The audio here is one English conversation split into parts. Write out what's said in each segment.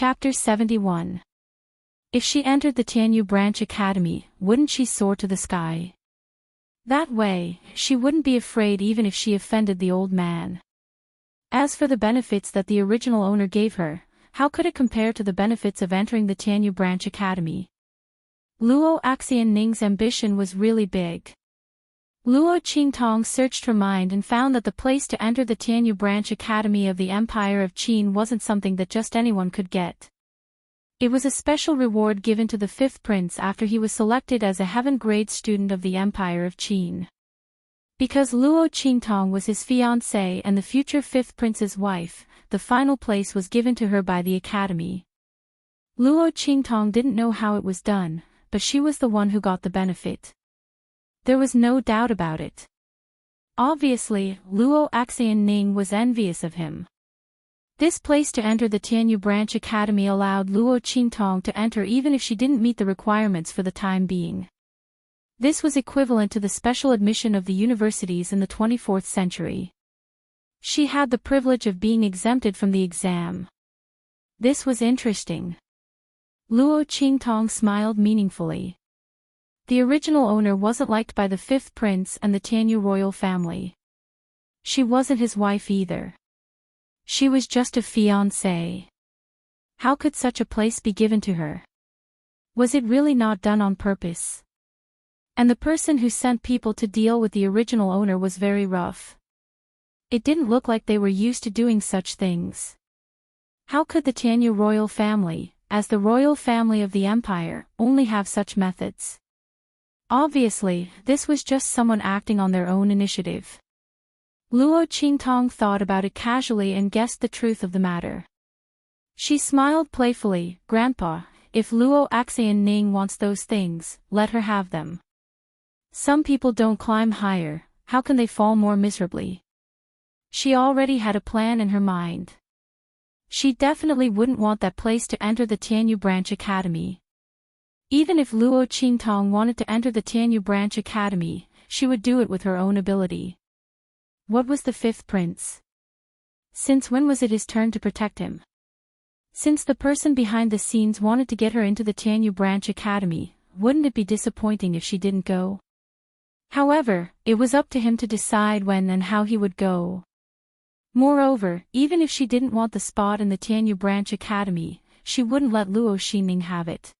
Chapter 71. If she entered the Tianyu Branch Academy, wouldn't she soar to the sky? That way, she wouldn't be afraid even if she offended the old man. As for the benefits that the original owner gave her, how could it compare to the benefits of entering the Tianyu Branch Academy? Luo Xianning's ambition was really big. Luo Qingtong searched her mind and found that the place to enter the Tianyu Branch Academy of the Empire of Qin wasn't something that just anyone could get. It was a special reward given to the fifth prince after he was selected as a heaven-grade student of the Empire of Qin. Because Luo Qingtong was his fiancée and the future fifth prince's wife, the final place was given to her by the academy. Luo Qingtong didn't know how it was done, but she was the one who got the benefit. There was no doubt about it. Obviously, Luo Xianning was envious of him. This place to enter the Tianyu Branch Academy allowed Luo Qingtong to enter even if she didn't meet the requirements for the time being. This was equivalent to the special admission of the universities in the 24th century. She had the privilege of being exempted from the exam. This was interesting. Luo Qingtong smiled meaningfully. The original owner wasn't liked by the fifth prince and the Tianyu royal family. She wasn't his wife either. She was just a fiancée. How could such a place be given to her? Was it really not done on purpose? And the person who sent people to deal with the original owner was very rough. It didn't look like they were used to doing such things. How could the Tianyu royal family, as the royal family of the empire, only have such methods? Obviously, this was just someone acting on their own initiative. Luo Qingtong thought about it casually and guessed the truth of the matter. She smiled playfully. "Grandpa, if Luo Xianning wants those things, let her have them. Some people don't climb higher, how can they fall more miserably?" She already had a plan in her mind. She definitely wouldn't want that place to enter the Tianyu Branch Academy. Even if Luo Qingtong wanted to enter the Tianyu Branch Academy, she would do it with her own ability. What was the fifth prince? Since when was it his turn to protect him? Since the person behind the scenes wanted to get her into the Tianyu Branch Academy, wouldn't it be disappointing if she didn't go? However, it was up to him to decide when and how he would go. Moreover, even if she didn't want the spot in the Tianyu Branch Academy, she wouldn't let Luo Xianning have it.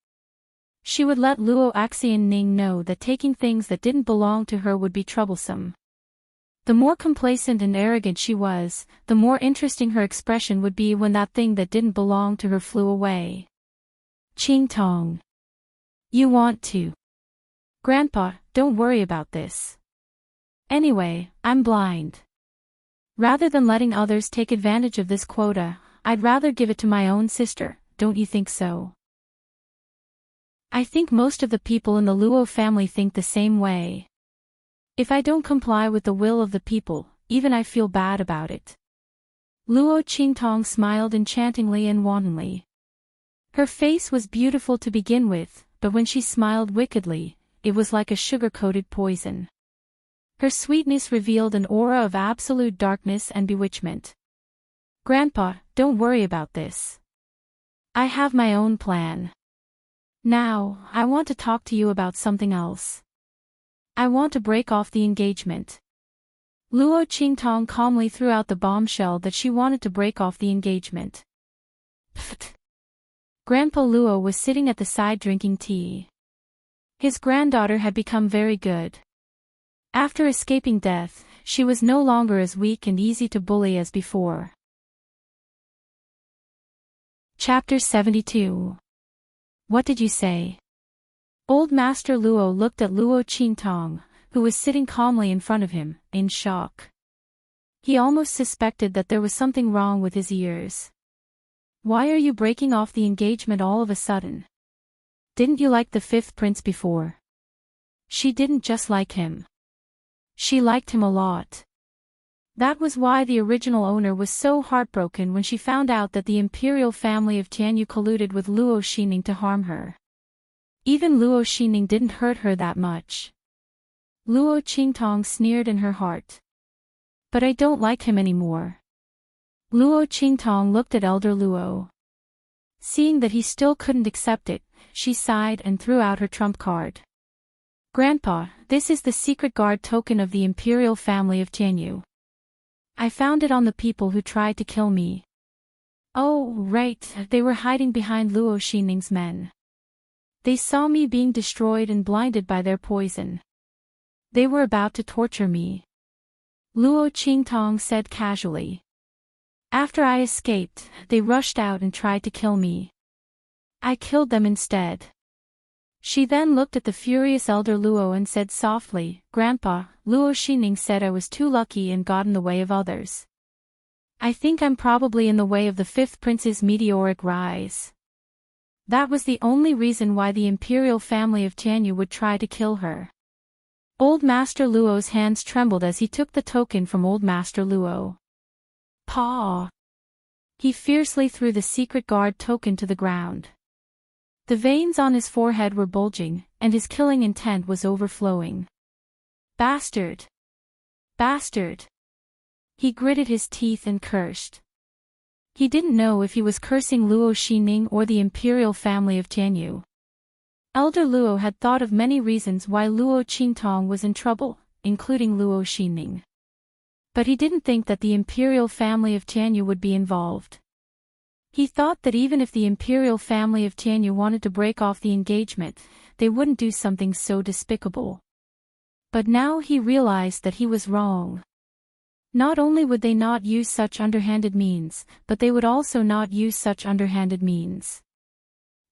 She would let Luo Xianning know that taking things that didn't belong to her would be troublesome. The more complacent and arrogant she was, the more interesting her expression would be when that thing that didn't belong to her flew away. "Qingtong. You want to. Grandpa, don't worry about this. Anyway, I'm blind. Rather than letting others take advantage of this quota, I'd rather give it to my own sister, don't you think so?" I think most of the people in the Luo family think the same way. If I don't comply with the will of the people, even I feel bad about it. Luo Qingtong smiled enchantingly and wantonly. Her face was beautiful to begin with, but when she smiled wickedly, it was like a sugar-coated poison. Her sweetness revealed an aura of absolute darkness and bewitchment. "Grandpa, don't worry about this. I have my own plan. Now, I want to talk to you about something else. I want to break off the engagement." Luo Qingtong calmly threw out the bombshell that she wanted to break off the engagement. Pfft. Grandpa Luo was sitting at the side drinking tea. His granddaughter had become very good. After escaping death, she was no longer as weak and easy to bully as before. Chapter 72. What did you say? Old Master Luo looked at Luo Qingtong, who was sitting calmly in front of him, in shock. He almost suspected that there was something wrong with his ears. "Why are you breaking off the engagement all of a sudden? Didn't you like the fifth prince before?" She didn't just like him. She liked him a lot. That was why the original owner was so heartbroken when she found out that the imperial family of Tianyu colluded with Luo Xianning to harm her. Even Luo Xianning didn't hurt her that much. Luo Qingtong sneered in her heart. "But I don't like him anymore." Luo Qingtong looked at Elder Luo. Seeing that he still couldn't accept it, she sighed and threw out her trump card. Grandpa, this is the secret guard token of the imperial family of Tianyu. I found it on the people who tried to kill me. Oh, right, they were hiding behind Luo Xining's men. They saw me being destroyed and blinded by their poison. They were about to torture me. Luo Qingtong said casually. After I escaped, they rushed out and tried to kill me. I killed them instead. She then looked at the furious elder Luo and said softly, Grandpa, Luo Xining said I was too lucky and got in the way of others. I think I'm probably in the way of the fifth prince's meteoric rise. That was the only reason why the imperial family of Tianyu would try to kill her. Old Master Luo's hands trembled as he took the token from Old Master Luo. Paw! He fiercely threw the secret guard token to the ground. The veins on his forehead were bulging, and his killing intent was overflowing. Bastard! Bastard! He gritted his teeth and cursed. He didn't know if he was cursing Luo Xining or the imperial family of Tianyu. Elder Luo had thought of many reasons why Luo Qingtong was in trouble, including Luo Xining. But he didn't think that the imperial family of Tianyu would be involved. He thought that even if the imperial family of Tianyu wanted to break off the engagement, they wouldn't do something so despicable. But now he realized that he was wrong. Not only would they not use such underhanded means, but they would also not use such underhanded means.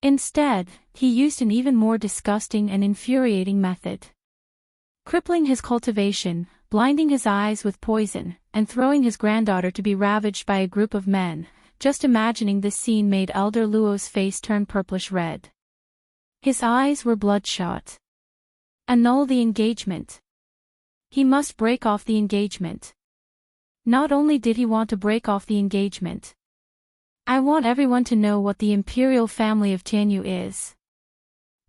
Instead, he used an even more disgusting and infuriating method. Crippling his cultivation, blinding his eyes with poison, and throwing his granddaughter to be ravaged by a group of men. Just imagining this scene made Elder Luo's face turn purplish red. His eyes were bloodshot. Annul the engagement. He must break off the engagement. Not only did he want to break off the engagement. I want everyone to know what the imperial family of Tianyu is.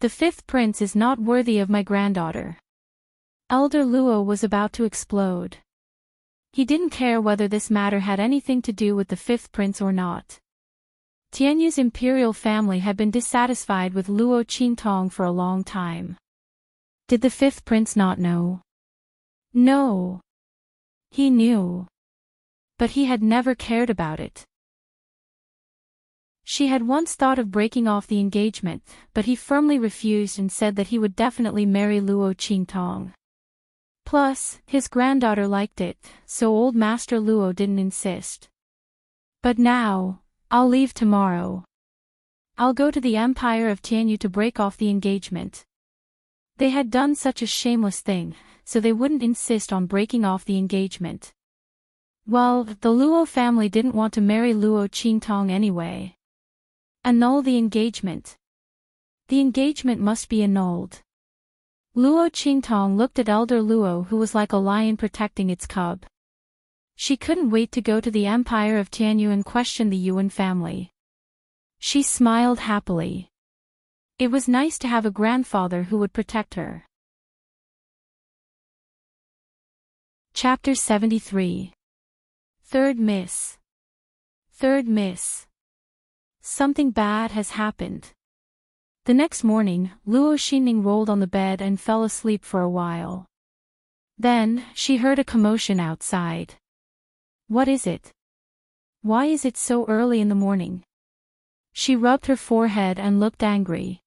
The fifth prince is not worthy of my granddaughter. Elder Luo was about to explode. He didn't care whether this matter had anything to do with the fifth prince or not. Tianyu's imperial family had been dissatisfied with Luo Qingtong for a long time. Did the fifth prince not know? No. He knew. But he had never cared about it. She had once thought of breaking off the engagement, but he firmly refused and said that he would definitely marry Luo Qingtong. Plus, his granddaughter liked it, so old Master Luo didn't insist. But now, I'll leave tomorrow. I'll go to the Empire of Tianyu to break off the engagement. They had done such a shameless thing, so they wouldn't insist on breaking off the engagement. Well, the Luo family didn't want to marry Luo Qingtong anyway. Annul the engagement. The engagement must be annulled. Luo Qingtong looked at Elder Luo, who was like a lion protecting its cub. She couldn't wait to go to the Empire of Tianyu and question the Yuan family. She smiled happily. It was nice to have a grandfather who would protect her. Chapter 73. Third Miss. Third Miss. Something bad has happened. The next morning, Luo Xining rolled on the bed and fell asleep for a while. Then, she heard a commotion outside. What is it? Why is it so early in the morning? She rubbed her forehead and looked angry.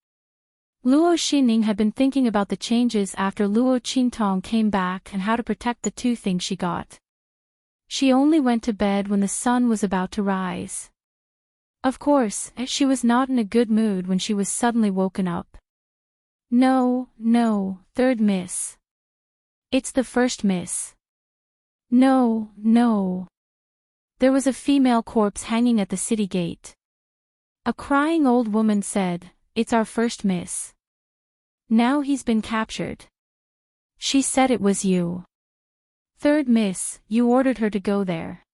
Luo Xining had been thinking about the changes after Luo Qingtong came back and how to protect the two things she got. She only went to bed when the sun was about to rise. Of course, she was not in a good mood when she was suddenly woken up. No, third miss. It's the first miss. No. There was a female corpse hanging at the city gate. A crying old woman said, "It's our first miss. Now he's been captured." She said it was you. Third miss, you ordered her to go there.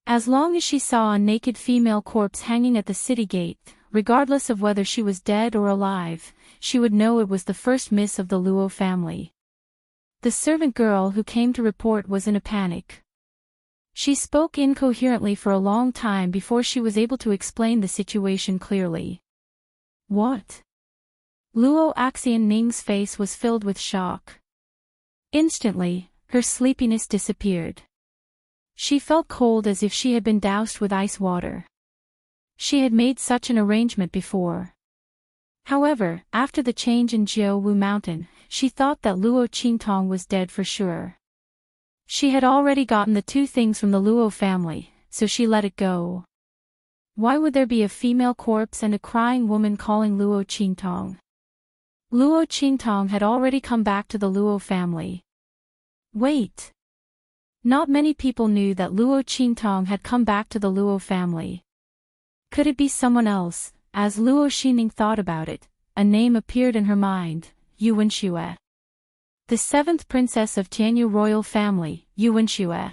As long as she saw a naked female corpse hanging at the city gate, regardless of whether she was dead or alive, she would know it was the first miss of the Luo family. The servant girl who came to report was in a panic. She spoke incoherently for a long time before she was able to explain the situation clearly. What? Luo Xianning's face was filled with shock. Instantly, her sleepiness disappeared. She felt cold as if she had been doused with ice water. She had made such an arrangement before. However, after the change in Jiaowu Mountain, she thought that Luo Qingtong was dead for sure. She had already gotten the two things from the Luo family, so she let it go. Why would there be a female corpse and a crying woman calling Luo Qingtong? Luo Qingtong had already come back to the Luo family. Wait. Not many people knew that Luo Qingtong had come back to the Luo family. Could it be someone else? As Luo Xining thought about it, a name appeared in her mind, Yu Wenxue. The seventh princess of Tianyu royal family, Yu Wenxue.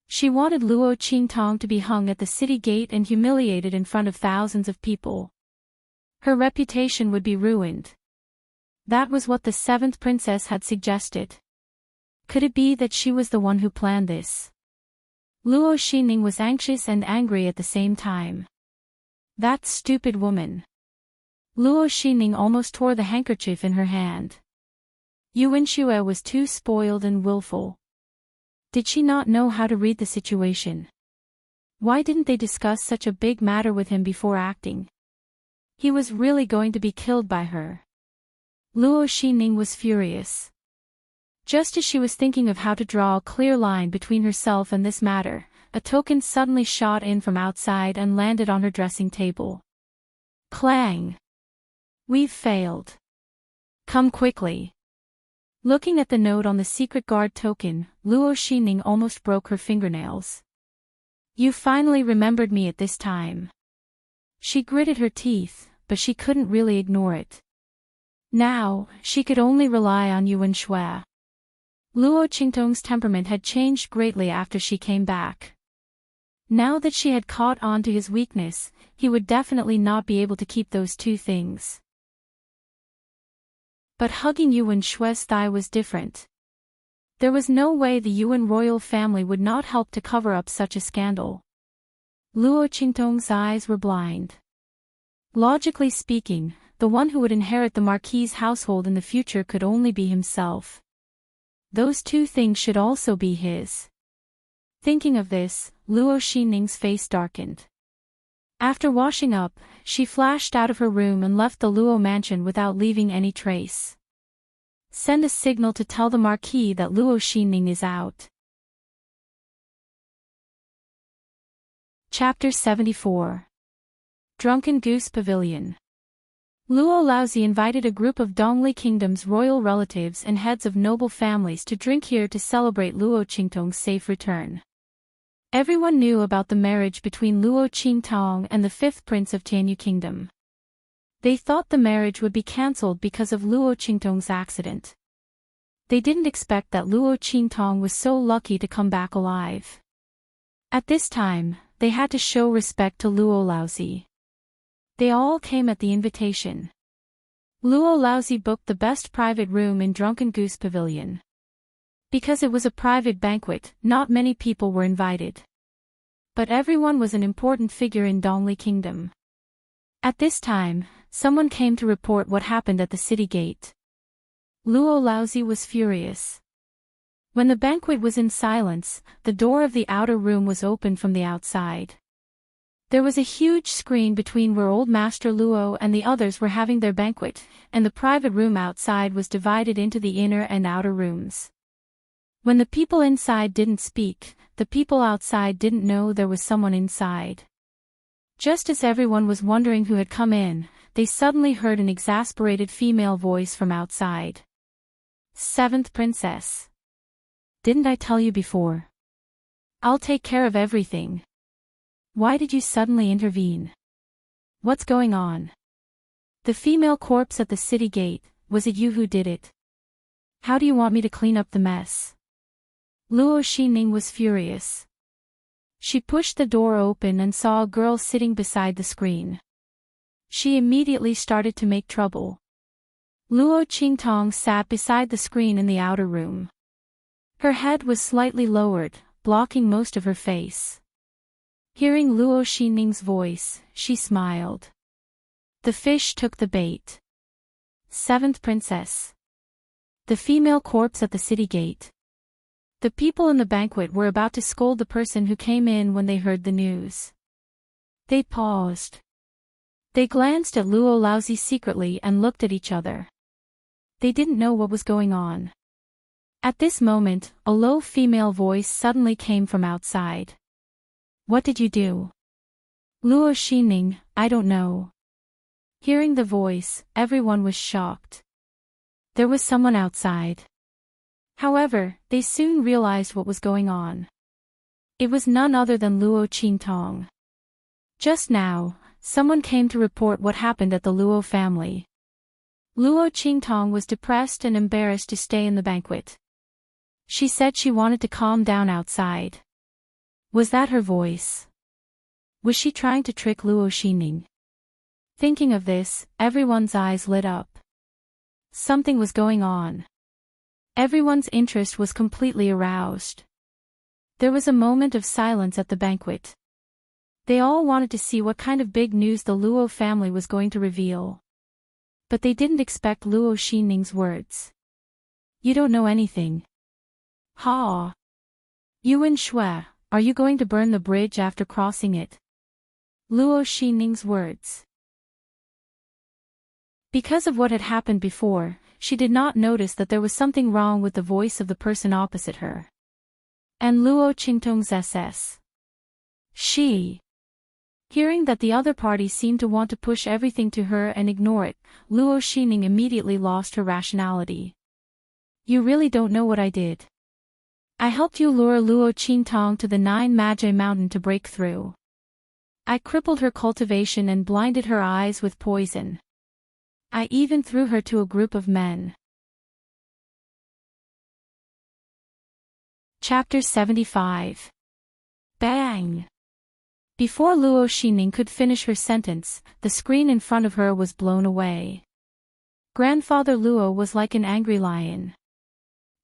She wanted Luo Qingtong to be hung at the city gate and humiliated in front of thousands of people. Her reputation would be ruined. That was what the seventh princess had suggested. Could it be that she was the one who planned this? Luo Xining was anxious and angry at the same time. That stupid woman. Luo Xining almost tore the handkerchief in her hand. Yu Wenxue was too spoiled and willful. Did she not know how to read the situation? Why didn't they discuss such a big matter with him before acting? He was really going to be killed by her. Luo Xining was furious. Just as she was thinking of how to draw a clear line between herself and this matter, a token suddenly shot in from outside and landed on her dressing table. Clang! We've failed. Come quickly. Looking at the note on the secret guard token, Luo Xining almost broke her fingernails. You finally remembered me at this time. She gritted her teeth, but she couldn't really ignore it. Now, she could only rely on Yu Wenxue. Luo Qingtong's temperament had changed greatly after she came back. Now that she had caught on to his weakness, he would definitely not be able to keep those two things. But hugging Yu Wenshue's thigh was different. There was no way the Yuan royal family would not help to cover up such a scandal. Luo Qingtong's eyes were blind. Logically speaking, the one who would inherit the marquis's household in the future could only be himself. Those two things should also be his. Thinking of this, Luo Xining's face darkened. After washing up, she flashed out of her room and left the Luo mansion without leaving any trace. Send a signal to tell the Marquis that Luo Xining is out. Chapter 74. Drunken Goose Pavilion. Luo Laozi invited a group of Dongli Kingdom's royal relatives and heads of noble families to drink here to celebrate Luo Qingtong's safe return. Everyone knew about the marriage between Luo Qingtong and the fifth prince of Tianyu Kingdom. They thought the marriage would be cancelled because of Luo Qingtong's accident. They didn't expect that Luo Qingtong was so lucky to come back alive. At this time, they had to show respect to Luo Laozi. They all came at the invitation. Luo Laozi booked the best private room in Drunken Goose Pavilion. Because it was a private banquet, not many people were invited. But everyone was an important figure in Dongli Kingdom. At this time, someone came to report what happened at the city gate. Luo Laozi was furious. When the banquet was in silence, the door of the outer room was opened from the outside. There was a huge screen between where Old Master Luo and the others were having their banquet, and the private room outside was divided into the inner and outer rooms. When the people inside didn't speak, the people outside didn't know there was someone inside. Just as everyone was wondering who had come in, they suddenly heard an exasperated female voice from outside. Seventh Princess. Didn't I tell you before? I'll take care of everything. Why did you suddenly intervene? What's going on? The female corpse at the city gate, was it you who did it? How do you want me to clean up the mess? Luo Xining was furious. She pushed the door open and saw a girl sitting beside the screen. She immediately started to make trouble. Luo Qingtong sat beside the screen in the outer room. Her head was slightly lowered, blocking most of her face. Hearing Luo Xining's voice, she smiled. The fish took the bait. 7th Princess. The female corpse at the city gate. The people in the banquet were about to scold the person who came in when they heard the news. They paused. They glanced at Luo Laozi secretly and looked at each other. They didn't know what was going on. At this moment, a low female voice suddenly came from outside. What did you do? Luo Xining, I don't know. Hearing the voice, everyone was shocked. There was someone outside. However, they soon realized what was going on. It was none other than Luo Qingtong. Just now, someone came to report what happened at the Luo family. Luo Qingtong was depressed and embarrassed to stay in the banquet. She said she wanted to calm down outside. Was that her voice? Was she trying to trick Luo Xining? Thinking of this, everyone's eyes lit up. Something was going on. Everyone's interest was completely aroused. There was a moment of silence at the banquet. They all wanted to see what kind of big news the Luo family was going to reveal. But they didn't expect Luo Xining's words. You don't know anything. Ha! Yuan Shui, are you going to burn the bridge after crossing it? Luo Xining's words. Because of what had happened before, she did not notice that there was something wrong with the voice of the person opposite her. And Luo Qingtong's SS. She. Hearing that the other party seemed to want to push everything to her and ignore it, Luo Xining immediately lost her rationality. You really don't know what I did. I helped you lure Luo Qingtong to the 9 Magi mountain to break through. I crippled her cultivation and blinded her eyes with poison. I even threw her to a group of men. Chapter 75. Bang! Before Luo Xining could finish her sentence, the screen in front of her was blown away. Grandfather Luo was like an angry lion.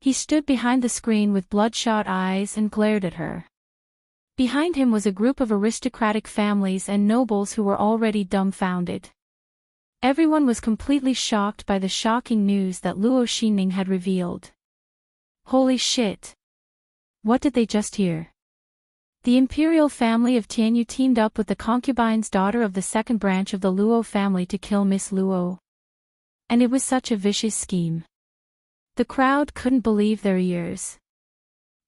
He stood behind the screen with bloodshot eyes and glared at her. Behind him was a group of aristocratic families and nobles who were already dumbfounded. Everyone was completely shocked by the shocking news that Luo Xining had revealed. Holy shit! What did they just hear? The imperial family of Tianyu teamed up with the concubine's daughter of the second branch of the Luo family to kill Miss Luo. And it was such a vicious scheme. The crowd couldn't believe their ears.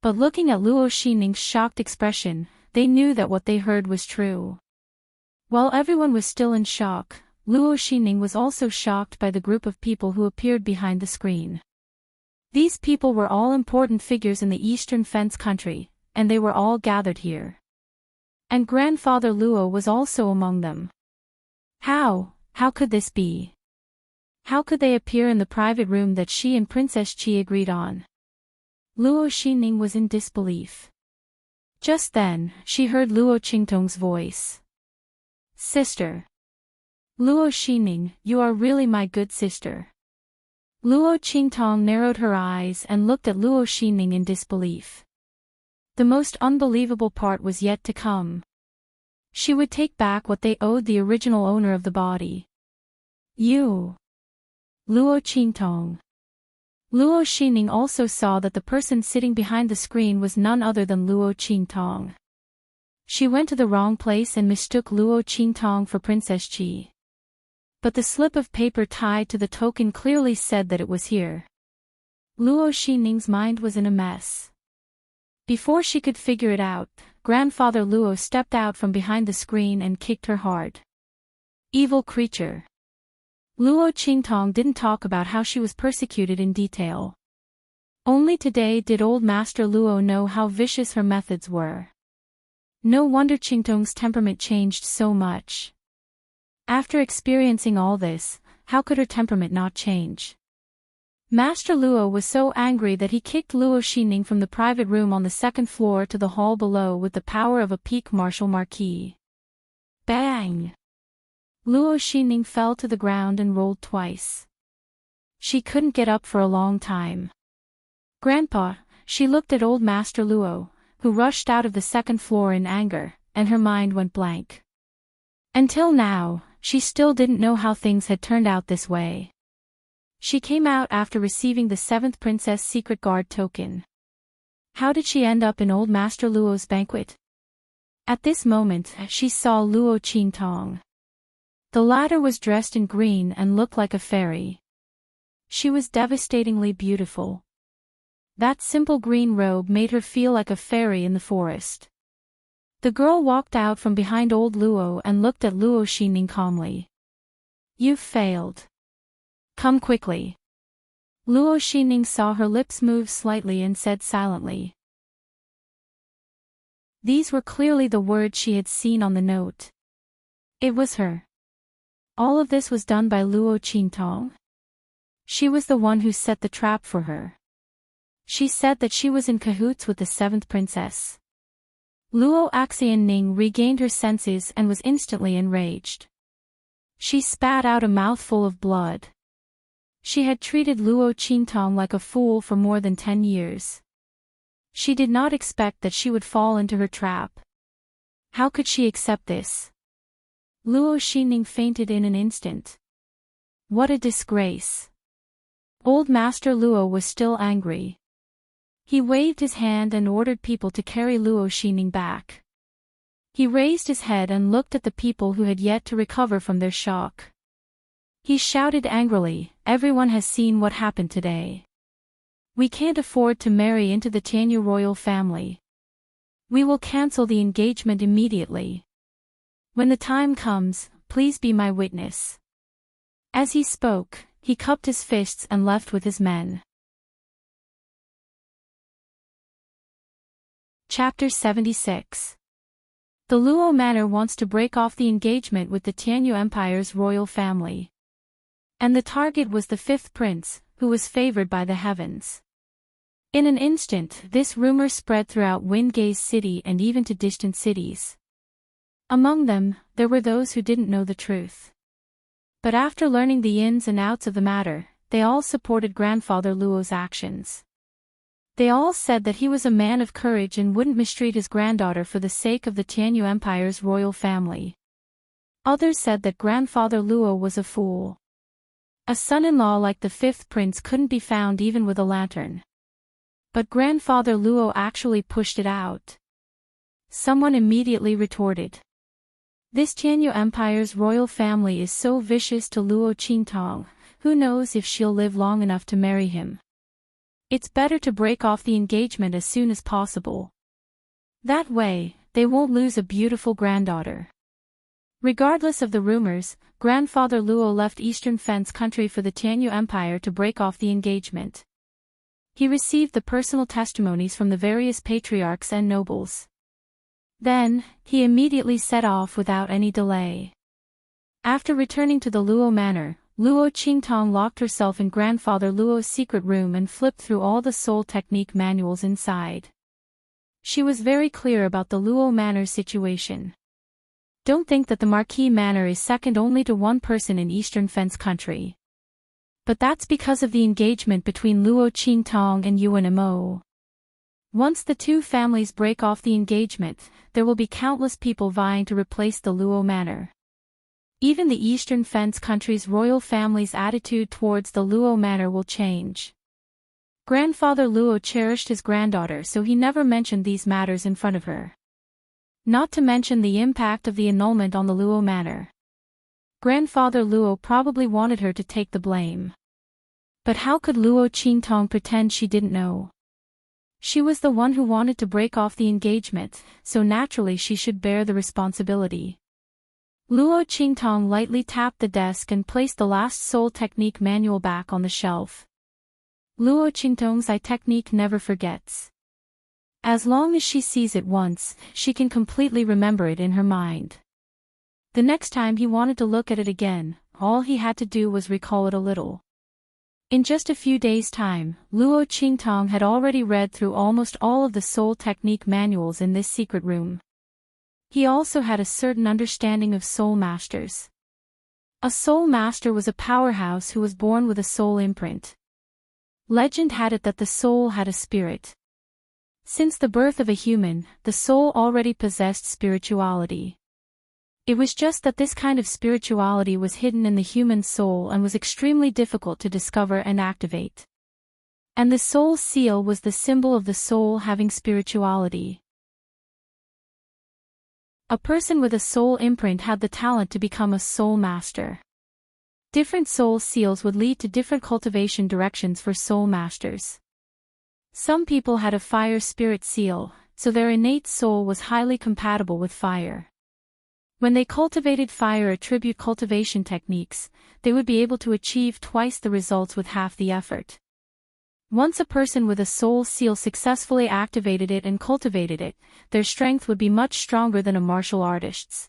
But looking at Luo Xining's shocked expression, they knew that what they heard was true. While everyone was still in shock, Luo Xining was also shocked by the group of people who appeared behind the screen. These people were all important figures in the Eastern Fence country, and they were all gathered here. And Grandfather Luo was also among them. How could this be? How could they appear in the private room that she and Princess Qi agreed on? Luo Xining was in disbelief. Just then, she heard Luo Qingtong's voice. Sister. Luo Xining, you are really my good sister. Luo Qingtong narrowed her eyes and looked at Luo Xining in disbelief. The most unbelievable part was yet to come. She would take back what they owed the original owner of the body. You. Luo Qingtong. Luo Xining also saw that the person sitting behind the screen was none other than Luo Qingtong. She went to the wrong place and mistook Luo Qingtong for Princess Qi. But the slip of paper tied to the token clearly said that it was here. Luo Xining's mind was in a mess. Before she could figure it out, Grandfather Luo stepped out from behind the screen and kicked her hard. Evil creature. Luo Qingtong didn't talk about how she was persecuted in detail. Only today did old Master Luo know how vicious her methods were. No wonder Qingtong's temperament changed so much. After experiencing all this, how could her temperament not change? Master Luo was so angry that he kicked Luo Xining from the private room on the second floor to the hall below with the power of a peak martial marquis. Bang! Luo Xining fell to the ground and rolled twice. She couldn't get up for a long time. Grandpa, she looked at old Master Luo, who rushed out of the second floor in anger, and her mind went blank. Until now, she still didn't know how things had turned out this way. She came out after receiving the 7th Princess Secret Guard token. How did she end up in Old Master Luo's banquet? At this moment, she saw Luo Qingtong. The latter was dressed in green and looked like a fairy. She was devastatingly beautiful. That simple green robe made her feel like a fairy in the forest. The girl walked out from behind old Luo and looked at Luo Xingning calmly. "You've failed. Come quickly." Luo Xingning saw her lips move slightly and said silently. These were clearly the words she had seen on the note. It was her. All of this was done by Luo Qingtong. She was the one who set the trap for her. She said that she was in cahoots with the 7th princess. Luo Xianning regained her senses and was instantly enraged. She spat out a mouthful of blood. She had treated Luo Qingtong like a fool for more than 10 years. She did not expect that she would fall into her trap. How could she accept this? Luo Xingning fainted in an instant. What a disgrace. Old Master Luo was still angry. He waved his hand and ordered people to carry Luo Xingning back. He raised his head and looked at the people who had yet to recover from their shock. He shouted angrily, "Everyone has seen what happened today. We can't afford to marry into the Tianyu royal family. We will cancel the engagement immediately. When the time comes, please be my witness." As he spoke, he cupped his fists and left with his men. Chapter 76. The Luo Manor wants to break off the engagement with the Tianyu Empire's royal family. And the target was the 5th prince, who was favored by the heavens. In an instant, this rumor spread throughout Windgaze City and even to distant cities. Among them, there were those who didn't know the truth. But after learning the ins and outs of the matter, they all supported grandfather Luo's actions. They all said that he was a man of courage and wouldn't mistreat his granddaughter for the sake of the Tianyu Empire's royal family. Others said that grandfather Luo was a fool. A son-in-law like the 5th prince couldn't be found even with a lantern. But grandfather Luo actually pushed it out. Someone immediately retorted. This Tianyu Empire's royal family is so vicious to Luo Qingtong, who knows if she'll live long enough to marry him. It's better to break off the engagement as soon as possible. That way, they won't lose a beautiful granddaughter. Regardless of the rumors, grandfather Luo left Eastern Fence country for the Tianyu Empire to break off the engagement. He received the personal testimonies from the various patriarchs and nobles. Then, he immediately set off without any delay. After returning to the Luo Manor, Luo Qingtong locked herself in grandfather Luo's secret room and flipped through all the soul technique manuals inside. She was very clear about the Luo Manor situation. Don't think that the Marquis Manor is second only to one person in Eastern Fence country. But that's because of the engagement between Luo Qingtong and Yuan Mo. Once the two families break off the engagement, there will be countless people vying to replace the Luo Manor. Even the Eastern Fence country's royal family's attitude towards the Luo Manor will change. Grandfather Luo cherished his granddaughter, so he never mentioned these matters in front of her. Not to mention the impact of the annulment on the Luo Manor. Grandfather Luo probably wanted her to take the blame. But how could Luo Qingtong pretend she didn't know? She was the one who wanted to break off the engagement, so naturally she should bear the responsibility. Luo Qingtong lightly tapped the desk and placed the last soul technique manual back on the shelf. Luo Qingtong's eye technique never forgets. As long as she sees it once, she can completely remember it in her mind. The next time he wanted to look at it again, all he had to do was recall it a little. In just a few days' time, Luo Qingtong had already read through almost all of the soul technique manuals in this secret room. He also had a certain understanding of soul masters. A soul master was a powerhouse who was born with a soul imprint. Legend had it that the soul had a spirit. Since the birth of a human, the soul already possessed spirituality. It was just that this kind of spirituality was hidden in the human soul and was extremely difficult to discover and activate. And the soul seal was the symbol of the soul having spirituality. A person with a soul imprint had the talent to become a soul master. Different soul seals would lead to different cultivation directions for soul masters. Some people had a fire spirit seal, so their innate soul was highly compatible with fire. When they cultivated fire attribute cultivation techniques, they would be able to achieve twice the results with half the effort. Once a person with a soul seal successfully activated it and cultivated it, their strength would be much stronger than a martial artist's.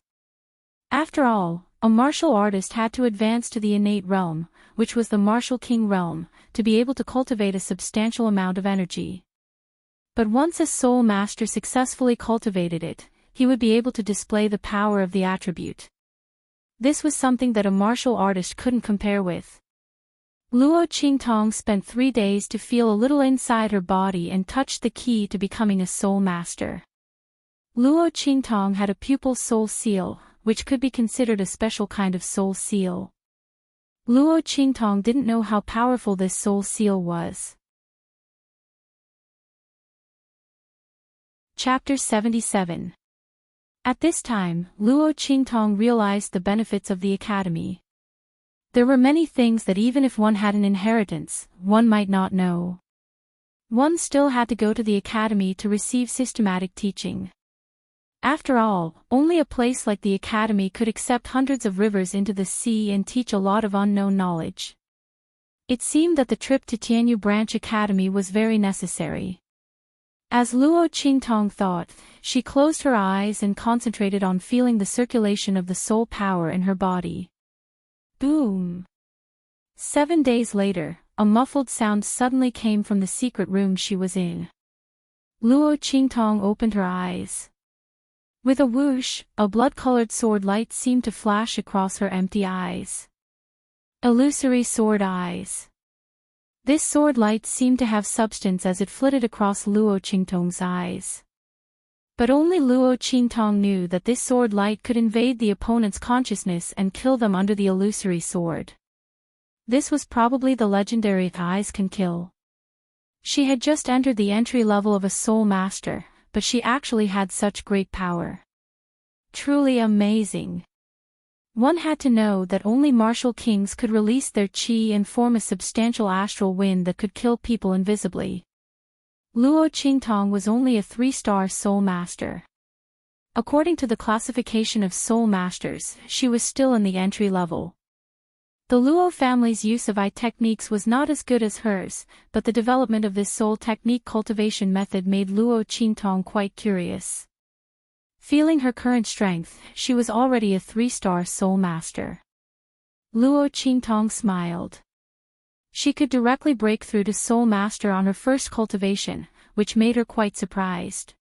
After all, a martial artist had to advance to the innate realm, which was the martial king realm, to be able to cultivate a substantial amount of energy. But once a soul master successfully cultivated it, he would be able to display the power of the attribute. This was something that a martial artist couldn't compare with. Luo Qingtong spent 3 days to feel a little inside her body and touched the key to becoming a soul master. Luo Qingtong had a pupil soul seal, which could be considered a special kind of soul seal. Luo Qingtong didn't know how powerful this soul seal was. Chapter 77. At this time, Luo Qingtong realized the benefits of the academy. There were many things that even if one had an inheritance, one might not know. One still had to go to the academy to receive systematic teaching. After all, only a place like the academy could accept hundreds of rivers into the sea and teach a lot of unknown knowledge. It seemed that the trip to Tianyu Branch Academy was very necessary. As Luo Qingtong thought, she closed her eyes and concentrated on feeling the circulation of the soul power in her body. Boom! 7 days later, a muffled sound suddenly came from the secret room she was in. Luo Qingtong opened her eyes. With a whoosh, a blood-colored sword light seemed to flash across her empty eyes. Illusory sword eyes. This sword light seemed to have substance as it flitted across Luo Qingtong's eyes. But only Luo Qingtong knew that this sword light could invade the opponent's consciousness and kill them under the illusory sword. This was probably the legendary eyes can kill. She had just entered the entry level of a soul master, but she actually had such great power. Truly amazing. One had to know that only martial kings could release their qi and form a substantial astral wind that could kill people invisibly. Luo Qingtong was only a 3-star soul master. According to the classification of soul masters, she was still in the entry level. The Luo family's use of eye techniques was not as good as hers, but the development of this soul technique cultivation method made Luo Qingtong quite curious. Feeling her current strength, she was already a 3-star soul master. Luo Qingtong smiled. She could directly break through to soul master on her first cultivation, which made her quite surprised.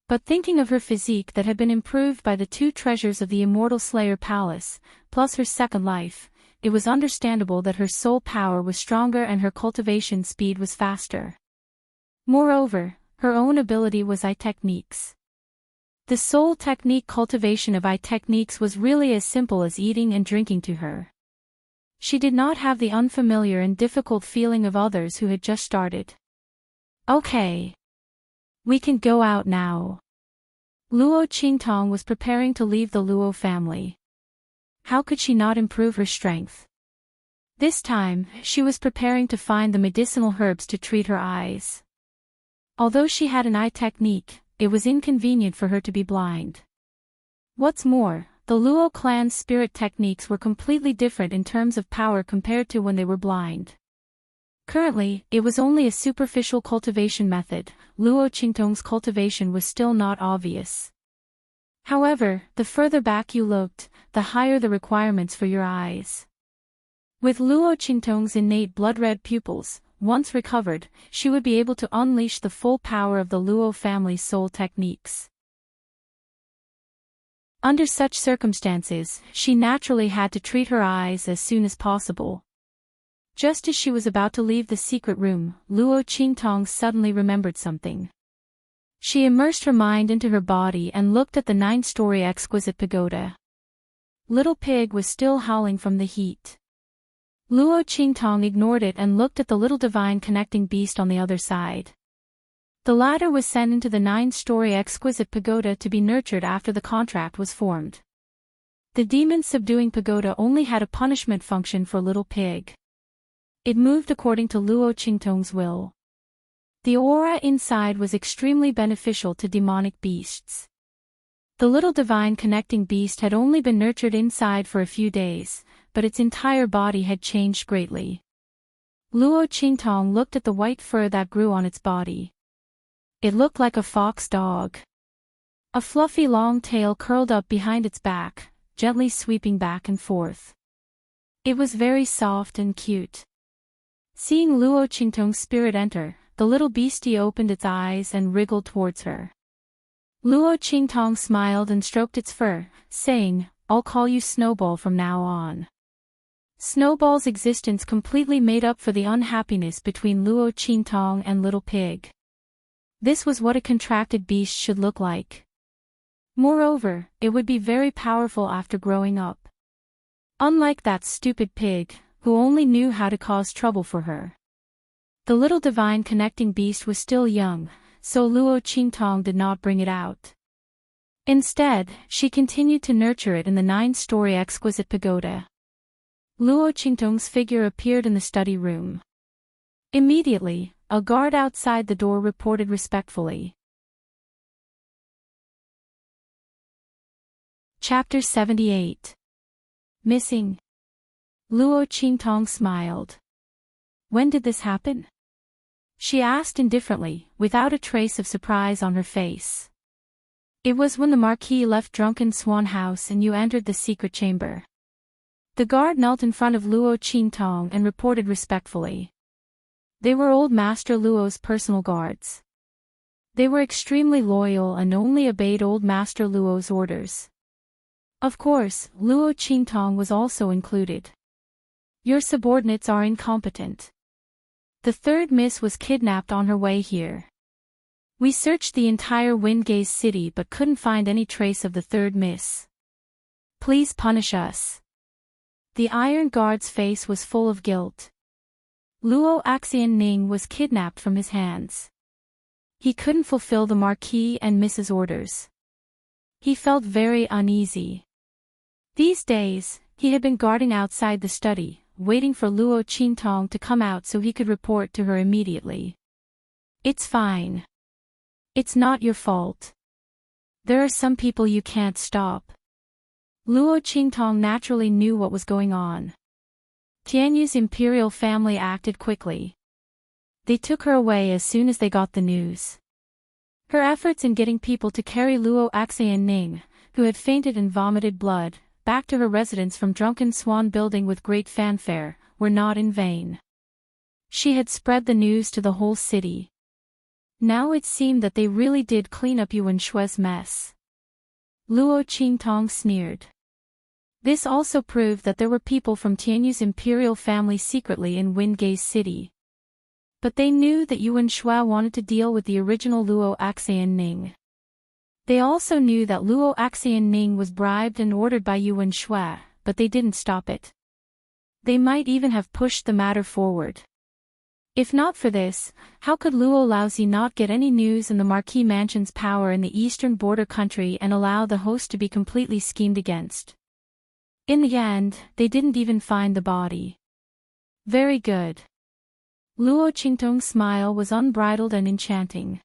But thinking of her physique that had been improved by the 2 treasures of the Immortal Slayer Palace, plus her second life, it was understandable that her soul power was stronger and her cultivation speed was faster. Moreover, her own ability was eye techniques. The soul technique cultivation of eye techniques was really as simple as eating and drinking to her. She did not have the unfamiliar and difficult feeling of others who had just started. Okay. We can go out now. Luo Qingtong was preparing to leave the Luo family. How could she not improve her strength? This time, she was preparing to find the medicinal herbs to treat her eyes. Although she had an eye technique, it was inconvenient for her to be blind. What's more, the Luo clan's spirit techniques were completely different in terms of power compared to when they were blind. Currently, it was only a superficial cultivation method. Luo Qingtong's cultivation was still not obvious. However, the further back you looked, the higher the requirements for your eyes. With Luo Qingtong's innate blood-red pupils, once recovered, she would be able to unleash the full power of the Luo family's soul techniques. Under such circumstances, she naturally had to treat her eyes as soon as possible. Just as she was about to leave the secret room, Luo Qingtong suddenly remembered something. She immersed her mind into her body and looked at the 9-story exquisite pagoda. Little Pig was still howling from the heat. Luo Qingtong ignored it and looked at the little divine connecting beast on the other side. The latter was sent into the 9-story exquisite pagoda to be nurtured after the contract was formed. The demon-subduing pagoda only had a punishment function for Little Pig. It moved according to Luo Qingtong's will. The aura inside was extremely beneficial to demonic beasts. The little divine connecting beast had only been nurtured inside for a few days, but its entire body had changed greatly. Luo Qingtong looked at the white fur that grew on its body. It looked like a fox dog. A fluffy long tail curled up behind its back, gently sweeping back and forth. It was very soft and cute. Seeing Luo Qingtong's spirit enter, the little beastie opened its eyes and wriggled towards her. Luo Qingtong smiled and stroked its fur, saying, "I'll call you Snowball from now on." Snowball's existence completely made up for the unhappiness between Luo Qingtong and Little Pig. This was what a contracted beast should look like. Moreover, it would be very powerful after growing up. Unlike that stupid pig, who only knew how to cause trouble for her. The little divine connecting beast was still young, so Luo Qingtong did not bring it out. Instead, she continued to nurture it in the 9-story exquisite pagoda. Luo Qingtong's figure appeared in the study room. Immediately, a guard outside the door reported respectfully. Chapter 78. Missing. Luo Qingtong smiled. When did this happen? She asked indifferently, without a trace of surprise on her face. It was when the Marquis left Drunken Swan House and you entered the secret chamber. The guard knelt in front of Luo Qingtong and reported respectfully. They were old Master Luo's personal guards. They were extremely loyal and only obeyed old Master Luo's orders. Of course, Luo Qingtong was also included. Your subordinates are incompetent. The third miss was kidnapped on her way here. We searched the entire Windgaze city but couldn't find any trace of the third miss. Please punish us. The Iron Guard's face was full of guilt. Luo Ning was kidnapped from his hands. He couldn't fulfill the Marquis and Mrs. orders. He felt very uneasy. These days, he had been guarding outside the study, waiting for Luo Qingtong to come out so he could report to her immediately. It's fine. It's not your fault. There are some people you can't stop. Luo Qingtong naturally knew what was going on. Tianyu's imperial family acted quickly. They took her away as soon as they got the news. Her efforts in getting people to carry Luo Ning, who had fainted and vomited blood, back to her residence from Drunken Swan Building with great fanfare, were not in vain. She had spread the news to the whole city. Now it seemed that they really did clean up Yuan Shue's mess. Luo Qingtong sneered. This also proved that there were people from Tianyu's imperial family secretly in Windgaze City. But they knew that Yuan Shui wanted to deal with the original Luo Ning. They also knew that Luo Ning was bribed and ordered by Yuan Shui, but they didn't stop it. They might even have pushed the matter forward. If not for this, how could Luo Laozi not get any news in the Marquis Mansion's power in the eastern border country and allow the host to be completely schemed against? In the end, they didn't even find the body. Very good. Luo Qingtong's smile was unbridled and enchanting.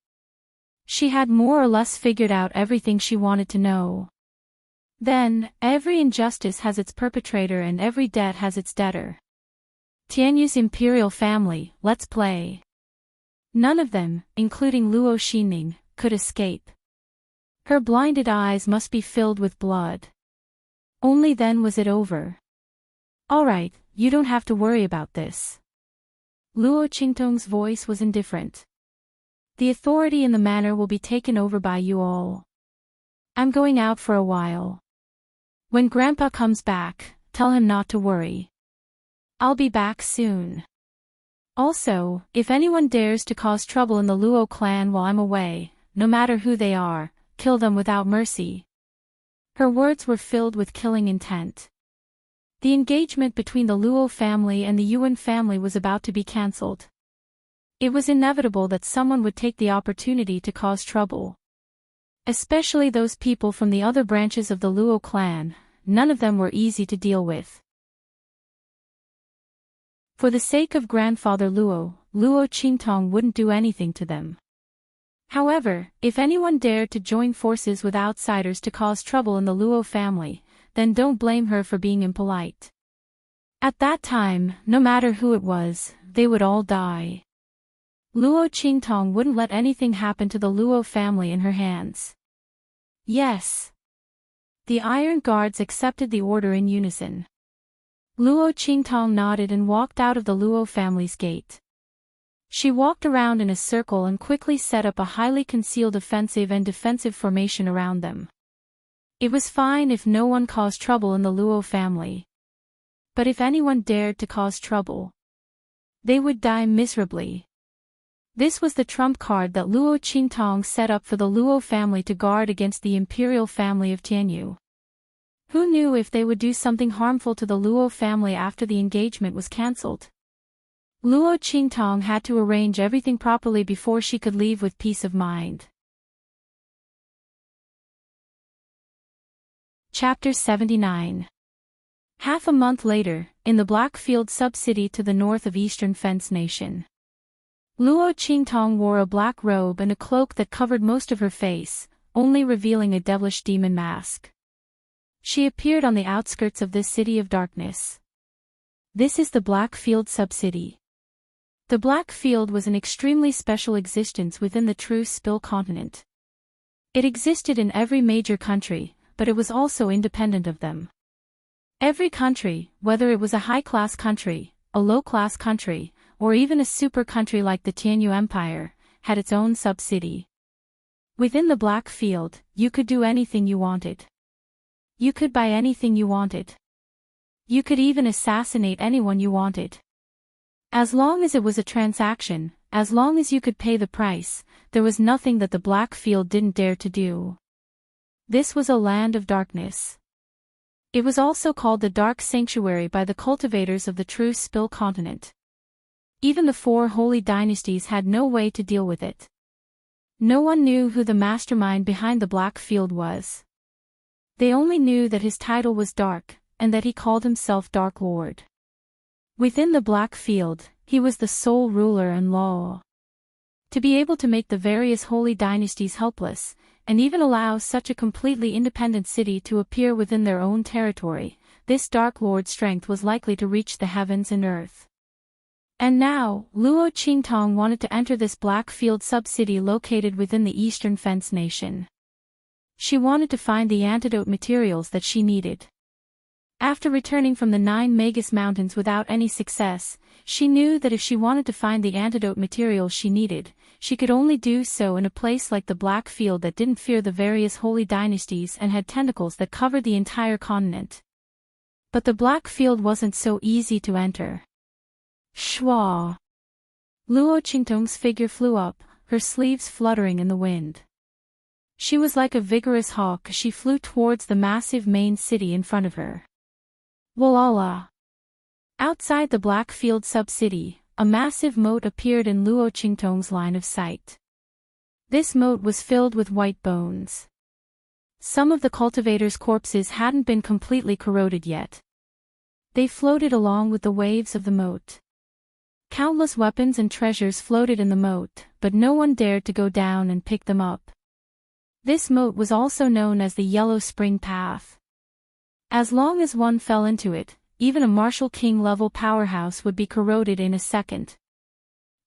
She had more or less figured out everything she wanted to know. Then, every injustice has its perpetrator and every debt has its debtor. Tianyu's imperial family, let's play. None of them, including Luo Xining, could escape. Her blinded eyes must be filled with blood. Only then was it over. All right, you don't have to worry about this. Luo Qingtong's voice was indifferent. The authority in the manor will be taken over by you all. I'm going out for a while. When Grandpa comes back, tell him not to worry. I'll be back soon. Also, if anyone dares to cause trouble in the Luo clan while I'm away, no matter who they are, kill them without mercy. Her words were filled with killing intent. The engagement between the Luo family and the Yuan family was about to be cancelled. It was inevitable that someone would take the opportunity to cause trouble. Especially those people from the other branches of the Luo clan, none of them were easy to deal with. For the sake of grandfather Luo, Luo Qingtong wouldn't do anything to them. However, if anyone dared to join forces with outsiders to cause trouble in the Luo family, then don't blame her for being impolite. At that time, no matter who it was, they would all die. Luo Qingtong wouldn't let anything happen to the Luo family in her hands. Yes. The Iron Guards accepted the order in unison. Luo Qingtong nodded and walked out of the Luo family's gate. She walked around in a circle and quickly set up a highly concealed offensive and defensive formation around them. It was fine if no one caused trouble in the Luo family. But if anyone dared to cause trouble, they would die miserably. This was the trump card that Luo Qingtong set up for the Luo family to guard against the imperial family of Tianyu. Who knew if they would do something harmful to the Luo family after the engagement was cancelled? Luo Qingtong had to arrange everything properly before she could leave with peace of mind. Chapter 79. Half a month later, in the Blackfield sub-city to the north of Eastern Fence Nation. Luo Qingtong wore a black robe and a cloak that covered most of her face, only revealing a devilish demon mask. She appeared on the outskirts of this city of darkness. This is the Blackfield sub-city. The Blackfield was an extremely special existence within the True Spill continent. It existed in every major country, but it was also independent of them. Every country, whether it was a high-class country, a low-class country, or even a super country like the Tianyu Empire, had its own sub-city. Within the Blackfield, you could do anything you wanted. You could buy anything you wanted. You could even assassinate anyone you wanted. As long as it was a transaction, as long as you could pay the price, there was nothing that the Blackfield didn't dare to do. This was a land of darkness. It was also called the Dark Sanctuary by the cultivators of the True Spill continent. Even the four holy dynasties had no way to deal with it. No one knew who the mastermind behind the Blackfield was. They only knew that his title was Dark, and that he called himself Dark Lord. Within the Blackfield, he was the sole ruler and law. To be able to make the various holy dynasties helpless, and even allow such a completely independent city to appear within their own territory, this Dark Lord's strength was likely to reach the heavens and earth. And now, Luo Qingtong wanted to enter this Blackfield sub-city located within the Eastern Fence Nation. She wanted to find the antidote materials that she needed. After returning from the 9 Magus Mountains without any success, she knew that if she wanted to find the antidote materials she needed, she could only do so in a place like the Blackfield that didn't fear the various holy dynasties and had tentacles that covered the entire continent. But the Blackfield wasn't so easy to enter. Shwa! Luo Qingtong's figure flew up, her sleeves fluttering in the wind. She was like a vigorous hawk as she flew towards the massive main city in front of her. Walala! Outside the Blackfield sub-city, a massive moat appeared in Luo Qingtong's line of sight. This moat was filled with white bones. Some of the cultivators' corpses hadn't been completely corroded yet. They floated along with the waves of the moat. Countless weapons and treasures floated in the moat, but no one dared to go down and pick them up. This moat was also known as the Yellow Spring Path. As long as one fell into it, even a Martial King-level powerhouse would be corroded in a second,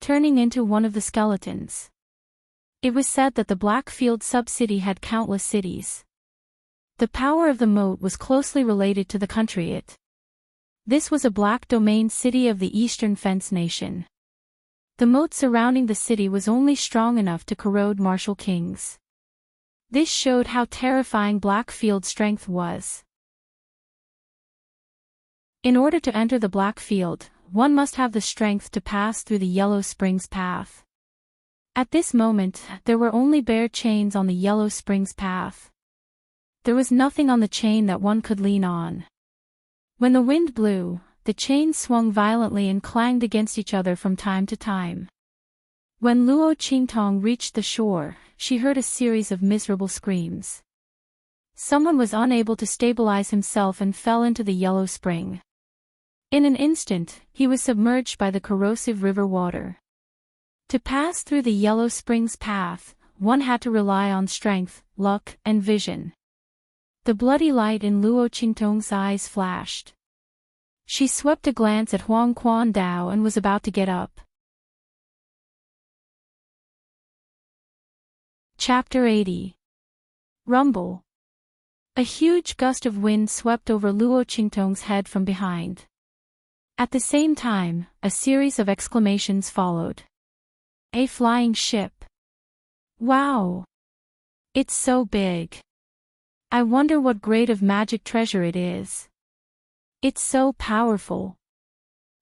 turning into one of the skeletons. It was said that the Blackfield sub-city had countless cities. The power of the moat was closely related to the country it. This was a Black Domain city of the Eastern Fence Nation. The moat surrounding the city was only strong enough to corrode Martial Kings. This showed how terrifying Blackfield's strength was. In order to enter the Blackfield, one must have the strength to pass through the Yellow Springs Path. At this moment, there were only bare chains on the Yellow Springs path. There was nothing on the chain that one could lean on. When the wind blew, the chains swung violently and clanged against each other from time to time. When Luo Qingtong reached the shore, she heard a series of miserable screams. Someone was unable to stabilize himself and fell into the Yellow Spring. In an instant, he was submerged by the corrosive river water. To pass through the Yellow Springs path, one had to rely on strength, luck, and vision. The bloody light in Luo Qingtong's eyes flashed. She swept a glance at Huang Quan Dao and was about to get up. Chapter 80. Rumble. A huge gust of wind swept over Luo Qingtong's head from behind. At the same time, a series of exclamations followed. A flying ship. Wow! It's so big. I wonder what grade of magic treasure it is. It's so powerful.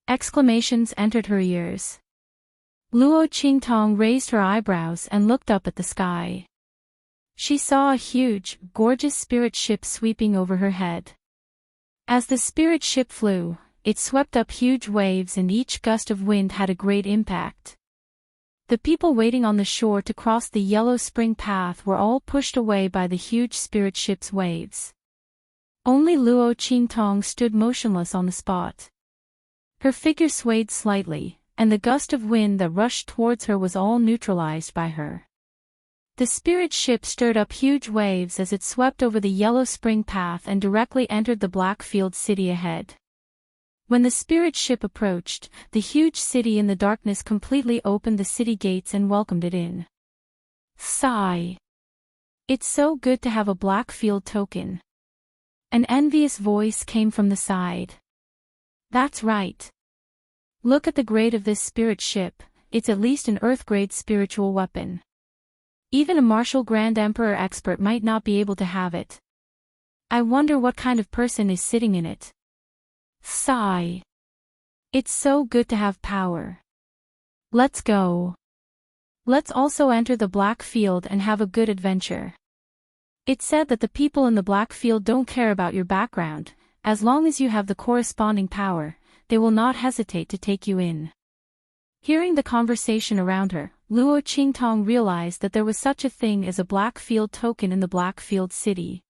Exclamations entered her ears. Luo Qingtong raised her eyebrows and looked up at the sky. She saw a huge, gorgeous spirit ship sweeping over her head. As the spirit ship flew, it swept up huge waves and each gust of wind had a great impact. The people waiting on the shore to cross the Yellow Spring path were all pushed away by the huge spirit ship's waves. Only Luo Qingtong stood motionless on the spot. Her figure swayed slightly, and the gust of wind that rushed towards her was all neutralized by her. The spirit ship stirred up huge waves as it swept over the Yellow Spring path and directly entered the Blackfield city ahead. When the spirit ship approached, the huge city in the darkness completely opened the city gates and welcomed it in. Sigh. It's so good to have a Blackfield token. An envious voice came from the side. That's right. Look at the grade of this spirit ship, it's at least an Earth-grade spiritual weapon. Even a martial Grand Emperor expert might not be able to have it. I wonder what kind of person is sitting in it. Sigh. It's so good to have power. Let's go. Let's also enter the Blackfield and have a good adventure. It's said that the people in the Blackfield don't care about your background, as long as you have the corresponding power, they will not hesitate to take you in. Hearing the conversation around her, Luo Qingtong realized that there was such a thing as a Blackfield token in the Blackfield city.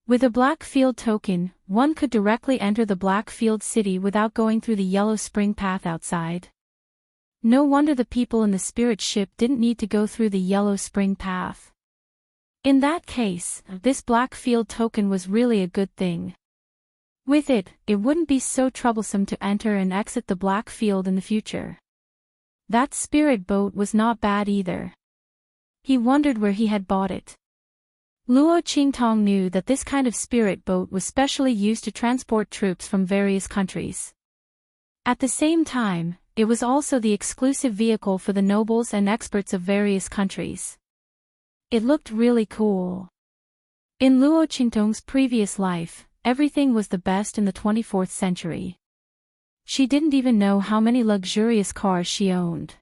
With a Blackfield token, one could directly enter the Blackfield city without going through the Yellow Spring path outside. No wonder the people in the spirit ship didn't need to go through the Yellow Spring path. In that case, this Blackfield token was really a good thing. With it, it wouldn't be so troublesome to enter and exit the Blackfield in the future. That spirit boat was not bad either. He wondered where he had bought it. Luo Qingtong knew that this kind of spirit boat was specially used to transport troops from various countries. At the same time, it was also the exclusive vehicle for the nobles and experts of various countries. It looked really cool. In Luo Qingtong's previous life, everything was the best in the 24th century. She didn't even know how many luxurious cars she owned.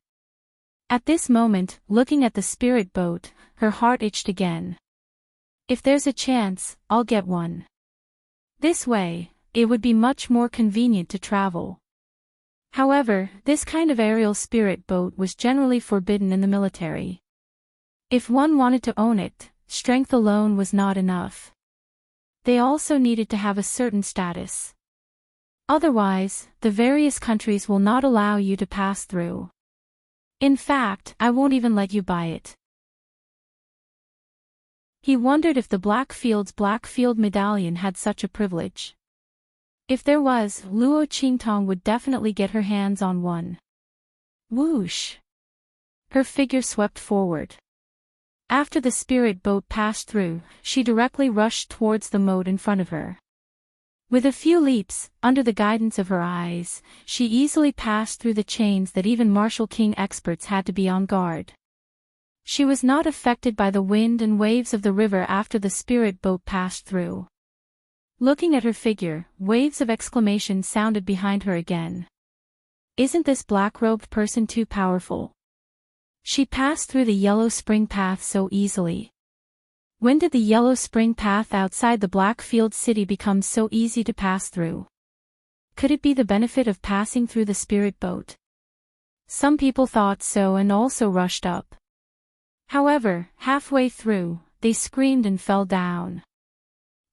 At this moment, looking at the spirit boat, her heart itched again. If there's a chance, I'll get one. This way, it would be much more convenient to travel. However, this kind of aerial spirit boat was generally forbidden in the military. If one wanted to own it, strength alone was not enough. They also needed to have a certain status. Otherwise, the various countries will not allow you to pass through. In fact, I won't even let you buy it. He wondered if the Blackfield medallion had such a privilege. If there was, Luo Qingtong would definitely get her hands on one. Whoosh! Her figure swept forward. After the spirit boat passed through, she directly rushed towards the moat in front of her. With a few leaps, under the guidance of her eyes, she easily passed through the chains that even Martial King experts had to be on guard. She was not affected by the wind and waves of the river after the spirit boat passed through. Looking at her figure, waves of exclamation sounded behind her again. Isn't this black-robed person too powerful? She passed through the yellow spring path so easily. When did the yellow spring path outside the Blackfield city become so easy to pass through? Could it be the benefit of passing through the spirit boat? Some people thought so and also rushed up. However, halfway through, they screamed and fell down.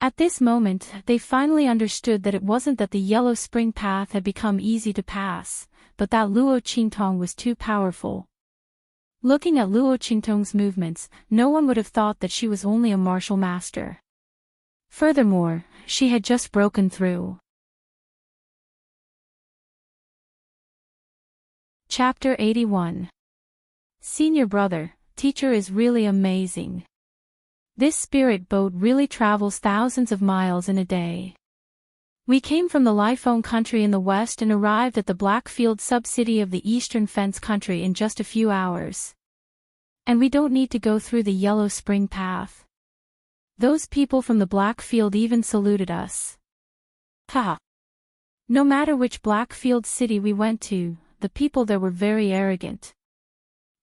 At this moment, they finally understood that it wasn't that the yellow spring path had become easy to pass, but that Luo Qingtong was too powerful. Looking at Luo Qingtong's movements, no one would have thought that she was only a martial master. Furthermore, she had just broken through. Chapter 81. Senior brother, teacher is really amazing. This spirit boat really travels thousands of miles in a day. We came from the Lifone country in the west and arrived at the Blackfield sub-city of the Eastern Fence country in just a few hours. And we don't need to go through the yellow spring path. Those people from the Blackfield even saluted us. Ha! No matter which Blackfield city we went to, the people there were very arrogant.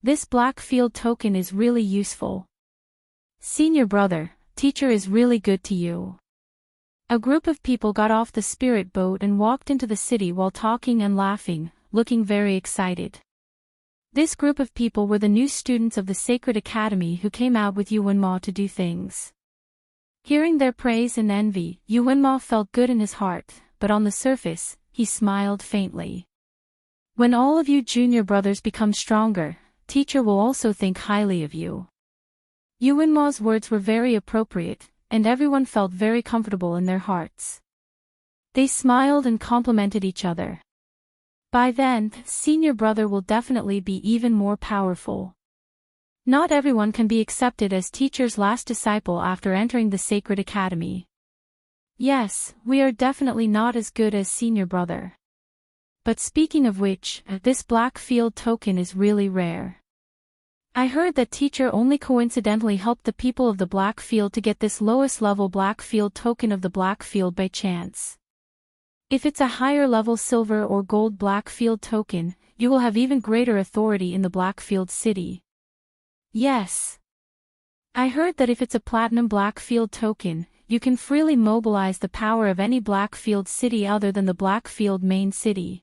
This Blackfield token is really useful. Senior brother, teacher is really good to you. A group of people got off the spirit boat and walked into the city while talking and laughing, looking very excited. This group of people were the new students of the Sacred Academy who came out with Yuanma to do things. Hearing their praise and envy, Yuanma felt good in his heart, but on the surface, he smiled faintly. When all of you junior brothers become stronger, teacher will also think highly of you. Yuanma's words were very appropriate, and everyone felt very comfortable in their hearts. They smiled and complimented each other. By then, senior brother will definitely be even more powerful. Not everyone can be accepted as teacher's last disciple after entering the Sacred Academy. Yes, we are definitely not as good as senior brother. But speaking of which, this Blackfield token is really rare. I heard that teacher only coincidentally helped the people of the Blackfield to get this lowest level Blackfield token of the Blackfield by chance. If it's a higher level silver or gold Blackfield token, you will have even greater authority in the Blackfield city. Yes. I heard that if it's a platinum Blackfield token, you can freely mobilize the power of any Blackfield city other than the Blackfield main city.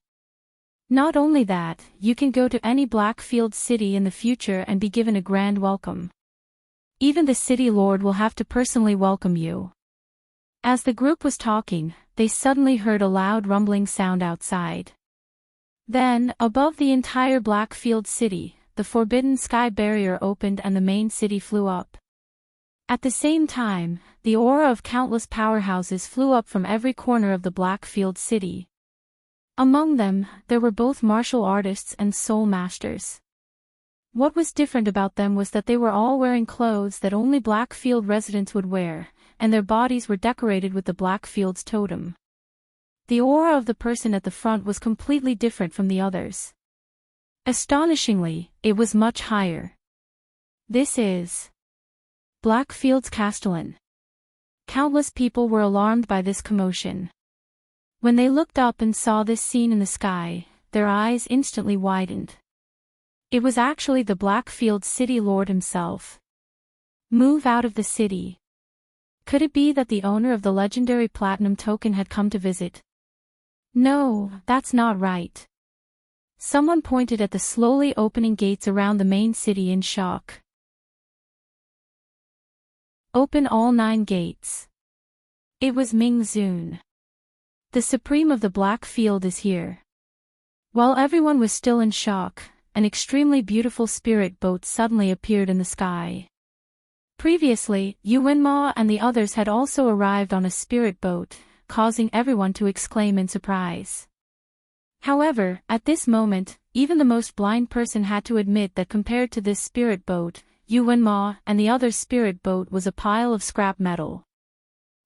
Not only that, you can go to any Blackfield city in the future and be given a grand welcome. Even the city lord will have to personally welcome you. As the group was talking, they suddenly heard a loud rumbling sound outside. Then, above the entire Blackfield city, the forbidden sky barrier opened and the main city flew up. At the same time, the aura of countless powerhouses flew up from every corner of the Blackfield city. Among them, there were both martial artists and soul masters. What was different about them was that they were all wearing clothes that only Blackfield residents would wear, and their bodies were decorated with the Blackfield's totem. The aura of the person at the front was completely different from the others. Astonishingly, it was much higher. This is Blackfield's Castellan. Countless people were alarmed by this commotion. When they looked up and saw this scene in the sky, their eyes instantly widened. It was actually the Blackfield city lord himself. Move out of the city. Could it be that the owner of the legendary platinum token had come to visit? No, that's not right. Someone pointed at the slowly opening gates around the main city in shock. Open all 9 gates. It was Ming Zun. The Supreme of the Blackfield is here. While everyone was still in shock, an extremely beautiful spirit boat suddenly appeared in the sky. Previously, Yuanma and the others had also arrived on a spirit boat, causing everyone to exclaim in surprise. However, at this moment, even the most blind person had to admit that compared to this spirit boat, Yuanma and the other spirit boat was a pile of scrap metal.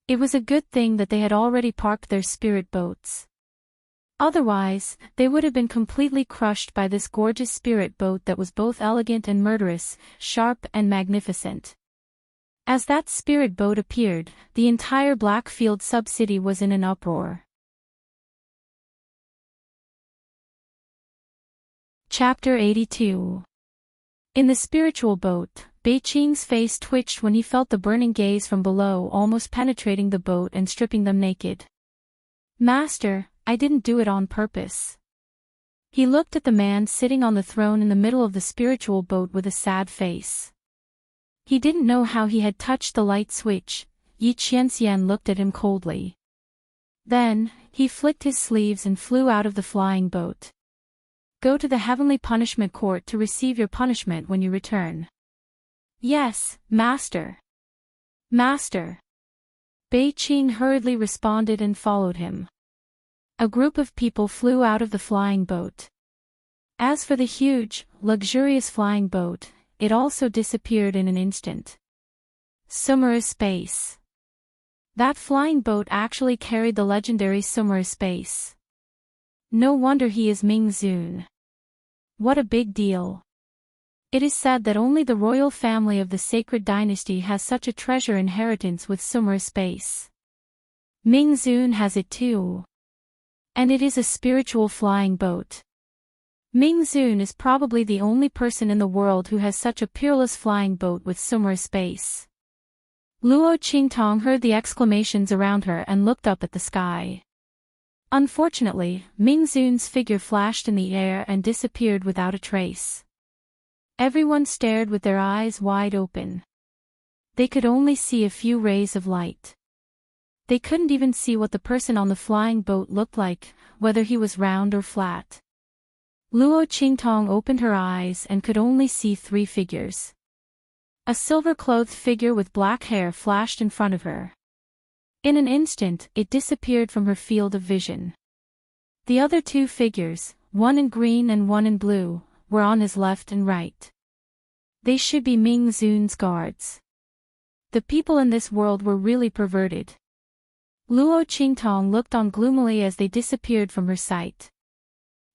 It was a good thing that they had already parked their spirit boats. Otherwise, they would have been completely crushed by this gorgeous spirit boat that was both elegant and murderous, sharp and magnificent. As that spirit boat appeared, the entire Blackfield sub-city was in an uproar. Chapter 82. In the spiritual boat, Bei-ching's face twitched when he felt the burning gaze from below almost penetrating the boat and stripping them naked. Master, I didn't do it on purpose. He looked at the man sitting on the throne in the middle of the spiritual boat with a sad face. He didn't know how he had touched the light switch. Yi Qianxian looked at him coldly. Then, he flicked his sleeves and flew out of the flying boat. Go to the heavenly punishment court to receive your punishment when you return. Yes, Master. Master. Bei-ching hurriedly responded and followed him. A group of people flew out of the flying boat. As for the huge, luxurious flying boat, it also disappeared in an instant. Immerse space. That flying boat actually carried the legendary Immerse space. No wonder he is Ming Zun. What a big deal. It is said that only the royal family of the sacred dynasty has such a treasure inheritance with Immerse space. Ming Zun has it too. And it is a spiritual flying boat. Ming Zun is probably the only person in the world who has such a peerless flying boat with Immerse space. Luo Qingtong heard the exclamations around her and looked up at the sky. Unfortunately, Ming Zun's figure flashed in the air and disappeared without a trace. Everyone stared with their eyes wide open. They could only see a few rays of light. They couldn't even see what the person on the flying boat looked like, whether he was round or flat. Luo Qingtong opened her eyes and could only see 3 figures. A silver-clothed figure with black hair flashed in front of her. In an instant, it disappeared from her field of vision. The other 2 figures, one in green and one in blue, were on his left and right. They should be Ming Zun's guards. The people in this world were really perverted. Luo Qingtong looked on gloomily as they disappeared from her sight.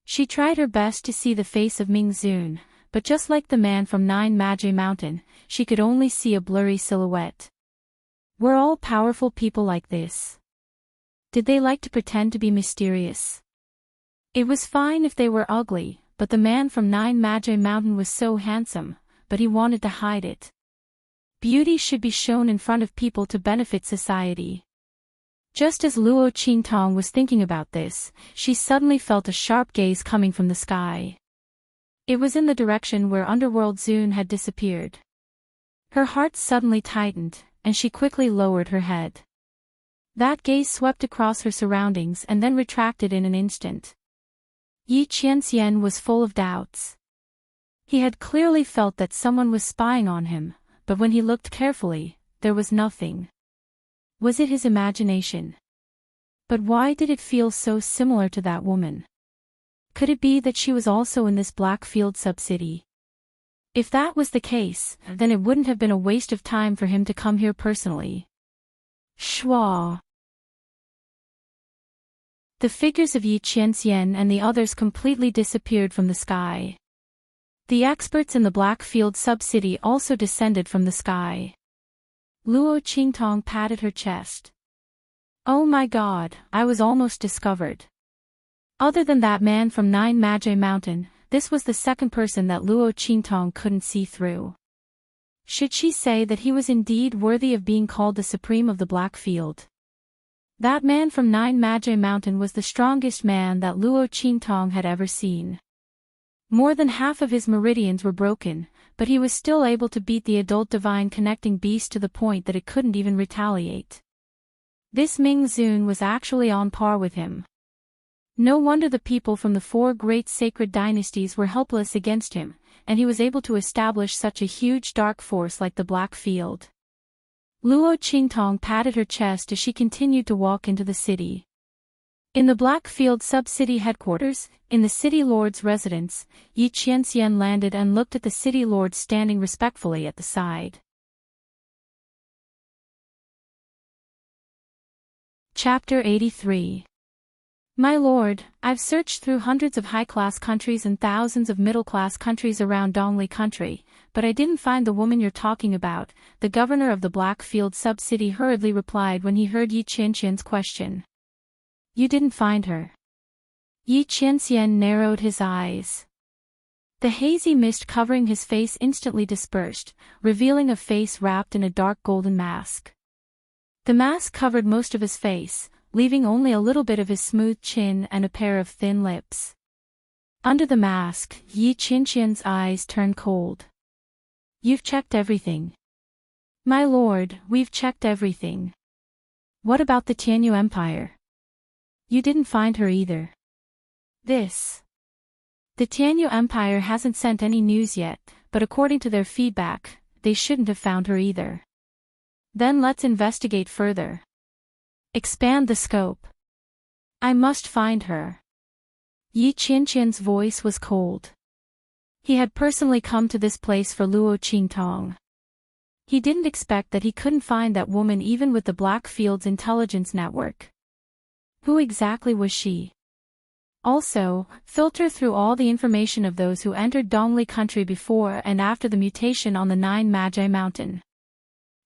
She tried her best to see the face of Ming Zun, but just like the man from Nine Magi Mountain, she could only see a blurry silhouette. Were all powerful people like this? Did they like to pretend to be mysterious? It was fine if they were ugly, but the man from Nine Magi Mountain was so handsome, but he wanted to hide it. Beauty should be shown in front of people to benefit society. Just as Luo Qingtong was thinking about this, she suddenly felt a sharp gaze coming from the sky. It was in the direction where Underworld Zun had disappeared. Her heart suddenly tightened, and she quickly lowered her head. That gaze swept across her surroundings and then retracted in an instant. Yi Qianxian was full of doubts. He had clearly felt that someone was spying on him, but when he looked carefully, there was nothing. Was it his imagination? But why did it feel so similar to that woman? Could it be that she was also in this Blackfield sub-city? If that was the case, then it wouldn't have been a waste of time for him to come here personally. Schwa. The figures of Yi Qianxian and the others completely disappeared from the sky. The experts in the Blackfield sub-city also descended from the sky. Luo Qingtong patted her chest. Oh my God, I was almost discovered. Other than that man from Nine Magi Mountain, this was the second person that Luo Qingtong couldn't see through. Should she say that he was indeed worthy of being called the Supreme of the Blackfield? That man from Nine Magi Mountain was the strongest man that Luo Qingtong had ever seen. More than half of his meridians were broken, but he was still able to beat the adult divine connecting beast to the point that it couldn't even retaliate. This Ming Zun was actually on par with him. No wonder the people from the 4 great sacred dynasties were helpless against him, and he was able to establish such a huge dark force like the Black Field. Luo Qingtong patted her chest as she continued to walk into the city. In the Blackfield sub-city headquarters, in the city lord's residence, Yi Qianxian landed and looked at the city lord standing respectfully at the side. Chapter 83. My lord, I've searched through hundreds of high-class countries and thousands of middle-class countries around Dongli country, but I didn't find the woman you're talking about, the governor of the Blackfield sub-city hurriedly replied when he heard Yi Qianxian's question. You didn't find her? Yi Qianxian narrowed his eyes. The hazy mist covering his face instantly dispersed, revealing a face wrapped in a dark golden mask. The mask covered most of his face, leaving only a little bit of his smooth chin and a pair of thin lips. Under the mask, Yi Qianqian's eyes turned cold. "You've checked everything." "My lord, we've checked everything." "What about the Tianyu Empire?" "You didn't find her either." The Tianyu Empire hasn't sent any news yet, but according to their feedback, they shouldn't have found her either. Then let's investigate further. Expand the scope. I must find her. Yi Qianqian's voice was cold. He had personally come to this place for Luo Qingtong. He didn't expect that he couldn't find that woman even with the Blackfield's intelligence network. Who exactly was she? Also, filter through all the information of those who entered Dongli country before and after the mutation on the Nine Magi Mountain.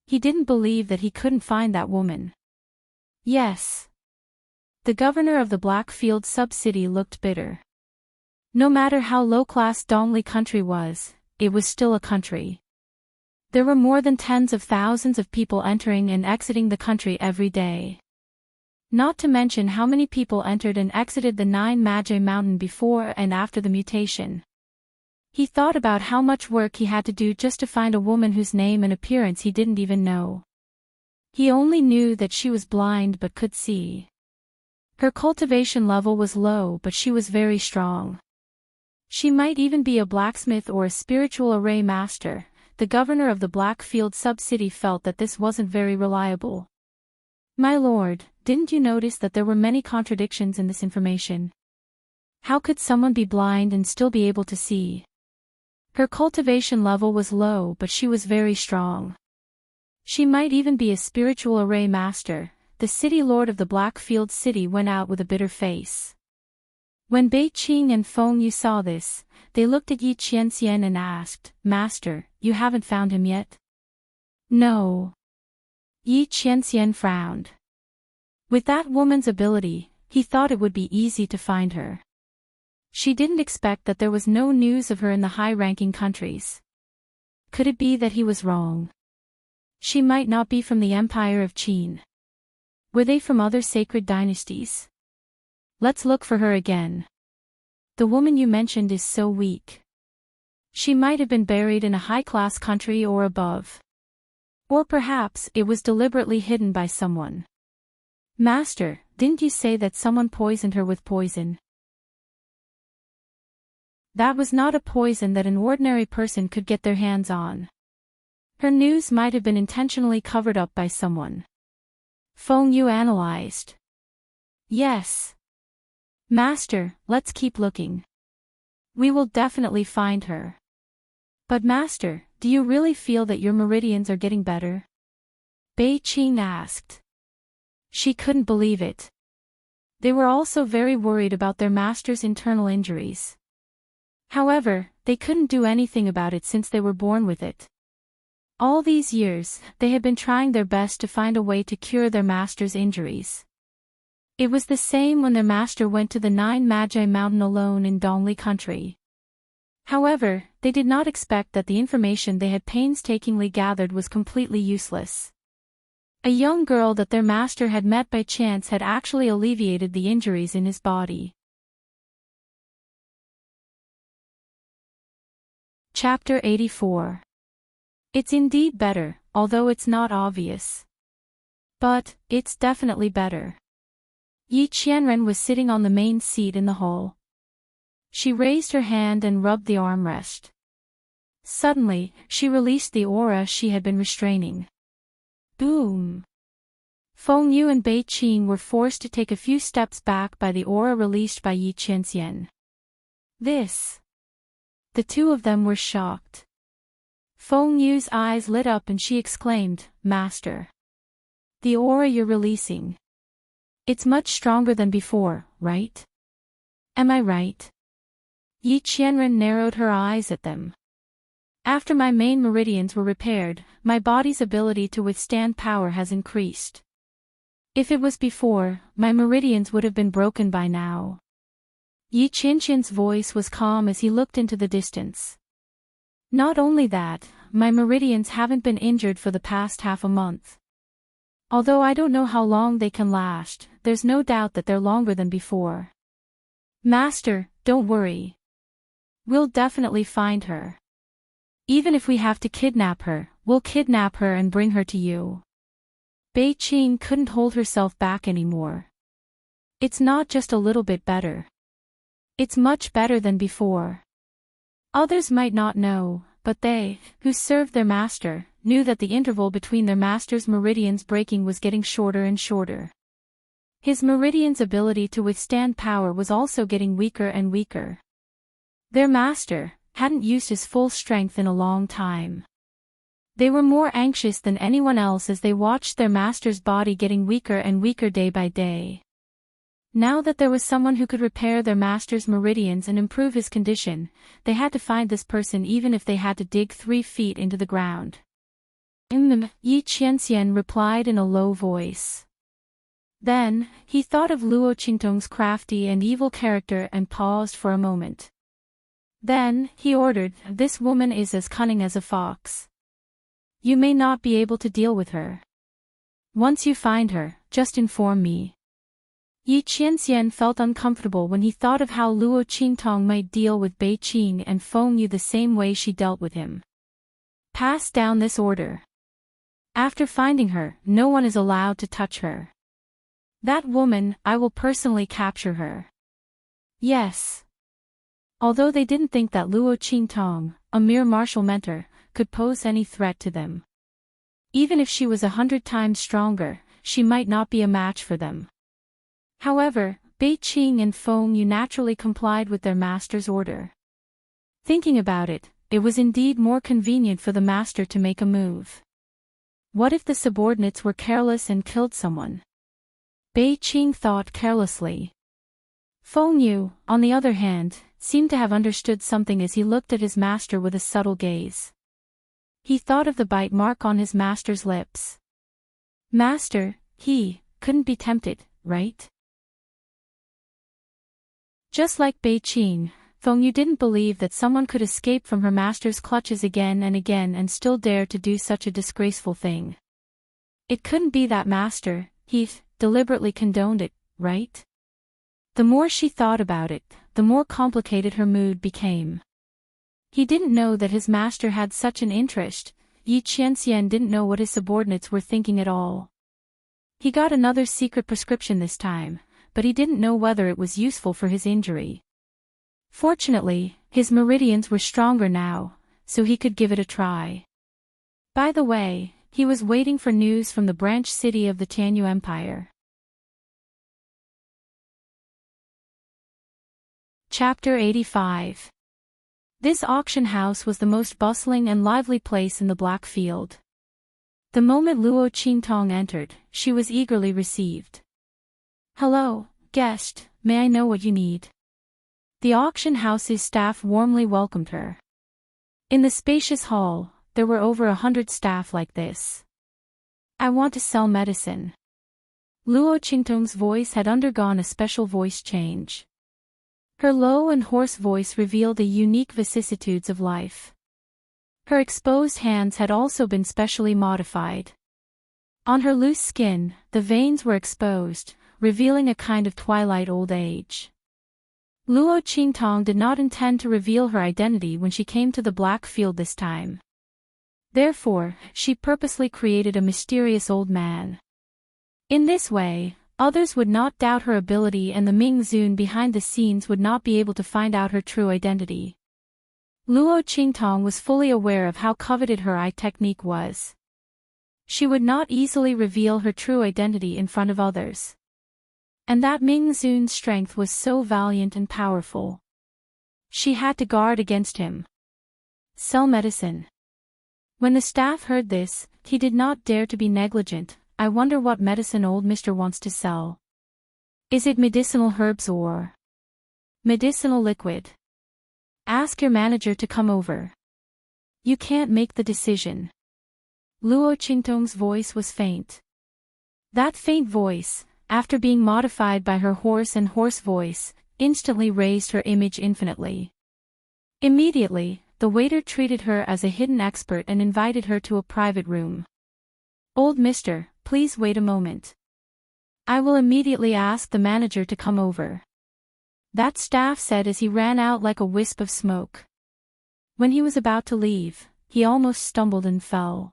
He didn't believe that he couldn't find that woman. Yes. The governor of the Blackfield sub-city looked bitter. No matter how low-class Dongli country was, it was still a country. There were more than tens of thousands of people entering and exiting the country every day. Not to mention how many people entered and exited the Nine Magi Mountain before and after the mutation. He thought about how much work he had to do just to find a woman whose name and appearance he didn't even know. He only knew that she was blind but could see. Her cultivation level was low but she was very strong. She might even be a blacksmith or a spiritual array master. The governor of the Blackfield sub-city felt that this wasn't very reliable. "My lord, didn't you notice that there were many contradictions in this information? How could someone be blind and still be able to see? Her cultivation level was low but she was very strong. She might even be a spiritual array master." The city lord of the Blackfield city went out with a bitter face. When Bei Qing and Feng Yu saw this, they looked at Yi Qianxian and asked, "Master, you haven't found him yet?" "No." Yi Qianxian frowned. With that woman's ability, he thought it would be easy to find her. She didn't expect that there was no news of her in the high-ranking countries. Could it be that he was wrong? She might not be from the Empire of Qin. Were they from other sacred dynasties? Let's look for her again. The woman you mentioned is so weak. She might have been buried in a high-class country or above. Or perhaps it was deliberately hidden by someone. "Master, didn't you say that someone poisoned her with poison?" That was not a poison that an ordinary person could get their hands on. Her news might have been intentionally covered up by someone. Feng Yu analyzed. "Yes. Master, let's keep looking. We will definitely find her." "But Master, do you really feel that your meridians are getting better?" Bei Qing asked. She couldn't believe it. They were also very worried about their master's internal injuries. However, they couldn't do anything about it since they were born with it. All these years, they had been trying their best to find a way to cure their master's injuries. It was the same when their master went to the Nine Magi Mountain alone in Dongli country. However, they did not expect that the information they had painstakingly gathered was completely useless. A young girl that their master had met by chance had actually alleviated the injuries in his body. Chapter 84. It's indeed better, although it's not obvious. But, it's definitely better. Yi Qianren was sitting on the main seat in the hall. She raised her hand and rubbed the armrest. Suddenly, she released the aura she had been restraining. Boom! Feng Yu and Bei Qing were forced to take a few steps back by the aura released by Yi Qianxian. The two of them were shocked. Feng Yu's eyes lit up and she exclaimed, "Master! The aura you're releasing. It's much stronger than before, right? Am I right?" Yi Qianren narrowed her eyes at them. "After my main meridians were repaired, my body's ability to withstand power has increased. If it was before, my meridians would have been broken by now." Yi Qianqian's voice was calm as he looked into the distance. Not only that, my meridians haven't been injured for the past half a month. Although I don't know how long they can last, there's no doubt that they're longer than before. Master, don't worry. We'll definitely find her. Even if we have to kidnap her, we'll kidnap her and bring her to you. Bei Qing couldn't hold herself back anymore. It's not just a little bit better. It's much better than before. Others might not know, but they, who served their master, knew that the interval between their master's meridians breaking was getting shorter and shorter. His meridian's ability to withstand power was also getting weaker and weaker. Their master hadn't used his full strength in a long time. They were more anxious than anyone else as they watched their master's body getting weaker and weaker day by day. Now that there was someone who could repair their master's meridians and improve his condition, they had to find this person even if they had to dig 3 feet into the ground. Yi Qianxian replied in a low voice. Then, he thought of Luo Qingtong's crafty and evil character and paused for a moment. Then, he ordered, "This woman is as cunning as a fox. You may not be able to deal with her. Once you find her, just inform me." Yi Qianxian felt uncomfortable when he thought of how Luo Qingtong might deal with Bei Qing and Feng Yu the same way she dealt with him. Pass down this order. After finding her, no one is allowed to touch her. That woman, I will personally capture her. Yes. Although they didn't think that Luo Qingtong, a mere martial mentor, could pose any threat to them. Even if she was 100 times stronger, she might not be a match for them. However, Bei Qing and Feng Yu naturally complied with their master's order. Thinking about it, it was indeed more convenient for the master to make a move. What if the subordinates were careless and killed someone? Bei Qing thought carelessly. Feng Yu, on the other hand, seemed to have understood something as he looked at his master with a subtle gaze. He thought of the bite mark on his master's lips. Master, he couldn't be tempted, right? Just like Bei Qing, Feng Yu didn't believe that someone could escape from her master's clutches again and still dare to do such a disgraceful thing. It couldn't be that master, he deliberately condoned it, right? The more she thought about it, the more complicated her mood became. He didn't know that his master had such an interest. Yi Qianxian didn't know what his subordinates were thinking at all. He got another secret prescription this time, but he didn't know whether it was useful for his injury. Fortunately, his meridians were stronger now, so he could give it a try. By the way, he was waiting for news from the branch city of the Tianyu Empire. Chapter 85. This auction house was the most bustling and lively place in the Black Field. The moment Luo Qingtong entered, she was eagerly received. "Hello, guest, may I know what you need?" The auction house's staff warmly welcomed her. In the spacious hall, there were over 100 staff like this. "I want to sell medicine." Luo Qingtong's voice had undergone a special voice change. Her low and hoarse voice revealed the unique vicissitudes of life. Her exposed hands had also been specially modified. On her loose skin, the veins were exposed, revealing a kind of twilight old age. Luo Qingtong did not intend to reveal her identity when she came to the Black Field this time. Therefore, she purposely created a mysterious old man. In this way, others would not doubt her ability and the Ming Zun behind the scenes would not be able to find out her true identity. Luo Qingtong was fully aware of how coveted her eye technique was. She would not easily reveal her true identity in front of others. And that Ming Zun's strength was so valiant and powerful. She had to guard against him. Sell medicine. When the staff heard this, he did not dare to be negligent. "I wonder what medicine old Mr. wants to sell. Is it medicinal herbs or medicinal liquid? Ask your manager to come over. You can't make the decision." Luo Qingtong's voice was faint. That faint voice, after being modified by her hoarse voice, instantly raised her image infinitely. Immediately, the waiter treated her as a hidden expert and invited her to a private room. "Old mister, please wait a moment. I will immediately ask the manager to come over." That staff said as he ran out like a wisp of smoke. When he was about to leave, he almost stumbled and fell.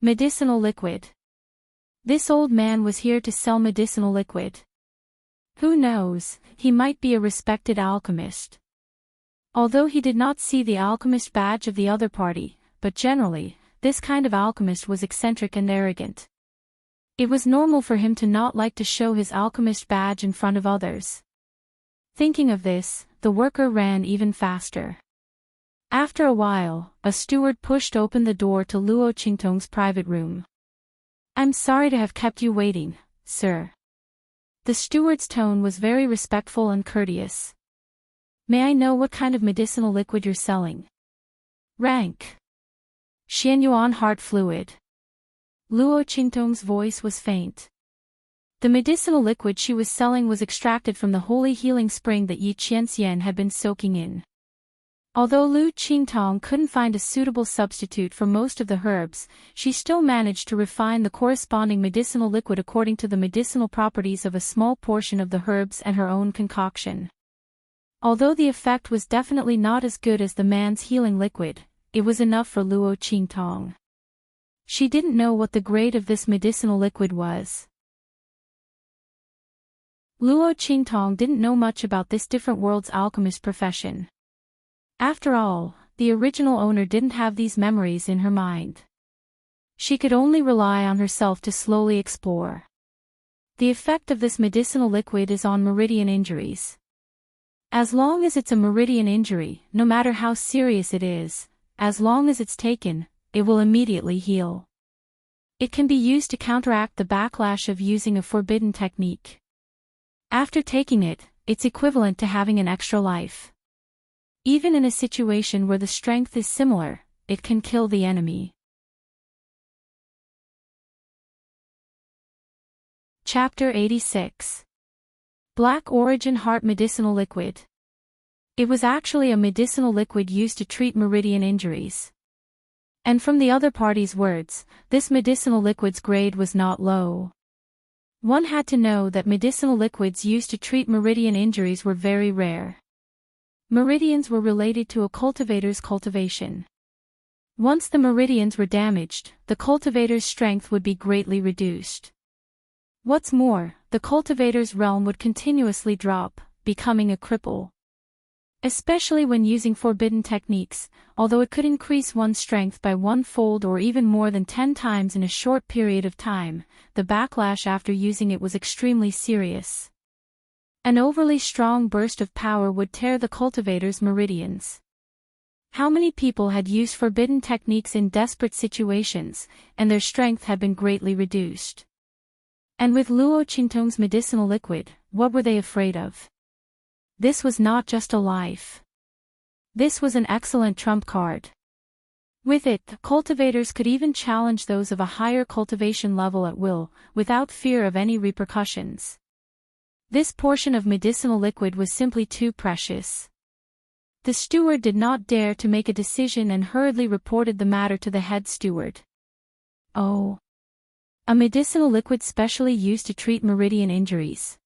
Medicinal liquid. This old man was here to sell medicinal liquid. Who knows, he might be a respected alchemist. Although he did not see the alchemist badge of the other party, but generally, this kind of alchemist was eccentric and arrogant. It was normal for him to not like to show his alchemist badge in front of others. Thinking of this, the worker ran even faster. After a while, a steward pushed open the door to Luo Qingtong's private room. "I'm sorry to have kept you waiting, sir." The steward's tone was very respectful and courteous. "May I know what kind of medicinal liquid you're selling?" "Rank. Xianyuan heart fluid." Luo Qingtong's voice was faint. The medicinal liquid she was selling was extracted from the holy healing spring that Yi Qianxian had been soaking in. Although Lu Qingtong couldn't find a suitable substitute for most of the herbs, she still managed to refine the corresponding medicinal liquid according to the medicinal properties of a small portion of the herbs and her own concoction. Although the effect was definitely not as good as the man's healing liquid, it was enough for Luo Qingtong. She didn't know what the grade of this medicinal liquid was. Luo Qingtong didn't know much about this different world's alchemist profession. After all, the original owner didn't have these memories in her mind. She could only rely on herself to slowly explore. The effect of this medicinal liquid is on meridian injuries. As long as it's a meridian injury, no matter how serious it is, as long as it's taken, it will immediately heal. It can be used to counteract the backlash of using a forbidden technique. After taking it, it's equivalent to having an extra life. Even in a situation where the strength is similar, it can kill the enemy. Chapter 86. Black Origin Heart Medicinal Liquid. It was actually a medicinal liquid used to treat meridian injuries. And from the other party's words, this medicinal liquid's grade was not low. One had to know that medicinal liquids used to treat meridian injuries were very rare. Meridians were related to a cultivator's cultivation. Once the meridians were damaged, the cultivator's strength would be greatly reduced. What's more, the cultivator's realm would continuously drop, becoming a cripple. Especially when using forbidden techniques, although it could increase one's strength by 1-fold or even more than 10 times in a short period of time, the backlash after using it was extremely serious. An overly strong burst of power would tear the cultivator's meridians. How many people had used forbidden techniques in desperate situations, and their strength had been greatly reduced? And with Luo Qingtong's medicinal liquid, what were they afraid of? This was not just a life. This was an excellent trump card. With it, the cultivators could even challenge those of a higher cultivation level at will, without fear of any repercussions. This portion of medicinal liquid was simply too precious. The steward did not dare to make a decision and hurriedly reported the matter to the head steward. "Oh. A medicinal liquid specially used to treat meridian injuries."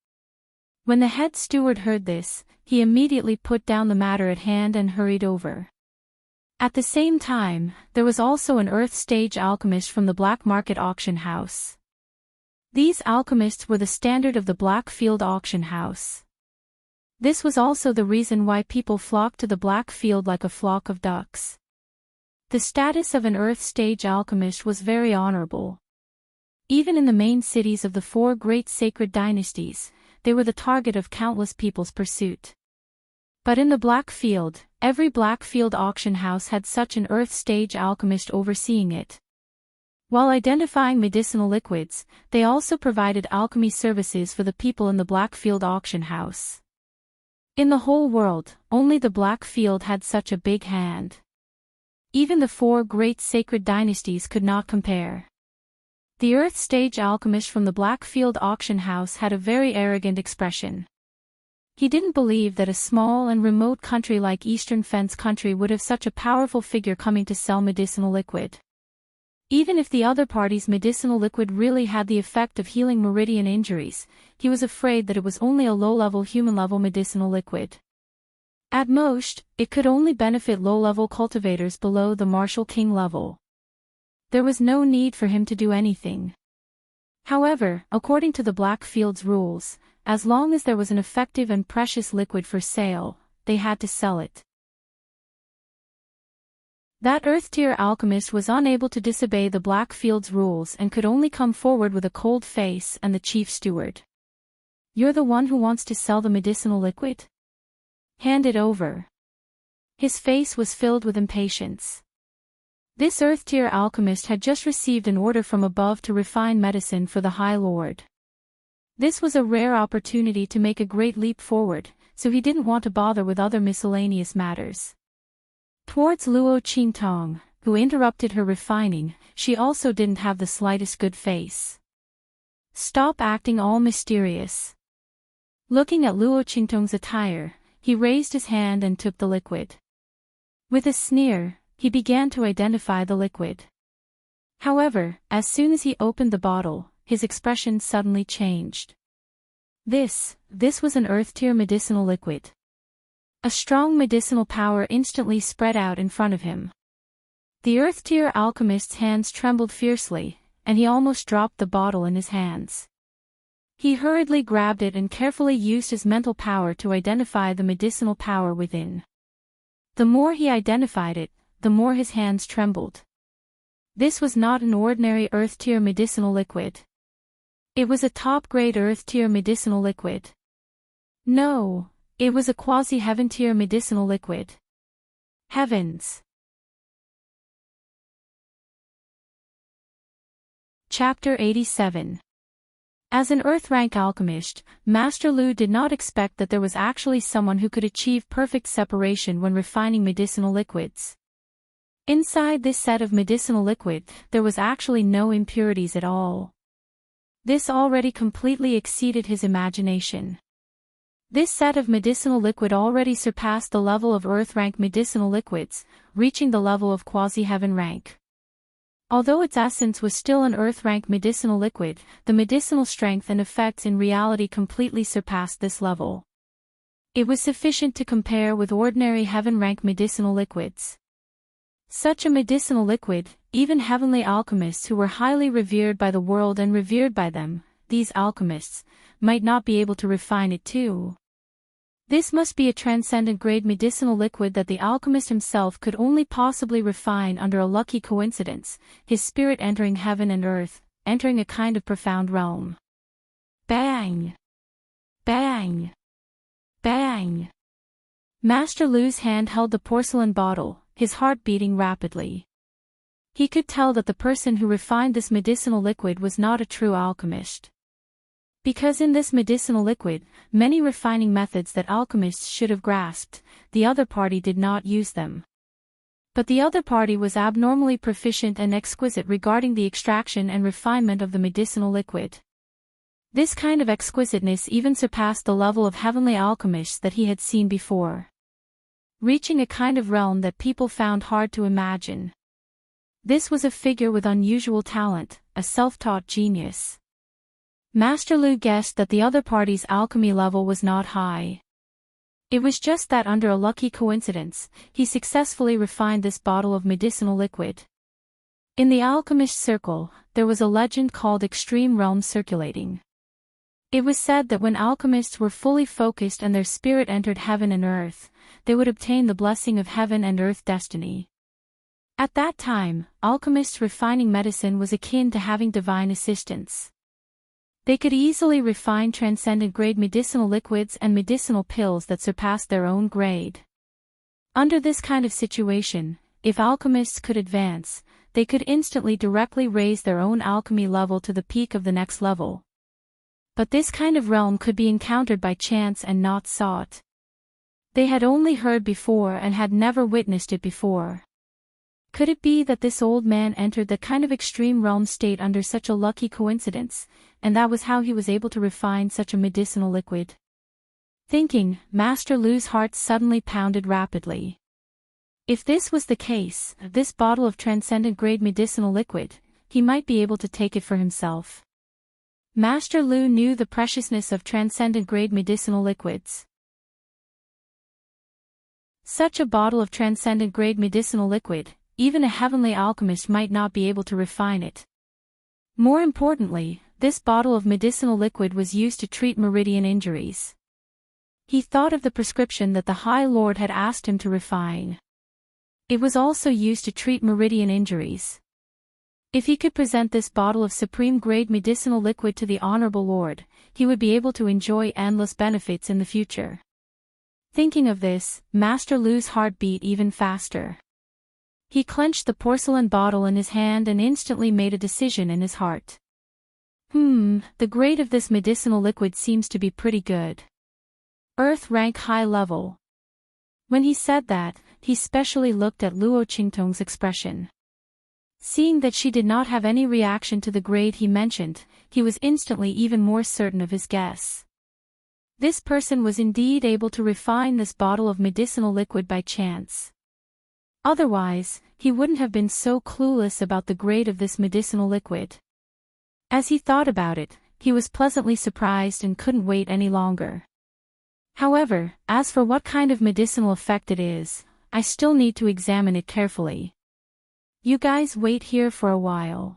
When the head steward heard this, he immediately put down the matter at hand and hurried over. At the same time, there was also an earth stage alchemist from the black market auction house. These alchemists were the standard of the Blackfield auction house. This was also the reason why people flocked to the Blackfield like a flock of ducks. The status of an earth stage alchemist was very honorable. Even in the main cities of the 4 great sacred dynasties, they were the target of countless people's pursuit. But in the Blackfield, every Blackfield auction house had such an earth stage alchemist overseeing it. While identifying medicinal liquids, they also provided alchemy services for the people in the Blackfield auction house. In the whole world, only the Blackfield had such a big hand. Even the 4 great sacred dynasties could not compare. The earth stage alchemist from the Blackfield auction house had a very arrogant expression. He didn't believe that a small and remote country like Eastern Fence Country would have such a powerful figure coming to sell medicinal liquid. Even if the other party's medicinal liquid really had the effect of healing meridian injuries, he was afraid that it was only a low-level human-level medicinal liquid. At most, it could only benefit low-level cultivators below the Marshall King level. There was no need for him to do anything. However, according to the Blackfield's rules, as long as there was an effective and precious liquid for sale, they had to sell it. That Earth-tier alchemist was unable to disobey the Blackfield's rules and could only come forward with a cold face and the chief steward. "You're the one who wants to sell the medicinal liquid? Hand it over." His face was filled with impatience. This Earth-tier alchemist had just received an order from above to refine medicine for the High Lord. This was a rare opportunity to make a great leap forward, so he didn't want to bother with other miscellaneous matters. Towards Luo Qingtong, who interrupted her refining, she also didn't have the slightest good face. "Stop acting all mysterious." Looking at Luo Qingtong's attire, he raised his hand and took the liquid. With a sneer, he began to identify the liquid. However, as soon as he opened the bottle, his expression suddenly changed. This was an Earth-tier medicinal liquid. A strong medicinal power instantly spread out in front of him. The Earth-tier alchemist's hands trembled fiercely, and he almost dropped the bottle in his hands. He hurriedly grabbed it and carefully used his mental power to identify the medicinal power within. The more he identified it, the more his hands trembled. This was not an ordinary Earth-tier medicinal liquid. It was a top-grade Earth-tier medicinal liquid. No, it was a quasi-heaven-tier medicinal liquid. Heavens! Chapter 87. As an Earth-rank alchemist, Master Lu did not expect that there was actually someone who could achieve perfect separation when refining medicinal liquids. Inside this set of medicinal liquid, there was actually no impurities at all. This already completely exceeded his imagination. This set of medicinal liquid already surpassed the level of Earth-rank medicinal liquids, reaching the level of quasi-heaven rank. Although its essence was still an Earth-rank medicinal liquid, the medicinal strength and effects in reality completely surpassed this level. It was sufficient to compare with ordinary heaven-rank medicinal liquids. Such a medicinal liquid, even heavenly alchemists who were highly revered by the world and revered by them, these alchemists, might not be able to refine it too. This must be a transcendent-grade medicinal liquid that the alchemist himself could only possibly refine under a lucky coincidence, his spirit entering heaven and earth, entering a kind of profound realm. Bang! Bang! Bang! Master Lu's hand held the porcelain bottle, his heart beating rapidly. He could tell that the person who refined this medicinal liquid was not a true alchemist. Because in this medicinal liquid, many refining methods that alchemists should have grasped, the other party did not use them. But the other party was abnormally proficient and exquisite regarding the extraction and refinement of the medicinal liquid. This kind of exquisiteness even surpassed the level of heavenly alchemists that he had seen before, reaching a kind of realm that people found hard to imagine. This was a figure with unusual talent, a self-taught genius. Master Lu guessed that the other party's alchemy level was not high. It was just that under a lucky coincidence, he successfully refined this bottle of medicinal liquid. In the alchemist circle, there was a legend called Extreme Realm circulating. It was said that when alchemists were fully focused and their spirit entered heaven and earth, they would obtain the blessing of heaven and earth destiny. At that time, alchemists refining medicine was akin to having divine assistance. They could easily refine transcendent-grade medicinal liquids and medicinal pills that surpassed their own grade. Under this kind of situation, if alchemists could advance, they could instantly directly raise their own alchemy level to the peak of the next level. But this kind of realm could be encountered by chance and not sought. They had only heard before and had never witnessed it before. Could it be that this old man entered the kind of extreme realm state under such a lucky coincidence, and that was how he was able to refine such a medicinal liquid? Thinking, Master Lu's heart suddenly pounded rapidly. If this was the case, this bottle of transcendent-grade medicinal liquid, he might be able to take it for himself. Master Lu knew the preciousness of transcendent-grade medicinal liquids. Such a bottle of transcendent-grade medicinal liquid, even a heavenly alchemist might not be able to refine it. More importantly, this bottle of medicinal liquid was used to treat meridian injuries. He thought of the prescription that the High Lord had asked him to refine. It was also used to treat meridian injuries. If he could present this bottle of supreme-grade medicinal liquid to the Honorable Lord, he would be able to enjoy endless benefits in the future. Thinking of this, Master Lu's heart beat even faster. He clenched the porcelain bottle in his hand and instantly made a decision in his heart. The grade of this medicinal liquid seems to be pretty good. Earth rank high level. When he said that, he specially looked at Luo Qingtong's expression. Seeing that she did not have any reaction to the grade he mentioned, he was instantly even more certain of his guess. This person was indeed able to refine this bottle of medicinal liquid by chance. Otherwise, he wouldn't have been so clueless about the grade of this medicinal liquid. As he thought about it, he was pleasantly surprised and couldn't wait any longer. However, as for what kind of medicinal effect it is, I still need to examine it carefully. You guys wait here for a while.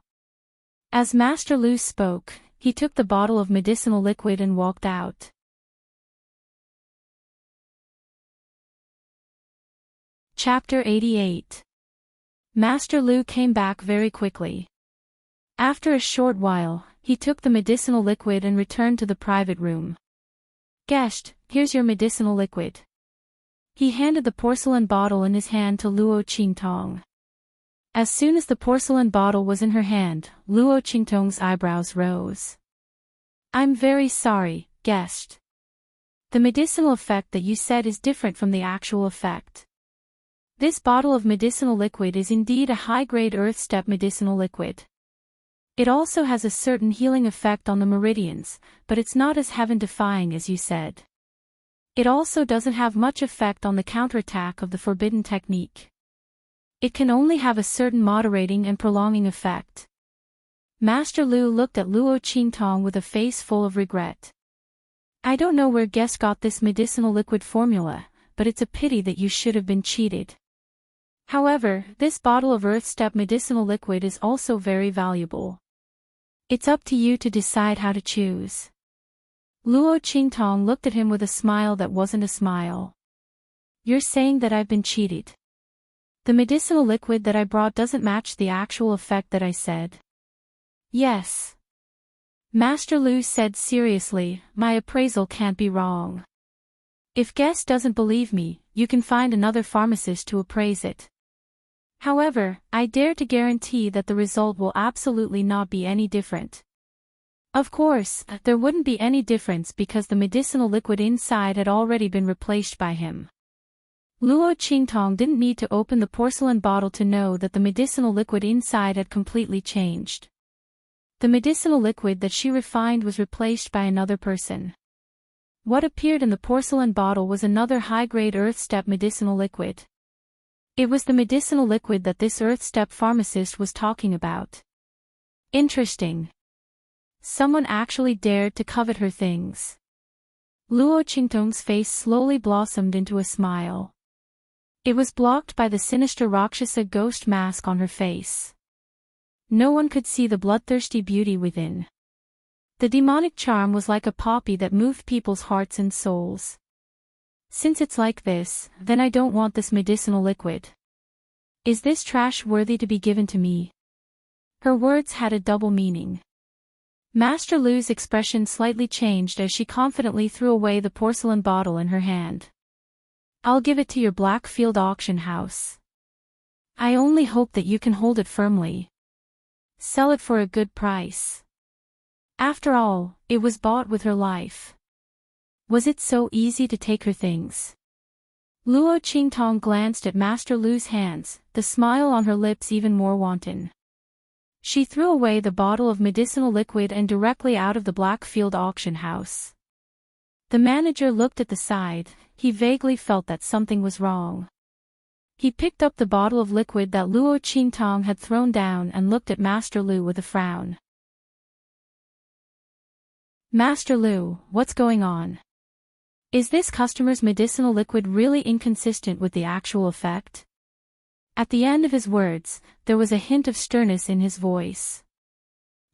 As Master Lu spoke, he took the bottle of medicinal liquid and walked out. Chapter 88. Master Lu came back very quickly. After a short while, he took the medicinal liquid and returned to the private room. Guest, here's your medicinal liquid. He handed the porcelain bottle in his hand to Luo Qingtong. As soon as the porcelain bottle was in her hand, Luo Qingtong's eyebrows rose. I'm very sorry, guest. The medicinal effect that you said is different from the actual effect. This bottle of medicinal liquid is indeed a high-grade earth-step medicinal liquid. It also has a certain healing effect on the meridians, but it's not as heaven-defying as you said. It also doesn't have much effect on the counterattack of the forbidden technique. It can only have a certain moderating and prolonging effect. Master Lu looked at Luo Qingtong with a face full of regret. I don't know where guest got this medicinal liquid formula, but it's a pity that you should have been cheated. However, this bottle of earth-step medicinal liquid is also very valuable. It's up to you to decide how to choose. Luo Qingtong looked at him with a smile that wasn't a smile. You're saying that I've been cheated. The medicinal liquid that I brought doesn't match the actual effect that I said. Yes. Master Lu said seriously, my appraisal can't be wrong. If guest doesn't believe me, you can find another pharmacist to appraise it. However, I dare to guarantee that the result will absolutely not be any different. Of course, there wouldn't be any difference because the medicinal liquid inside had already been replaced by him. Luo Qingtong didn't need to open the porcelain bottle to know that the medicinal liquid inside had completely changed. The medicinal liquid that she refined was replaced by another person. What appeared in the porcelain bottle was another high-grade earth-step medicinal liquid. It was the medicinal liquid that this earth-step pharmacist was talking about. Interesting. Someone actually dared to covet her things. Luo Qingtong's face slowly blossomed into a smile. It was blocked by the sinister Rakshasa ghost mask on her face. No one could see the bloodthirsty beauty within. The demonic charm was like a poppy that moved people's hearts and souls. Since it's like this, then I don't want this medicinal liquid. Is this trash worthy to be given to me? Her words had a double meaning. Master Lu's expression slightly changed as she confidently threw away the porcelain bottle in her hand. I'll give it to your Blackfield auction house. I only hope that you can hold it firmly. Sell it for a good price. After all, it was bought with her life. Was it so easy to take her things? Luo Qingtong glanced at Master Lu's hands, the smile on her lips even more wanton. She threw away the bottle of medicinal liquid and directly out of the Blackfield auction house. The manager looked at the side. He vaguely felt that something was wrong. He picked up the bottle of liquid that Luo Qingtong had thrown down and looked at Master Lu with a frown. Master Lu, what's going on? Is this customer's medicinal liquid really inconsistent with the actual effect? At the end of his words, there was a hint of sternness in his voice.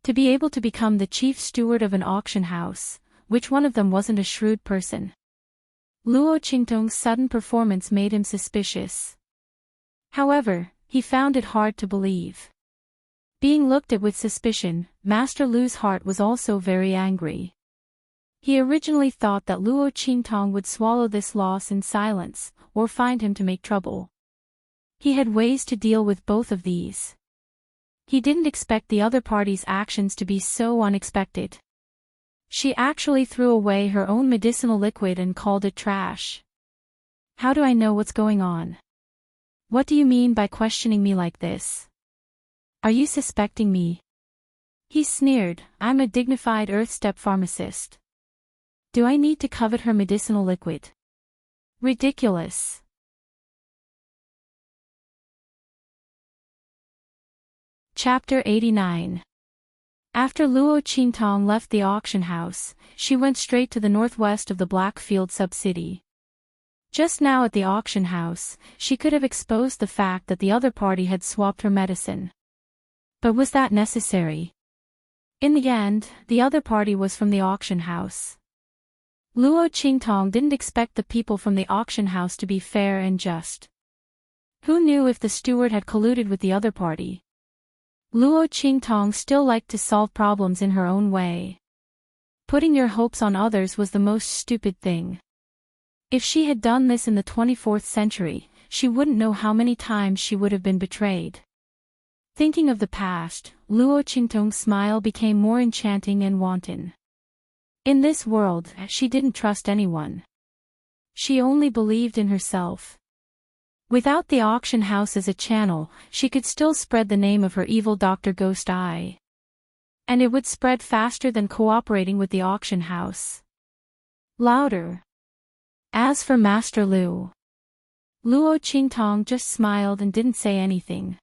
To be able to become the chief steward of an auction house, which one of them wasn't a shrewd person? Luo Qingtong's sudden performance made him suspicious. However, he found it hard to believe. Being looked at with suspicion, Master Lu's heart was also very angry. He originally thought that Luo Qingtong would swallow this loss in silence, or find him to make trouble. He had ways to deal with both of these. He didn't expect the other party's actions to be so unexpected. She actually threw away her own medicinal liquid and called it trash. How do I know what's going on? What do you mean by questioning me like this? Are you suspecting me? He sneered. I'm a dignified Earth-step pharmacist. Do I need to covet her medicinal liquid? Ridiculous. Chapter 89. After Luo Qingtong left the auction house, she went straight to the northwest of the Blackfield sub-city. Just now at the auction house, she could have exposed the fact that the other party had swapped her medicine. But was that necessary? In the end, the other party was from the auction house. Luo Qingtong didn't expect the people from the auction house to be fair and just. Who knew if the steward had colluded with the other party? Luo Qingtong still liked to solve problems in her own way. Putting your hopes on others was the most stupid thing. If she had done this in the 24th century, she wouldn't know how many times she would have been betrayed. Thinking of the past, Luo Qingtong's smile became more enchanting and wanton. In this world, she didn't trust anyone. She only believed in herself. Without the auction house as a channel, she could still spread the name of her evil Dr. Ghost Eye. And it would spread faster than cooperating with the auction house. Louder. As for Master Lu, Luo Qingtong just smiled and didn't say anything.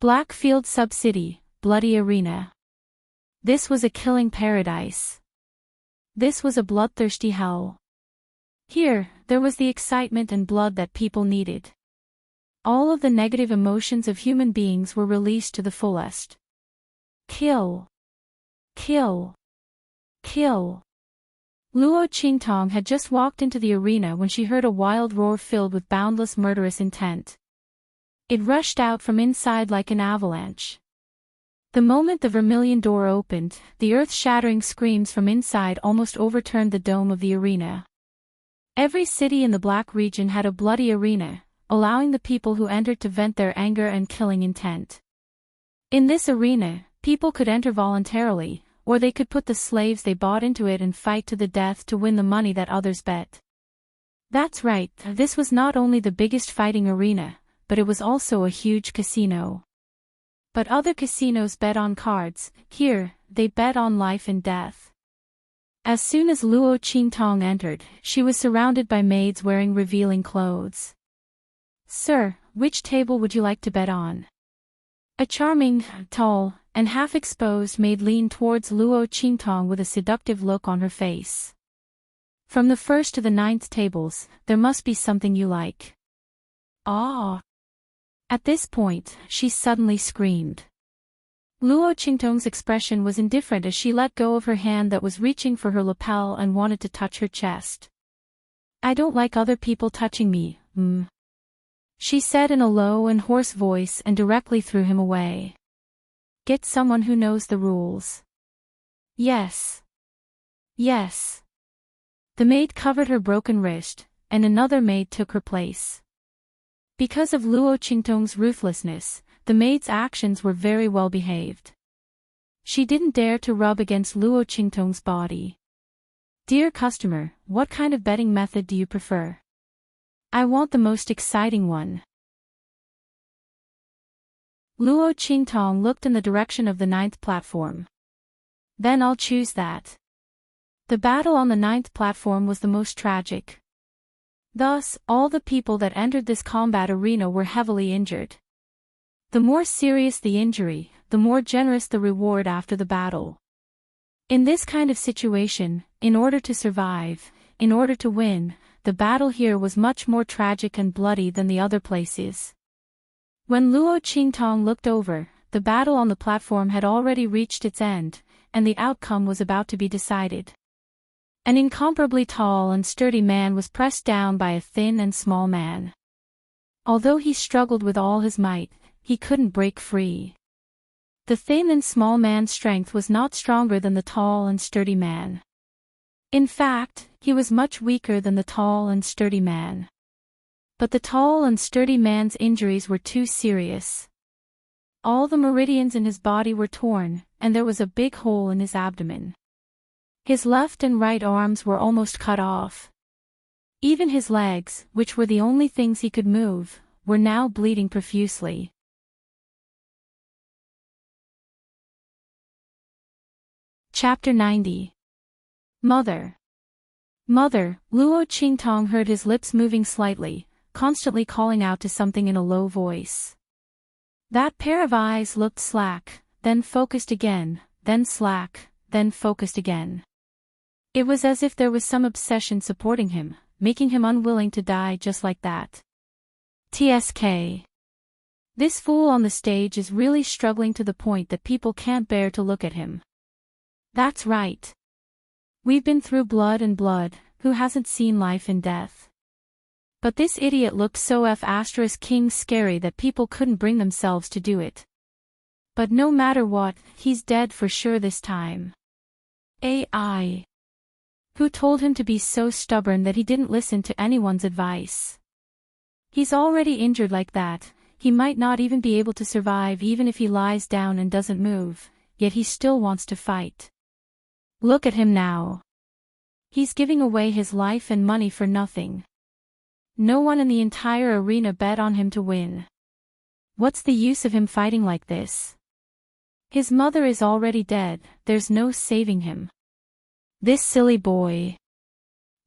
Blackfield Sub-City, bloody arena. This was a killing paradise. This was a bloodthirsty hell. Here, there was the excitement and blood that people needed. All of the negative emotions of human beings were released to the fullest. Kill. Kill. Kill. Luo Qingtong had just walked into the arena when she heard a wild roar filled with boundless murderous intent. It rushed out from inside like an avalanche. The moment the vermilion door opened, the earth-shattering screams from inside almost overturned the dome of the arena. Every city in the Black region had a bloody arena, allowing the people who entered to vent their anger and killing intent. In this arena, people could enter voluntarily, or they could put the slaves they bought into it and fight to the death to win the money that others bet. That's right, this was not only the biggest fighting arena, but it was also a huge casino. But other casinos bet on cards, here, they bet on life and death. As soon as Luo Qingtong entered, she was surrounded by maids wearing revealing clothes. Sir, which table would you like to bet on? A charming, tall, and half-exposed maid leaned towards Luo Qingtong with a seductive look on her face. From the 1st to the 9th tables, there must be something you like. Ah! At this point, she suddenly screamed. Luo Qingtong's expression was indifferent as she let go of her hand that was reaching for her lapel and wanted to touch her chest. I don't like other people touching me, she said in a low and hoarse voice and directly threw him away. Get someone who knows the rules. Yes. Yes. The maid covered her broken wrist, and another maid took her place. Because of Luo Qingtong's ruthlessness, the maid's actions were very well behaved. She didn't dare to rub against Luo Qingtong's body. Dear customer, what kind of betting method do you prefer? I want the most exciting one. Luo Qingtong looked in the direction of the 9th platform. Then I'll choose that. The battle on the ninth platform was the most tragic. Thus, all the people that entered this combat arena were heavily injured. The more serious the injury, the more generous the reward after the battle. In this kind of situation, in order to survive, in order to win, the battle here was much more tragic and bloody than the other places. When Luo Qingtong looked over, the battle on the platform had already reached its end, and the outcome was about to be decided. An incomparably tall and sturdy man was pressed down by a thin and small man. Although he struggled with all his might, he couldn't break free. The thin and small man's strength was not stronger than the tall and sturdy man. In fact, he was much weaker than the tall and sturdy man. But the tall and sturdy man's injuries were too serious. All the meridians in his body were torn, and there was a big hole in his abdomen. His left and right arms were almost cut off. Even his legs, which were the only things he could move, were now bleeding profusely. Chapter 90. Mother. Mother, Luo Qingtong heard his lips moving slightly, constantly calling out to something in a low voice. That pair of eyes looked slack, then focused again, then slack, then focused again. It was as if there was some obsession supporting him, making him unwilling to die just like that. TSK. This fool on the stage is really struggling to the point that people can't bear to look at him. That's right. We've been through blood and blood, who hasn't seen life and death? But this idiot looked so King scary that people couldn't bring themselves to do it. But no matter what, he's dead for sure this time. AI. Who told him to be so stubborn that he didn't listen to anyone's advice? He's already injured like that, he might not even be able to survive even if he lies down and doesn't move, yet he still wants to fight. Look at him now. He's giving away his life and money for nothing. No one in the entire arena bet on him to win. What's the use of him fighting like this? His mother is already dead, there's no saving him. This silly boy.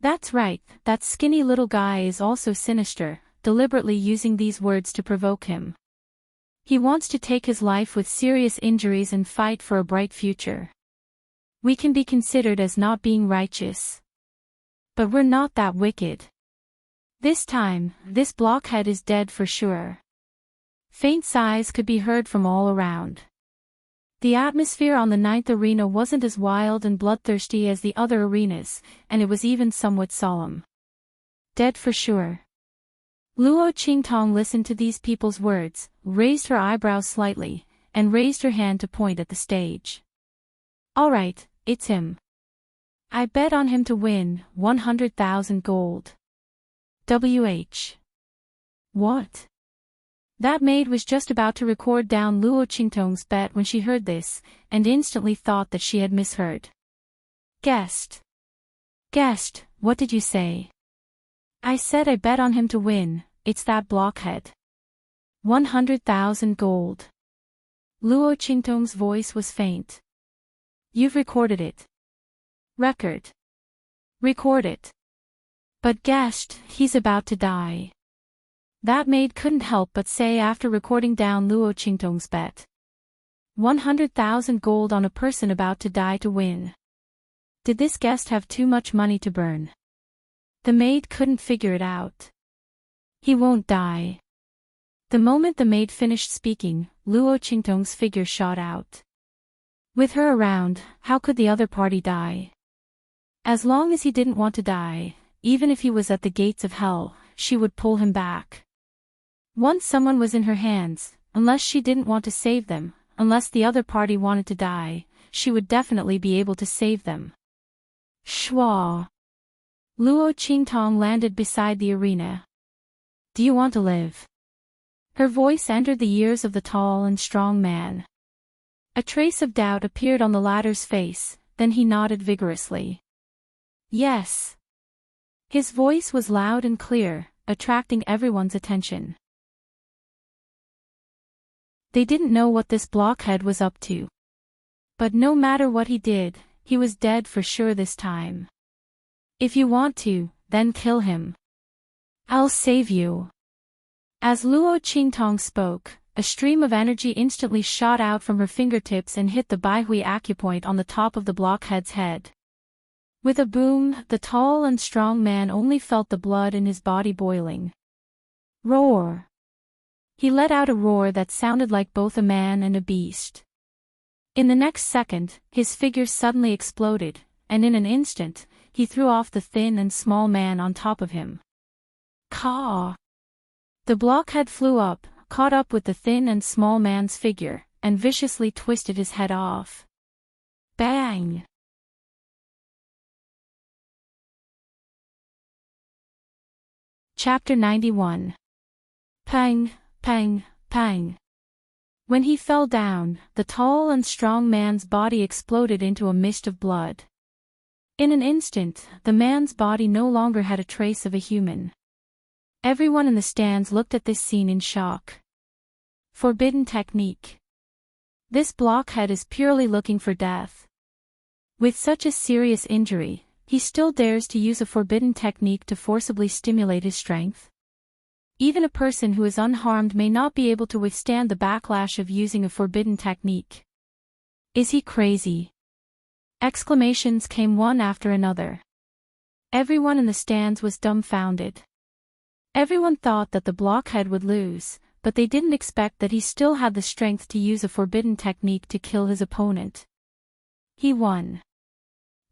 That's right, that skinny little guy is also sinister, deliberately using these words to provoke him. He wants to take his life with serious injuries and fight for a bright future. We can be considered as not being righteous. But we're not that wicked. This time, this blockhead is dead for sure. Faint sighs could be heard from all around. The atmosphere on the ninth arena wasn't as wild and bloodthirsty as the other arenas, and it was even somewhat solemn. Dead for sure. Luo Qingtong listened to these people's words, raised her eyebrows slightly, and raised her hand to point at the stage. All right, it's him. I bet on him to win 100,000 gold. What? That maid was just about to record down Luo Qingtong's bet when she heard this, and instantly thought that she had misheard. Guessed, what did you say? I said I bet on him to win, it's that blockhead. 100,000 gold. Luo Qingtong's voice was faint. You've recorded it. Record it. But guessed, he's about to die. That maid couldn't help but say after recording down Luo Qingtong's bet. 100,000 gold on a person about to die to win. Did this guest have too much money to burn? The maid couldn't figure it out. He won't die. The moment the maid finished speaking, Luo Qingtong's figure shot out. With her around, how could the other party die? As long as he didn't want to die, even if he was at the gates of hell, she would pull him back. Once someone was in her hands, unless she didn't want to save them, unless the other party wanted to die, she would definitely be able to save them. Shwa. Luo Qingtong landed beside the arena. Do you want to live? Her voice entered the ears of the tall and strong man. A trace of doubt appeared on the latter's face, then he nodded vigorously. Yes. His voice was loud and clear, attracting everyone's attention. They didn't know what this blockhead was up to. But no matter what he did, he was dead for sure this time. If you want to, then kill him. I'll save you. As Luo Qingtong spoke, a stream of energy instantly shot out from her fingertips and hit the Baihui acupoint on the top of the blockhead's head. With a boom, the tall and strong man only felt the blood in his body boiling. Roar! He let out a roar that sounded like both a man and a beast. In the next second, his figure suddenly exploded, and in an instant, he threw off the thin and small man on top of him. Caw! The blockhead flew up, caught up with the thin and small man's figure, and viciously twisted his head off. Bang! Chapter 91. Pang, pang, pang. When he fell down, the tall and strong man's body exploded into a mist of blood. In an instant, the man's body no longer had a trace of a human. Everyone in the stands looked at this scene in shock. Forbidden technique. This blockhead is purely looking for death. With such a serious injury, he still dares to use a forbidden technique to forcibly stimulate his strength. Even a person who is unharmed may not be able to withstand the backlash of using a forbidden technique. Is he crazy? Exclamations came one after another. Everyone in the stands was dumbfounded. Everyone thought that the blockhead would lose, but they didn't expect that he still had the strength to use a forbidden technique to kill his opponent. He won.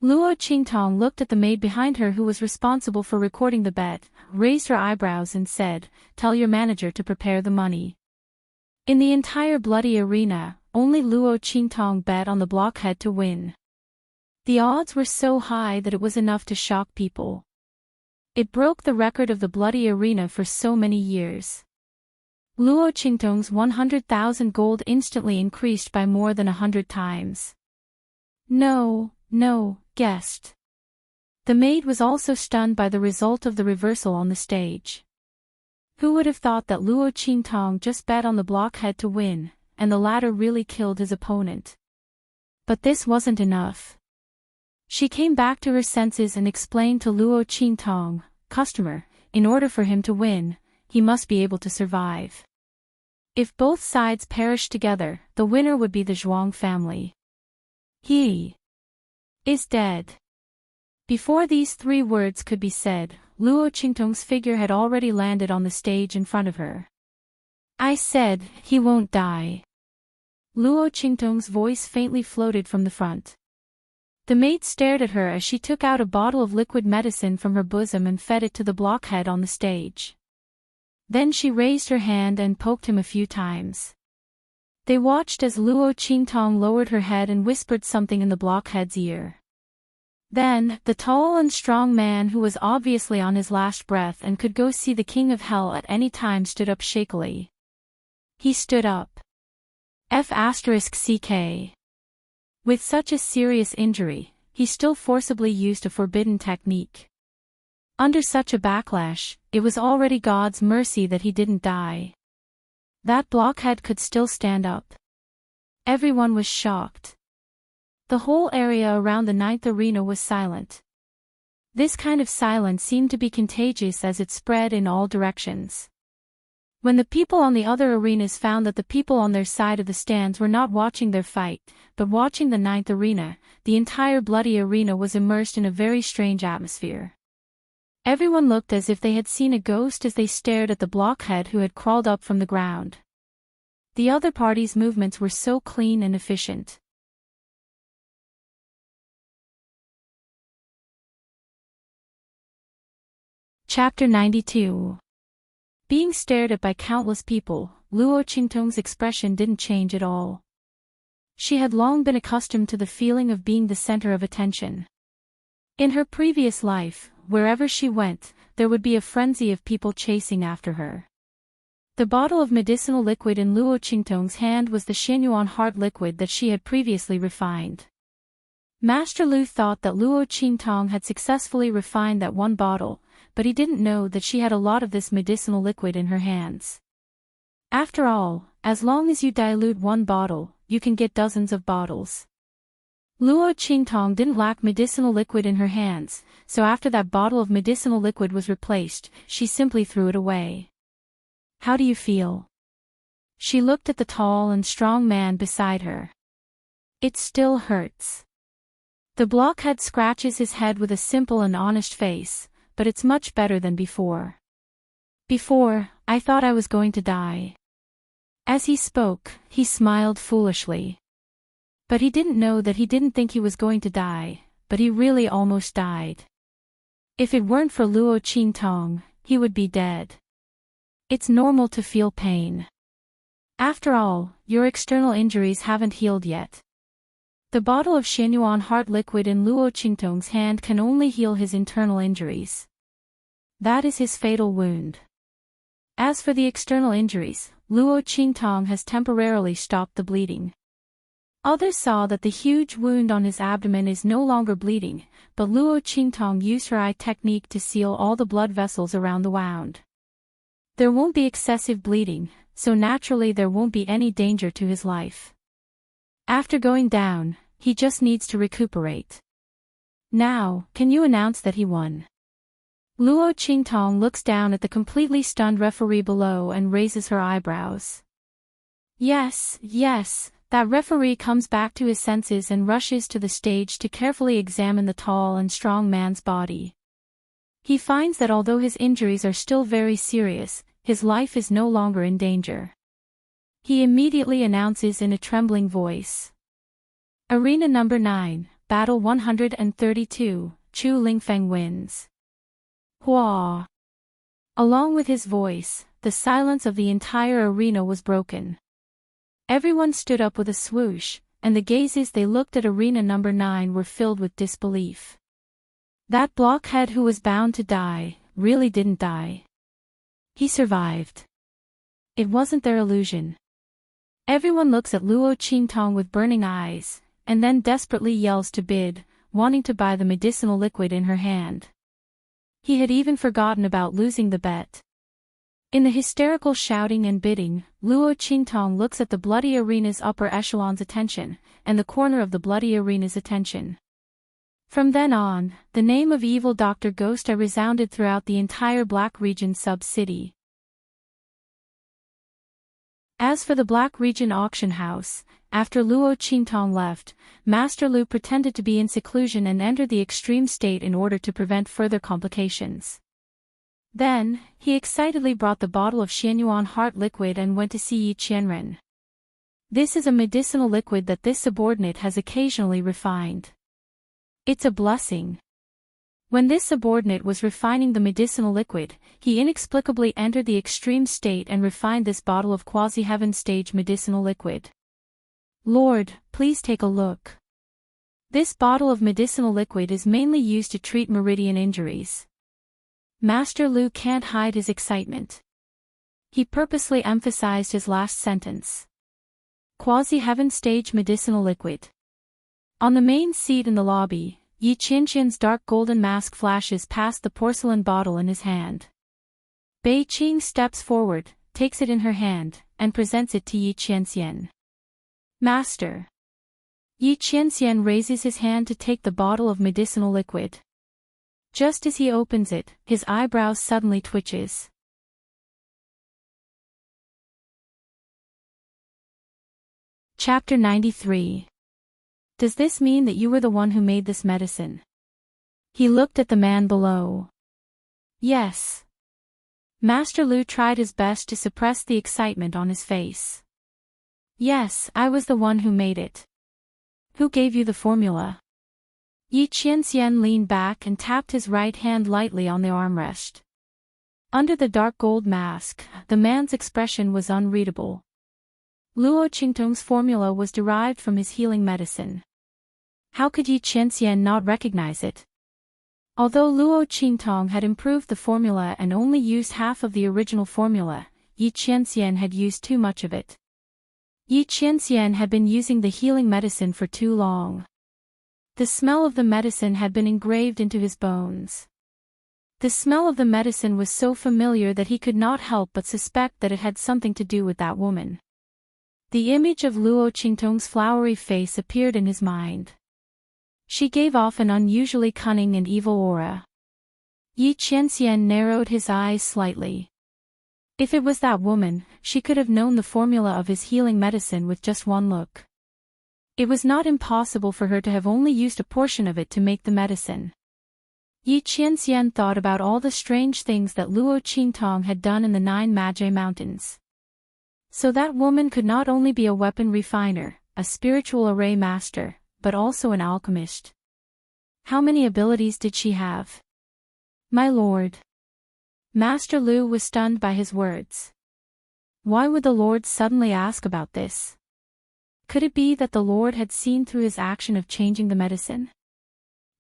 Luo Qingtong looked at the maid behind her who was responsible for recording the bet, raised her eyebrows and said, "Tell your manager to prepare the money." In the entire bloody arena, only Luo Qingtong bet on the blockhead to win. The odds were so high that it was enough to shock people. It broke the record of the bloody arena for so many years. Luo Qingtong's 100,000 gold instantly increased by more than 100 times. No, guessed. The maid was also stunned by the result of the reversal on the stage. Who would have thought that Luo Qingtong just bet on the blockhead to win, and the latter really killed his opponent? But this wasn't enough. She came back to her senses and explained to Luo Qingtong, "Customer, in order for him to win, he must be able to survive. If both sides perish together, the winner would be the Zhuang family. He is dead." Before these 3 words could be said, Luo Qingtong's figure had already landed on the stage in front of her. "I said, he won't die." Luo Qingtong's voice faintly floated from the front. The maid stared at her as she took out a bottle of liquid medicine from her bosom and fed it to the blockhead on the stage. Then she raised her hand and poked him a few times. They watched as Luo Qingtong lowered her head and whispered something in the blockhead's ear. Then, the tall and strong man who was obviously on his last breath and could go see the king of hell at any time stood up shakily. He stood up. F***ck. With such a serious injury, he still forcibly used a forbidden technique. Under such a backlash, it was already God's mercy that he didn't die. That blockhead could still stand up. Everyone was shocked. The whole area around the 9th arena was silent. This kind of silence seemed to be contagious as it spread in all directions. When the people on the other arenas found that the people on their side of the stands were not watching their fight, but watching the 9th arena, the entire bloody arena was immersed in a very strange atmosphere. Everyone looked as if they had seen a ghost as they stared at the blockhead who had crawled up from the ground. The other party's movements were so clean and efficient. Chapter 92. Being stared at by countless people, Luo Qingtong's expression didn't change at all. She had long been accustomed to the feeling of being the center of attention. In her previous life, wherever she went, there would be a frenzy of people chasing after her. The bottle of medicinal liquid in Luo Qingtong's hand was the Xianyuan heart liquid that she had previously refined. Master Lu thought that Luo Qingtong had successfully refined that one bottle, but he didn't know that she had a lot of this medicinal liquid in her hands. After all, as long as you dilute one bottle, you can get dozens of bottles. Luo Qingtong didn't lack medicinal liquid in her hands, so after that bottle of medicinal liquid was replaced, she simply threw it away. How do you feel? She looked at the tall and strong man beside her. It still hurts. The blockhead scratches his head with a simple and honest face, but it's much better than before. Before, I thought I was going to die. As he spoke, he smiled foolishly. But he didn't know that he didn't think he was going to die, but he really almost died. If it weren't for Luo Qingtong, he would be dead. It's normal to feel pain. After all, your external injuries haven't healed yet. The bottle of Xianyuan heart liquid in Luo Qingtong's hand can only heal his internal injuries. That is his fatal wound. As for the external injuries, Luo Qingtong has temporarily stopped the bleeding. Others saw that the huge wound on his abdomen is no longer bleeding, but Luo Qingtong used her eye technique to seal all the blood vessels around the wound. There won't be excessive bleeding, so naturally there won't be any danger to his life. After going down, he just needs to recuperate. Now, can you announce that he won? Luo Qingtong looks down at the completely stunned referee below and raises her eyebrows. Yes, that referee comes back to his senses and rushes to the stage to carefully examine the tall and strong man's body. He finds that although his injuries are still very serious, his life is no longer in danger. He immediately announces in a trembling voice. Arena number 9, Battle 132, Chu Lingfeng wins. Hua! Along with his voice, the silence of the entire arena was broken. Everyone stood up with a swoosh, and the gazes they looked at arena number 9 were filled with disbelief. That blockhead who was bound to die, really didn't die. He survived. It wasn't their illusion. Everyone looks at Luo Qingtong with burning eyes, and then desperately yells to bid, wanting to buy the medicinal liquid in her hand. He had even forgotten about losing the bet. In the hysterical shouting and bidding, Luo Qingtong looks at the bloody arena's upper echelon's attention, and the corner of the bloody arena's attention. From then on, the name of evil Dr. Ghost resounded throughout the entire Black Region sub-city. As for the Black Region auction house, after Luo Qingtong left, Master Lu pretended to be in seclusion and entered the extreme state in order to prevent further complications. Then, he excitedly brought the bottle of Xianyuan heart liquid and went to see Yi Qianren. This is a medicinal liquid that this subordinate has occasionally refined. It's a blessing. When this subordinate was refining the medicinal liquid, he inexplicably entered the extreme state and refined this bottle of quasi-heaven stage medicinal liquid. Lord, please take a look. This bottle of medicinal liquid is mainly used to treat meridian injuries. Master Lu can't hide his excitement. He purposely emphasized his last sentence. Quasi-heaven stage medicinal liquid. On the main seat in the lobby, Yi Qianxian's dark golden mask flashes past the porcelain bottle in his hand. Bei Qing steps forward, takes it in her hand, and presents it to Yi Qianxian. Master. Yi Qianxian raises his hand to take the bottle of medicinal liquid. Just as he opens it, his eyebrows suddenly twitches. Chapter 93. Does this mean that you were the one who made this medicine? He looked at the man below. Yes. Master Lu tried his best to suppress the excitement on his face. Yes, I was the one who made it. Who gave you the formula? Yi Qianxian leaned back and tapped his right hand lightly on the armrest. Under the dark gold mask, the man's expression was unreadable. Luo Qingtong's formula was derived from his healing medicine. How could Yi Qianxian not recognize it? Although Luo Qingtong had improved the formula and only used half of the original formula, Yi Qianxian had used too much of it. Yi Qianxian had been using the healing medicine for too long. The smell of the medicine had been engraved into his bones. The smell of the medicine was so familiar that he could not help but suspect that it had something to do with that woman. The image of Luo Qingtong's flowery face appeared in his mind. She gave off an unusually cunning and evil aura. Yi Qianxian narrowed his eyes slightly. If it was that woman, she could have known the formula of his healing medicine with just one look. It was not impossible for her to have only used a portion of it to make the medicine. Yi Qianxian thought about all the strange things that Luo Qingtong had done in the 9 Magi Mountains. So that woman could not only be a weapon refiner, a spiritual array master, but also an alchemist. How many abilities did she have? My lord. Master Lu was stunned by his words. Why would the lord suddenly ask about this? Could it be that the lord had seen through his action of changing the medicine?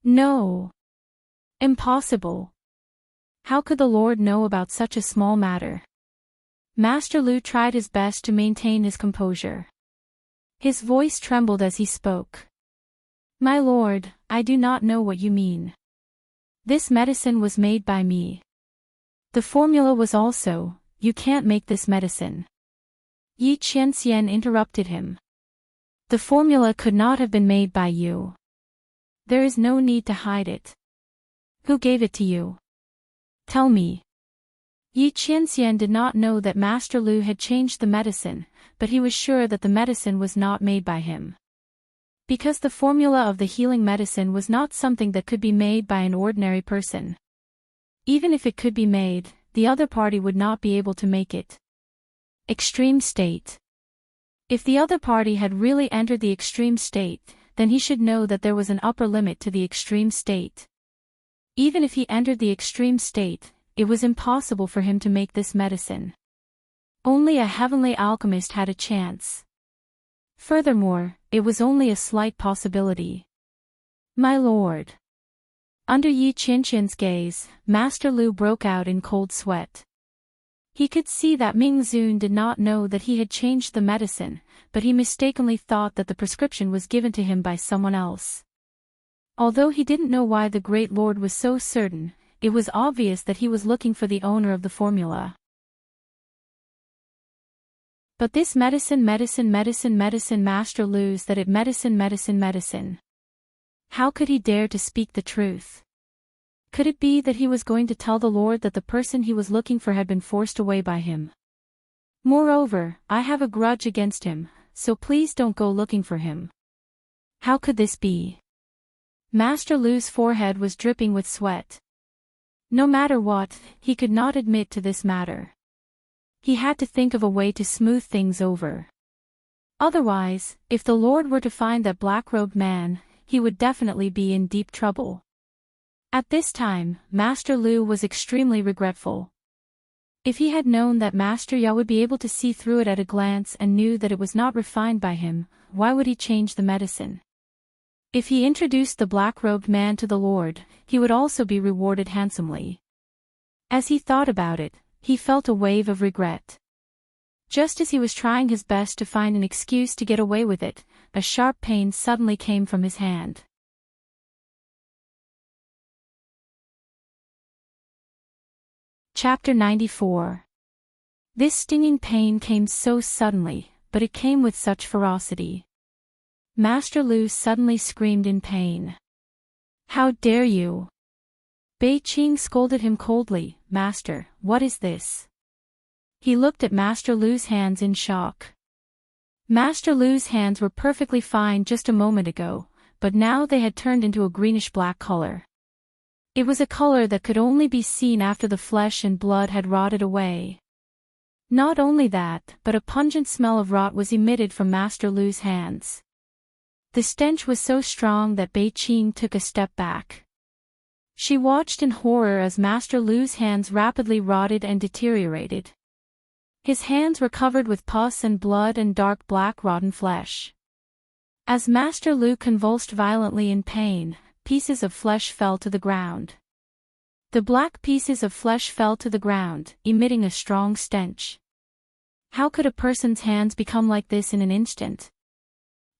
No. Impossible. How could the lord know about such a small matter? Master Lu tried his best to maintain his composure. His voice trembled as he spoke. My lord, I do not know what you mean. This medicine was made by me. The formula was also, you can't make this medicine. Yi Qianxian interrupted him. The formula could not have been made by you. There is no need to hide it. Who gave it to you? Tell me. Yi Qianxian did not know that Master Lu had changed the medicine, but he was sure that the medicine was not made by him. Because the formula of the healing medicine was not something that could be made by an ordinary person. Even if it could be made, the other party would not be able to make it. Extreme state. If the other party had really entered the extreme state, then he should know that there was an upper limit to the extreme state. Even if he entered the extreme state, it was impossible for him to make this medicine. Only a heavenly alchemist had a chance. Furthermore, it was only a slight possibility. My lord. Under Yi Qianxian's gaze, Master Lu broke out in cold sweat. He could see that Ming Zun did not know that he had changed the medicine, but he mistakenly thought that the prescription was given to him by someone else. Although he didn't know why the Great Lord was so certain, it was obvious that he was looking for the owner of the formula. But this medicine Master Lu's that it medicine. How could he dare to speak the truth? Could it be that he was going to tell the Lord that the person he was looking for had been forced away by him? Moreover, I have a grudge against him, so please don't go looking for him. How could this be? Master Lu's forehead was dripping with sweat. No matter what, he could not admit to this matter. He had to think of a way to smooth things over. Otherwise, if the Lord were to find that black-robed man, he would definitely be in deep trouble. At this time, Master Lu was extremely regretful. If he had known that Master Ya would be able to see through it at a glance and knew that it was not refined by him, why would he change the medicine? If he introduced the black-robed man to the Lord, he would also be rewarded handsomely. As he thought about it, he felt a wave of regret. Just as he was trying his best to find an excuse to get away with it, a sharp pain suddenly came from his hand. Chapter 94. This stinging pain came so suddenly, but it came with such ferocity. Master Lu suddenly screamed in pain. How dare you? Bei Qing scolded him coldly. Master, what is this? He looked at Master Lu's hands in shock. Master Lu's hands were perfectly fine just a moment ago, but now they had turned into a greenish-black color. It was a color that could only be seen after the flesh and blood had rotted away. Not only that, but a pungent smell of rot was emitted from Master Lu's hands. The stench was so strong that Bei Qing took a step back. She watched in horror as Master Lu's hands rapidly rotted and deteriorated. His hands were covered with pus and blood and dark black rotten flesh. As Master Lu convulsed violently in pain, pieces of flesh fell to the ground. The black pieces of flesh fell to the ground, emitting a strong stench. How could a person's hands become like this in an instant?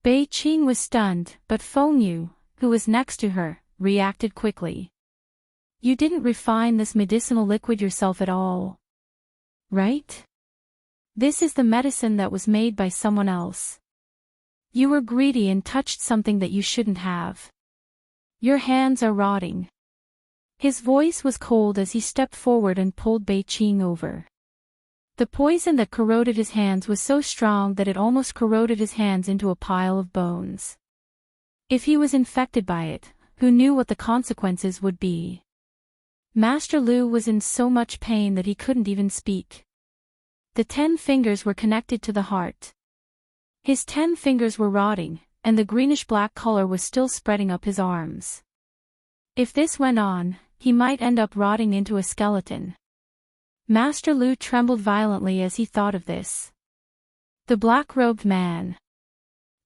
Bei Qing was stunned, but Feng Yu, who was next to her, reacted quickly. You didn't refine this medicinal liquid yourself at all, right? This is the medicine that was made by someone else. You were greedy and touched something that you shouldn't have. Your hands are rotting. His voice was cold as he stepped forward and pulled Bei Qing over. The poison that corroded his hands was so strong that it almost corroded his hands into a pile of bones. If he was infected by it, who knew what the consequences would be? Master Lu was in so much pain that he couldn't even speak. The 10 fingers were connected to the heart. His 10 fingers were rotting, and the greenish-black color was still spreading up his arms. If this went on, he might end up rotting into a skeleton. Master Lu trembled violently as he thought of this. The black-robed man.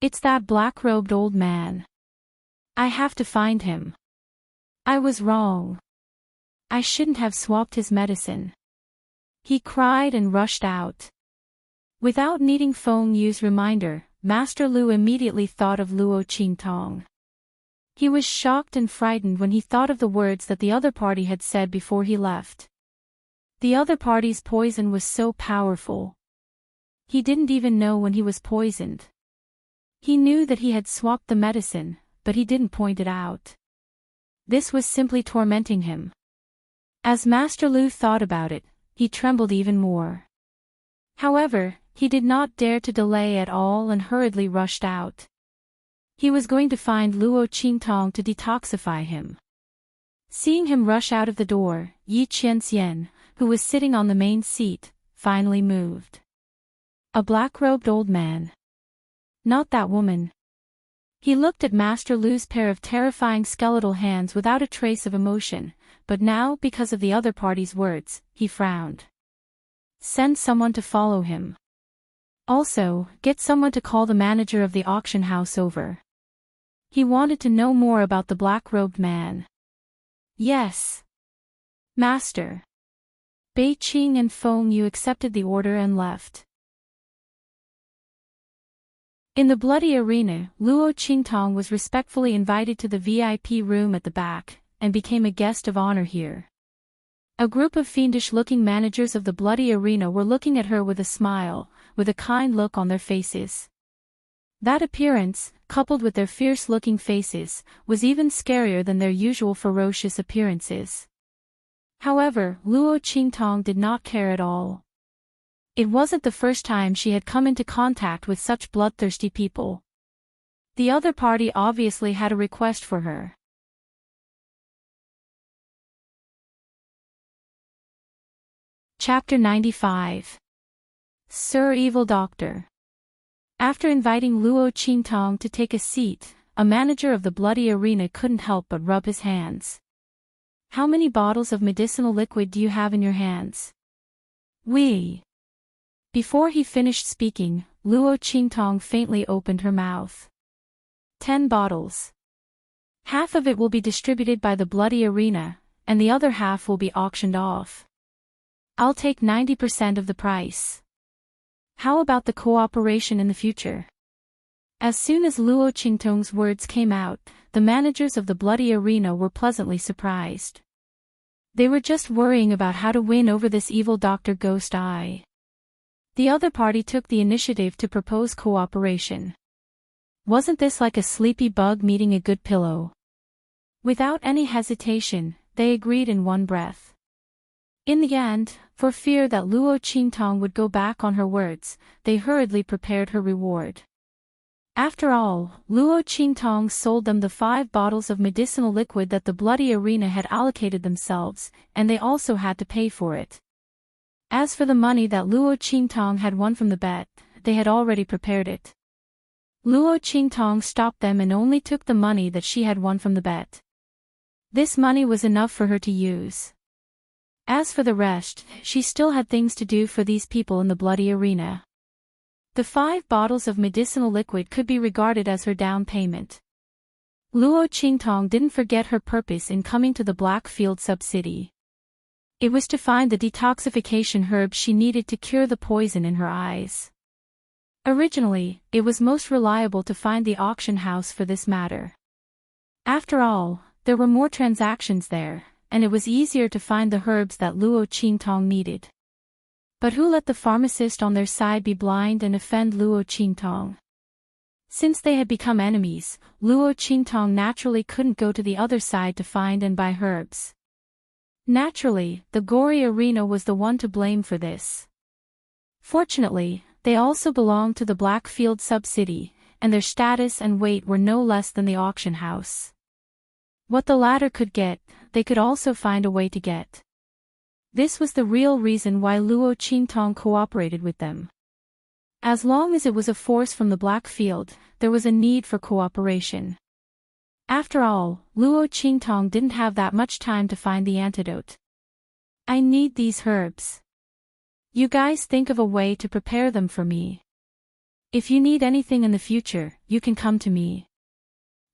It's that black-robed old man. I have to find him. I was wrong. I shouldn't have swapped his medicine. He cried and rushed out. Without needing Feng Yu's reminder, Master Lu immediately thought of Luo Qingtong. He was shocked and frightened when he thought of the words that the other party had said before he left. The other party's poison was so powerful. He didn't even know when he was poisoned. He knew that he had swapped the medicine, but he didn't point it out. This was simply tormenting him. As Master Lu thought about it, he trembled even more. However, he did not dare to delay at all and hurriedly rushed out. He was going to find Luo Qingtong to detoxify him. Seeing him rush out of the door, Yi Qianxian, who was sitting on the main seat, finally moved. A black-robed old man. Not that woman. He looked at Master Lu's pair of terrifying skeletal hands without a trace of emotion, but now, because of the other party's words, he frowned. Send someone to follow him. Also, get someone to call the manager of the auction house over. He wanted to know more about the black-robed man. Yes. Master. Bei Qing and Feng Yu accepted the order and left. In the bloody arena, Luo Qingtong was respectfully invited to the VIP room at the back, and became a guest of honor here. A group of fiendish-looking managers of the bloody arena were looking at her with a smile, with a kind look on their faces. That appearance, coupled with their fierce-looking faces, was even scarier than their usual ferocious appearances. However, Luo Qingtong did not care at all. It wasn't the first time she had come into contact with such bloodthirsty people. The other party obviously had a request for her. Chapter 95. Sir Evil Doctor. After inviting Luo Qingtong to take a seat, a manager of the bloody arena couldn't help but rub his hands. How many bottles of medicinal liquid do you have in your hands? We. Before he finished speaking, Luo Qingtong faintly opened her mouth. 10 bottles. Half of it will be distributed by the bloody arena, and the other half will be auctioned off. I'll take 90% of the price. How about the cooperation in the future? As soon as Luo Qingtong's words came out, the managers of the bloody arena were pleasantly surprised. They were just worrying about how to win over this evil Dr. Ghost Eye. The other party took the initiative to propose cooperation. Wasn't this like a sleepy bug meeting a good pillow? Without any hesitation, they agreed in one breath. In the end, for fear that Luo Qingtong would go back on her words, they hurriedly prepared her reward. After all, Luo Qingtong sold them the 5 bottles of medicinal liquid that the bloody arena had allocated themselves, and they also had to pay for it. As for the money that Luo Qingtong had won from the bet, they had already prepared it. Luo Qingtong stopped them and only took the money that she had won from the bet. This money was enough for her to use. As for the rest, she still had things to do for these people in the bloody arena. The 5 bottles of medicinal liquid could be regarded as her down payment. Luo Qingtong didn't forget her purpose in coming to the Blackfield sub-city. It was to find the detoxification herb she needed to cure the poison in her eyes. Originally, it was most reliable to find the auction house for this matter. After all, there were more transactions there, and it was easier to find the herbs that Luo Qingtong needed. But who let the pharmacist on their side be blind and offend Luo Qingtong? Since they had become enemies, Luo Qingtong naturally couldn't go to the other side to find and buy herbs. Naturally, the gory arena was the one to blame for this. Fortunately, they also belonged to the Blackfield sub-city, and their status and weight were no less than the auction house. What the latter could get, they could also find a way to get. This was the real reason why Luo Qingtong cooperated with them. As long as it was a force from the Blackfield, there was a need for cooperation. After all, Luo Qingtong didn't have that much time to find the antidote. I need these herbs. You guys think of a way to prepare them for me. If you need anything in the future, you can come to me.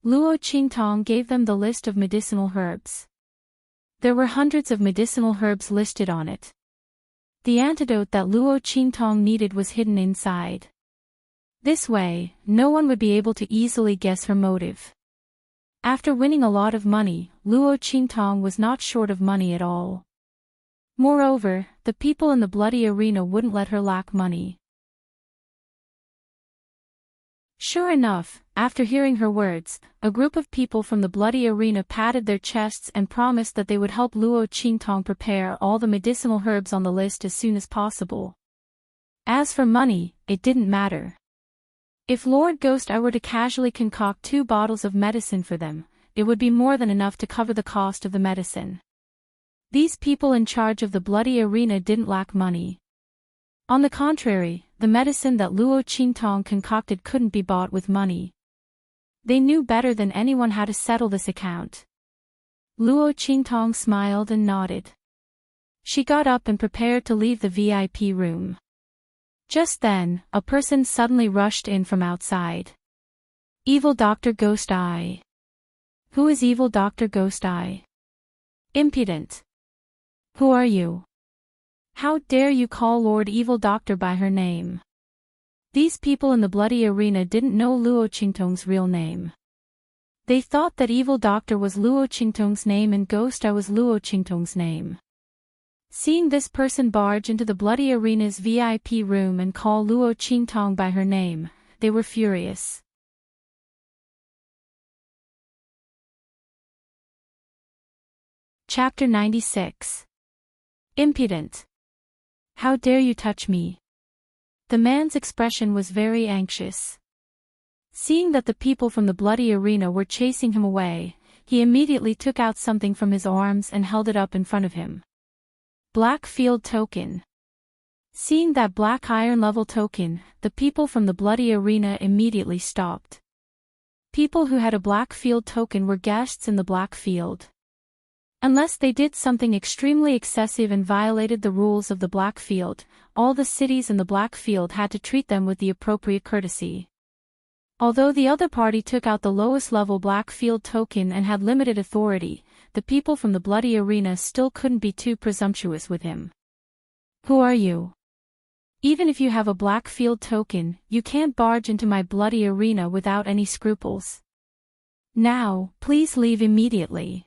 Luo Qingtong gave them the list of medicinal herbs. There were hundreds of medicinal herbs listed on it. The antidote that Luo Qingtong needed was hidden inside. This way, no one would be able to easily guess her motive. After winning a lot of money, Luo Qingtong was not short of money at all. Moreover, the people in the bloody arena wouldn't let her lack money. Sure enough, after hearing her words, a group of people from the bloody arena patted their chests and promised that they would help Luo Qingtong prepare all the medicinal herbs on the list as soon as possible. As for money, it didn't matter. If Lord Ghost I were to casually concoct 2 bottles of medicine for them, it would be more than enough to cover the cost of the medicine. These people in charge of the bloody arena didn't lack money. On the contrary, the medicine that Luo Qingtong concocted couldn't be bought with money. They knew better than anyone how to settle this account. Luo Qingtong smiled and nodded. She got up and prepared to leave the VIP room. Just then, a person suddenly rushed in from outside. Evil Dr. Ghost Eye. Who is Evil Dr. Ghost Eye? Impudent. Who are you? How dare you call Lord Evil Doctor by her name? These people in the bloody arena didn't know Luo Qingtong's real name. They thought that Evil Doctor was Luo Qingtong's name and Ghost Eye was Luo Qingtong's name. Seeing this person barge into the bloody arena's VIP room and call Luo Qingtong by her name, they were furious. Chapter 96. Impudent. How dare you touch me? The man's expression was very anxious. Seeing that the people from the bloody arena were chasing him away, he immediately took out something from his arms and held it up in front of him. Blackfield token. Seeing that black iron level token, the people from the bloody arena immediately stopped. People who had a Blackfield token were guests in the Blackfield. Unless they did something extremely excessive and violated the rules of the Blackfield, all the cities in the Blackfield had to treat them with the appropriate courtesy. Although the other party took out the lowest level Blackfield token and had limited authority, the people from the bloody arena still couldn't be too presumptuous with him. Who are you? Even if you have a Blackfield token, you can't barge into my bloody arena without any scruples. Now, please leave immediately.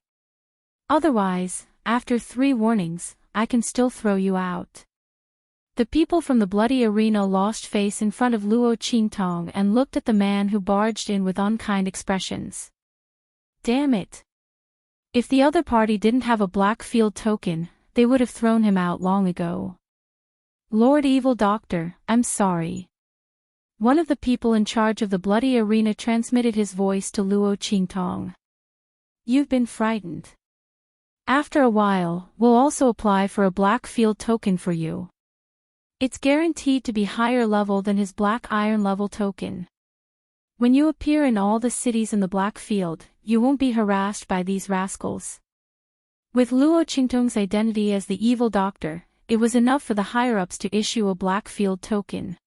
Otherwise, after 3 warnings, I can still throw you out. The people from the bloody arena lost face in front of Luo Qingtong and looked at the man who barged in with unkind expressions. Damn it! If the other party didn't have a Blackfield token, they would have thrown him out long ago. Lord Evil Doctor, I'm sorry. One of the people in charge of the bloody arena transmitted his voice to Luo Qingtong. You've been frightened. After a while, we'll also apply for a Blackfield token for you. It's guaranteed to be higher level than his black iron level token. When you appear in all the cities in the Blackfield, you won't be harassed by these rascals. With Luo Qingtong's identity as the Evil Doctor, it was enough for the higher-ups to issue a Blackfield token.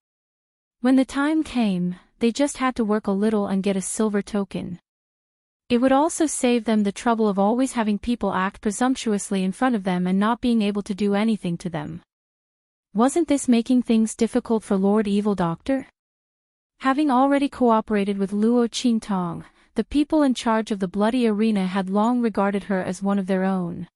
When the time came, they just had to work a little and get a silver token. It would also save them the trouble of always having people act presumptuously in front of them and not being able to do anything to them. Wasn't this making things difficult for Lord Evil Doctor? Having already cooperated with Luo Qingtong, the people in charge of the bloody arena had long regarded her as one of their own.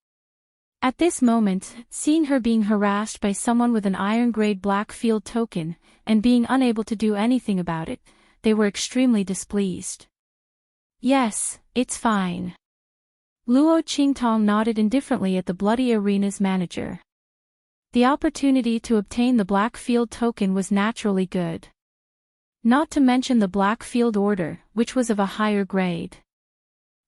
At this moment, seeing her being harassed by someone with an iron-grade Blackfield token, and being unable to do anything about it, they were extremely displeased. Yes, it's fine. Luo Qingtong nodded indifferently at the Bloody Arena's manager. The opportunity to obtain the Black Field token was naturally good. Not to mention the Black Field Order, which was of a higher grade.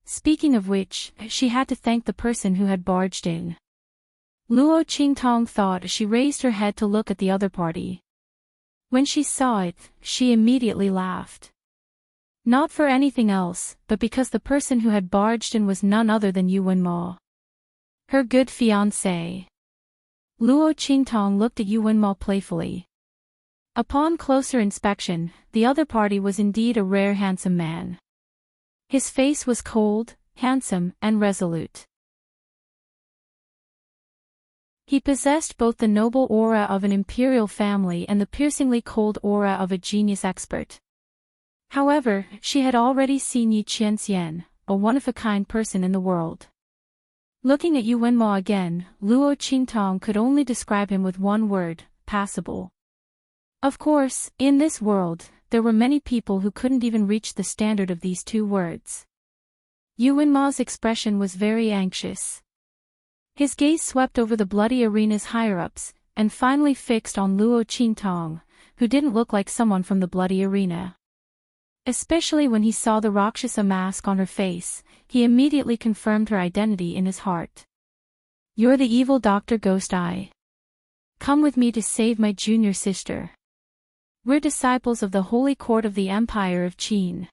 Speaking of which, she had to thank the person who had barged in. Luo Qingtong thought as she raised her head to look at the other party. When she saw it, she immediately laughed. Not for anything else, but because the person who had barged in was none other than Yu Wenmo. Her good fiancé. Luo Qingtong looked at Yu Wenmo playfully. Upon closer inspection, the other party was indeed a rare handsome man. His face was cold, handsome, and resolute. He possessed both the noble aura of an imperial family and the piercingly cold aura of a genius expert. However, she had already seen Yi Qianxian, a one-of-a-kind person in the world. Looking at Yu Wenmo again, Luo Qingtong could only describe him with one word: passable. Of course, in this world, there were many people who couldn't even reach the standard of these two words. Yu Wenmo's expression was very anxious. His gaze swept over the Bloody Arena's higher-ups, and finally fixed on Luo Qingtong, who didn't look like someone from the Bloody Arena. Especially when he saw the Rakshasa mask on her face, he immediately confirmed her identity in his heart. "You're the evil Dr. Ghost Eye. Come with me to save my junior sister. We're disciples of the Holy Court of the Empire of Qin.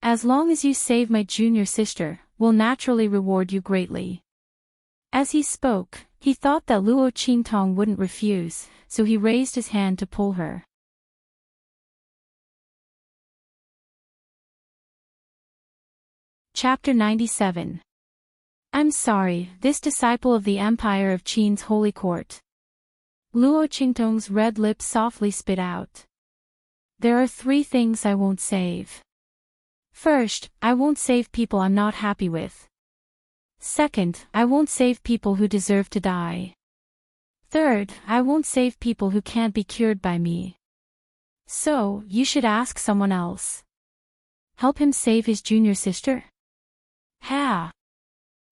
As long as you save my junior sister, we'll naturally reward you greatly." As he spoke, he thought that Luo Qingtong wouldn't refuse, so he raised his hand to pull her. Chapter 97. I'm sorry, this disciple of the Empire of Qin's Holy Court. Luo Qingtong's red lips softly spit out. There are 3 things I won't save. First, I won't save people I'm not happy with. Second, I won't save people who deserve to die. Third, I won't save people who can't be cured by me. So, you should ask someone else. Help him save his junior sister? Ha!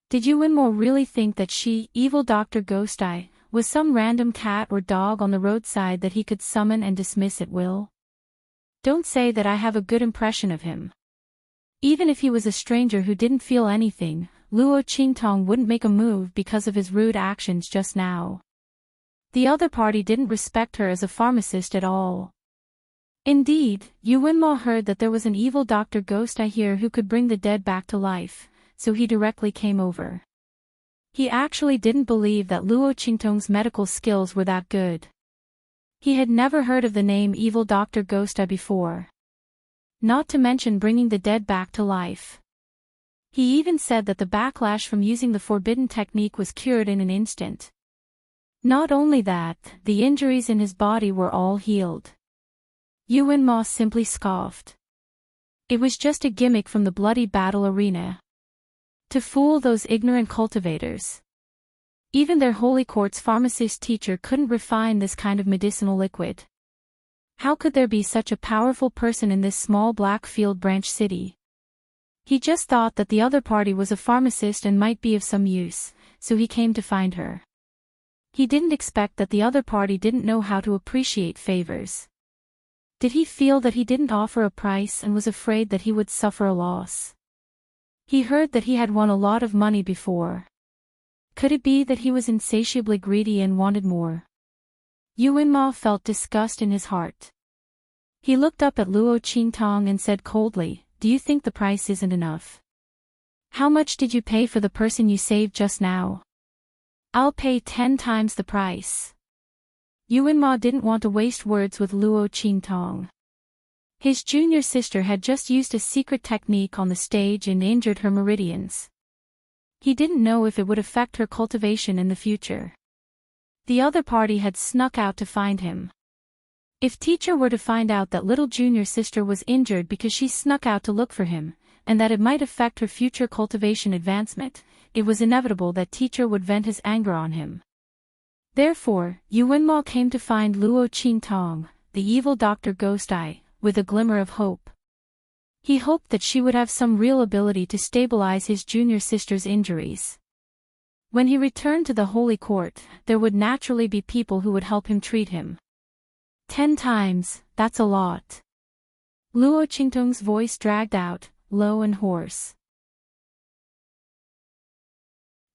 Did Yu Wenmo really think that she, evil Dr. Ghost Eye, was some random cat or dog on the roadside that he could summon and dismiss at will? Don't say that I have a good impression of him. Even if he was a stranger who didn't feel anything, Luo Qingtong wouldn't make a move because of his rude actions just now. The other party didn't respect her as a pharmacist at all. Indeed, Yu Wenmo heard that there was an evil Dr. Ghost Eye here who could bring the dead back to life, so he directly came over. He actually didn't believe that Luo Qingtong's medical skills were that good. He had never heard of the name evil Dr. Ghost Eye before. Not to mention bringing the dead back to life. He even said that the backlash from using the forbidden technique was cured in an instant. Not only that, the injuries in his body were all healed. Yu Wenmo simply scoffed. It was just a gimmick from the bloody battle arena. To fool those ignorant cultivators. Even their Holy Court's pharmacist teacher couldn't refine this kind of medicinal liquid. How could there be such a powerful person in this small Blackfield branch city? He just thought that the other party was a pharmacist and might be of some use, so he came to find her. He didn't expect that the other party didn't know how to appreciate favors. Did he feel that he didn't offer a price and was afraid that he would suffer a loss? He heard that he had won a lot of money before. Could it be that he was insatiably greedy and wanted more? Yu Wenmo felt disgust in his heart. He looked up at Luo Qingtong and said coldly, "Do you think the price isn't enough? How much did you pay for the person you saved just now?" "I'll pay 10 times the price." Yu Wenmo didn't want to waste words with Luo Qingtong. His junior sister had just used a secret technique on the stage and injured her meridians. He didn't know if it would affect her cultivation in the future. The other party had snuck out to find him. If teacher were to find out that little junior sister was injured because she snuck out to look for him, and that it might affect her future cultivation advancement, it was inevitable that teacher would vent his anger on him. Therefore, Yu Wenmo came to find Luo Qingtong, the evil Dr. Ghost Eye, with a glimmer of hope. He hoped that she would have some real ability to stabilize his junior sister's injuries. When he returned to the Holy Court, there would naturally be people who would help him treat him. 10 times, that's a lot. Luo Qingtong's voice dragged out, low and hoarse.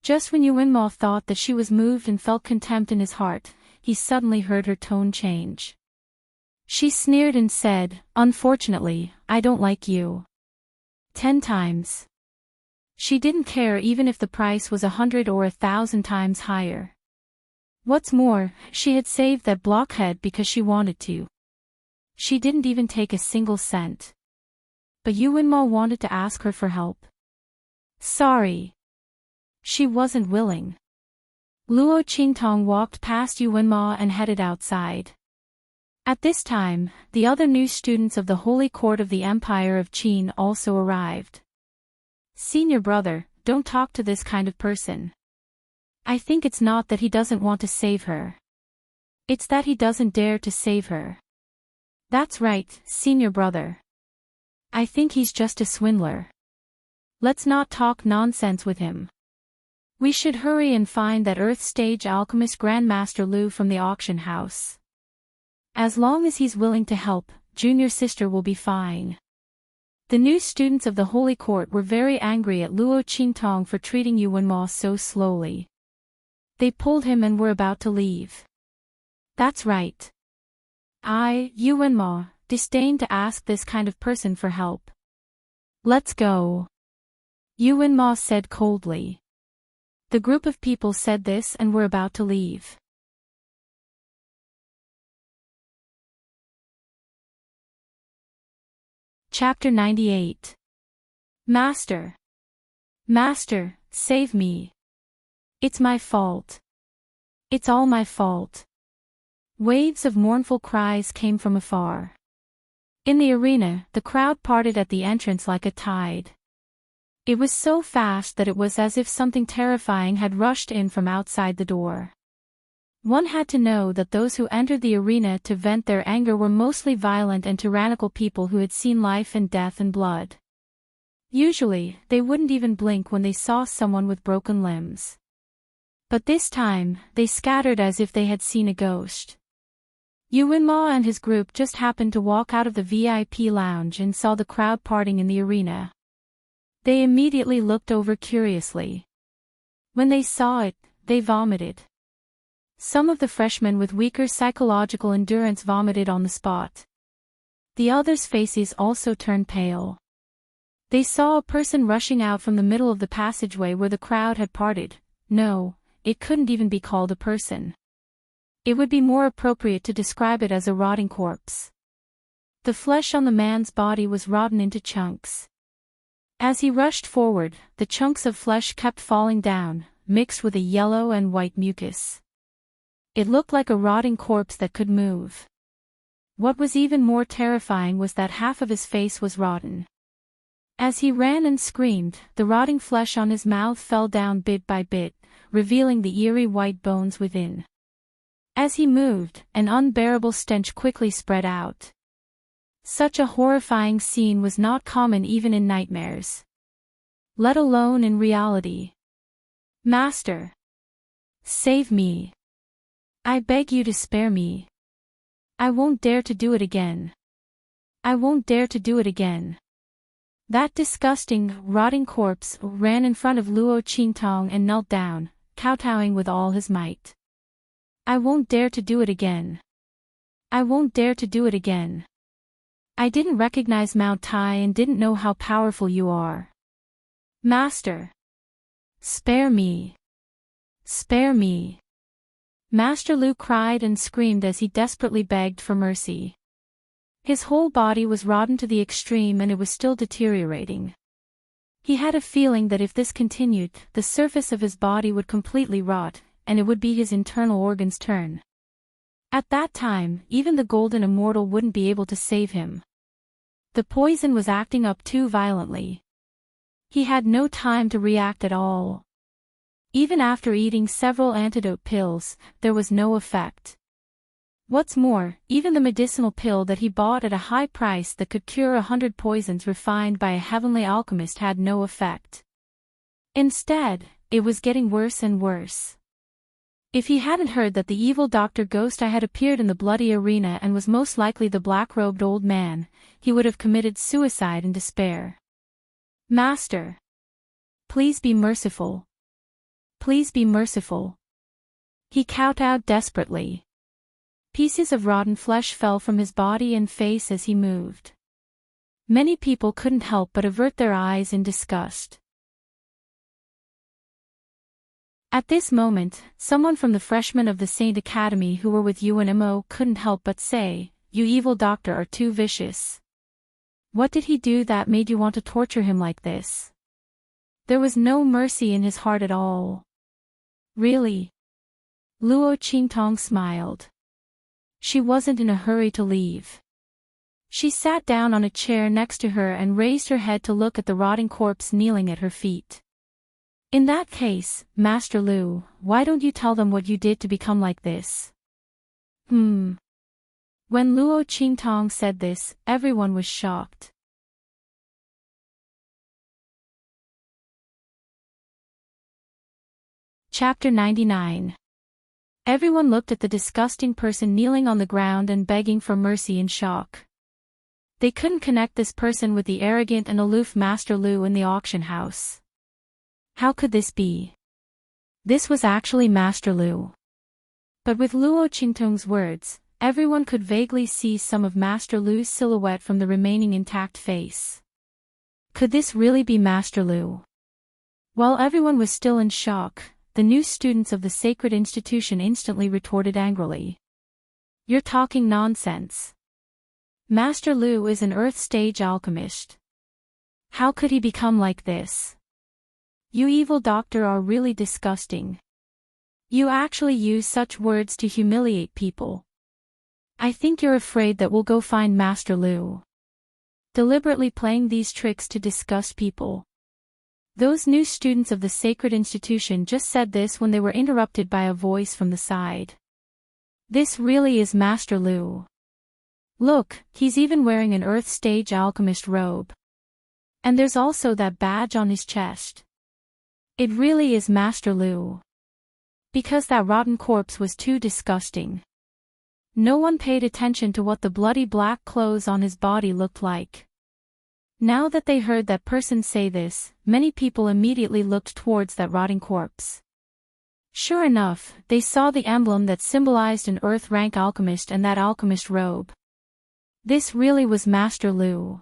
Just when Yuanma thought that she was moved and felt contempt in his heart, he suddenly heard her tone change. She sneered and said, "Unfortunately, I don't like you." 10 times. She didn't care even if the price was 100 or 1,000 times higher. What's more, she had saved that blockhead because she wanted to. She didn't even take a single cent. But Yuanma wanted to ask her for help. Sorry. She wasn't willing. Luo Qingtong walked past Yuanma and headed outside. At this time, the other new students of the Holy Court of the Empire of Qin also arrived. Senior brother, don't talk to this kind of person. I think it's not that he doesn't want to save her. It's that he doesn't dare to save her. That's right, senior brother. I think he's just a swindler. Let's not talk nonsense with him. We should hurry and find that Earth Stage Alchemist Grandmaster Lu from the auction house. As long as he's willing to help, junior sister will be fine. The new students of the Holy Court were very angry at Luo Qingtong for treating Yuanma so slowly. They pulled him and were about to leave. That's right. Yuanma, disdain to ask this kind of person for help. Let's go. Yuanma said coldly. The group of people said this and were about to leave. Chapter 98. Master. Master, save me. It's my fault. It's all my fault. Waves of mournful cries came from afar. In the arena, the crowd parted at the entrance like a tide. It was so fast that it was as if something terrifying had rushed in from outside the door. One had to know that those who entered the arena to vent their anger were mostly violent and tyrannical people who had seen life and death and blood. Usually, they wouldn't even blink when they saw someone with broken limbs. But this time, they scattered as if they had seen a ghost. Yuanma and his group just happened to walk out of the VIP lounge and saw the crowd parting in the arena. They immediately looked over curiously. When they saw it, they vomited. Some of the freshmen with weaker psychological endurance vomited on the spot. The others' faces also turned pale. They saw a person rushing out from the middle of the passageway where the crowd had parted. No, it couldn't even be called a person. It would be more appropriate to describe it as a rotting corpse. The flesh on the man's body was rotten into chunks. As he rushed forward, the chunks of flesh kept falling down, mixed with a yellow and white mucus. It looked like a rotting corpse that could move. What was even more terrifying was that half of his face was rotten. As he ran and screamed, the rotting flesh on his mouth fell down bit by bit, revealing the eerie white bones within. As he moved, an unbearable stench quickly spread out. Such a horrifying scene was not common even in nightmares, let alone in reality. Master! Save me! I beg you to spare me. I won't dare to do it again. I won't dare to do it again. That disgusting, rotting corpse ran in front of Luo Qingtong and knelt down, kowtowing with all his might. I won't dare to do it again. I won't dare to do it again. I didn't recognize Mount Tai and didn't know how powerful you are. Master! Spare me! Spare me! Master Lu cried and screamed as he desperately begged for mercy. His whole body was rotten to the extreme and it was still deteriorating. He had a feeling that if this continued, the surface of his body would completely rot, and it would be his internal organs' turn. At that time, even the Golden Immortal wouldn't be able to save him. The poison was acting up too violently. He had no time to react at all. Even after eating several antidote pills, there was no effect. What's more, even the medicinal pill that he bought at a high price that could cure 100 poisons refined by a heavenly alchemist had no effect. Instead, it was getting worse and worse. If he hadn't heard that the evil Dr. Ghost Eye had appeared in the bloody arena and was most likely the black-robed old man, he would have committed suicide in despair. Master! Please be merciful. Please be merciful. He kowtowed desperately. Pieces of rotten flesh fell from his body and face as he moved. Many people couldn't help but avert their eyes in disgust. At this moment, someone from the freshmen of the Saint Academy who were with UNMO couldn't help but say, "You evil doctor are too vicious. What did he do that made you want to torture him like this?" There was no mercy in his heart at all. Really? Luo Qingtong smiled. She wasn't in a hurry to leave. She sat down on a chair next to her and raised her head to look at the rotting corpse kneeling at her feet. "In that case, Master Lu, why don't you tell them what you did to become like this?" When Luo Qingtong said this, everyone was shocked. Chapter 99. Everyone looked at the disgusting person kneeling on the ground and begging for mercy in shock. They couldn't connect this person with the arrogant and aloof Master Lu in the auction house. How could this be? This was actually Master Lu. But with Luo Qingtong's words, everyone could vaguely see some of Master Lu's silhouette from the remaining intact face. Could this really be Master Lu? While everyone was still in shock, the new students of the sacred institution instantly retorted angrily. "You're talking nonsense. Master Lu is an Earth stage alchemist. How could he become like this? You evil doctor are really disgusting. You actually use such words to humiliate people. I think you're afraid that we'll go find Master Lu. Deliberately playing these tricks to disgust people." Those new students of the sacred institution just said this when they were interrupted by a voice from the side. "This really is Master Lu. Look, he's even wearing an Earth stage alchemist robe. And there's also that badge on his chest. It really is Master Lu." Because that rotten corpse was too disgusting. No one paid attention to what the bloody black clothes on his body looked like. Now that they heard that person say this, many people immediately looked towards that rotting corpse. Sure enough, they saw the emblem that symbolized an Earth-rank alchemist and that alchemist robe. This really was Master Lu.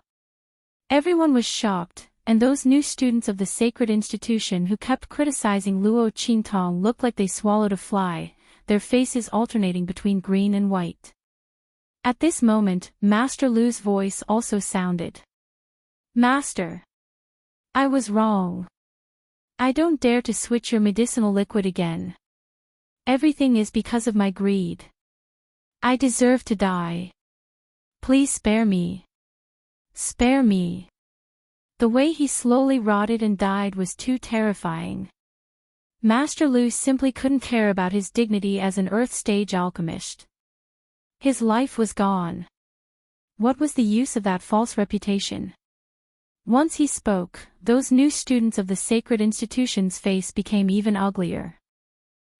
Everyone was shocked, and those new students of the sacred institution who kept criticizing Luo Qingtong looked like they swallowed a fly, their faces alternating between green and white. At this moment, Master Lu's voice also sounded. "Master. I was wrong. I don't dare to switch your medicinal liquid again. Everything is because of my greed. I deserve to die. Please spare me. Spare me." The way he slowly rotted and died was too terrifying. Master Lu simply couldn't care about his dignity as an Earth stage alchemist. His life was gone. What was the use of that false reputation? Once he spoke, those new students of the sacred institution's face became even uglier.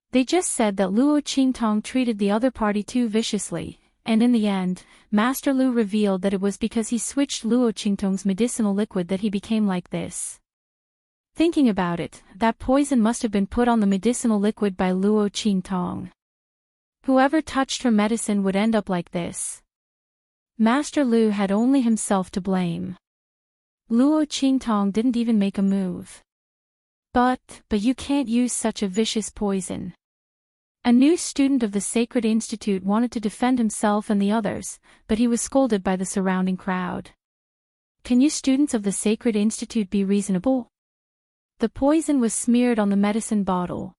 They just said that Luo Qingtong treated the other party too viciously, and in the end, Master Lu revealed that it was because he switched Luo Qingtong's medicinal liquid that he became like this. Thinking about it, that poison must have been put on the medicinal liquid by Luo Qingtong. Whoever touched her medicine would end up like this. Master Lu had only himself to blame. Luo Qingtong didn't even make a move. But you can't use such a vicious poison." A new student of the Sacred Institute wanted to defend himself and the others, but he was scolded by the surrounding crowd. "Can you students of the Sacred Institute be reasonable?" The poison was smeared on the medicine bottle.